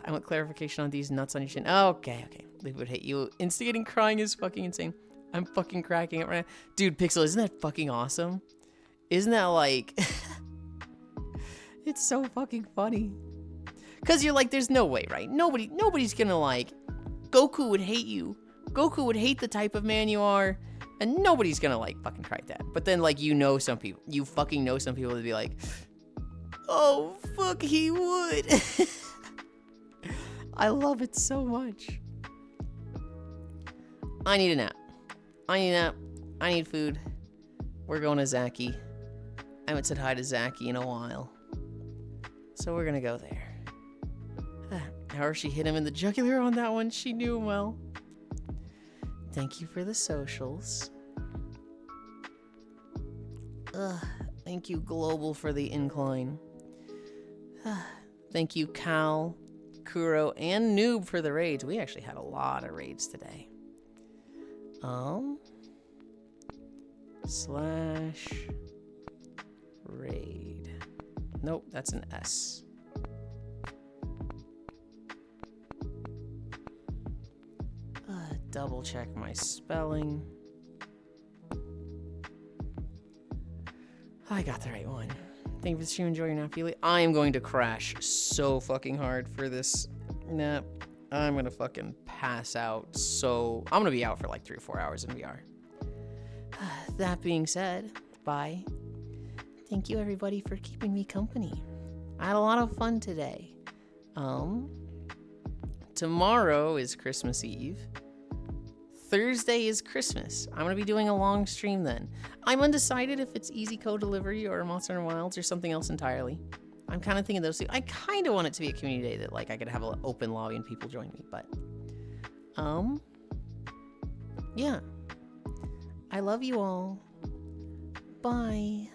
I want clarification on these nuts on your chin. Okay. Luffy would hate you. Instigating crying is fucking insane. I'm fucking cracking up right now. Dude, Pixel, isn't that fucking awesome? Isn't that like... It's so fucking funny. Because you're like, there's no way, right? Nobody's gonna like... Goku would hate you. Goku would hate the type of man you are. And nobody's gonna like fucking try that. But then like, some people. You fucking know some people would be like... Oh, fuck, he would. I love it so much. I need a nap. I need food. We're going to Zaki. I haven't said hi to Zaki in a while. So we're gonna go there. However, she hit him in the jugular on that one. She knew him well. Thank you for the socials. Thank you, Global, for the incline. Thank you, Cal, Kuro, and Noob for the raids. We actually had a lot of raids today. Slash raid. Nope, that's an S. Double check my spelling. I got the right one. Thank you for the stream. Enjoy your nap, Yuli. I am going to crash so fucking hard for this nap. I'm gonna fucking pass out. So I'm gonna be out for like 3 or 4 hours in VR. That being said, bye. Thank you everybody for keeping me company. I had a lot of fun today. Tomorrow is Christmas Eve. Thursday is Christmas. I'm gonna be doing a long stream then. I'm undecided if it's Easy Code Delivery or Monster Hunter Wilds or something else entirely. I'm kind of thinking those two. I kind of want it to be a community day that like I could have an open lobby and people join me, but yeah. I love you all. Bye.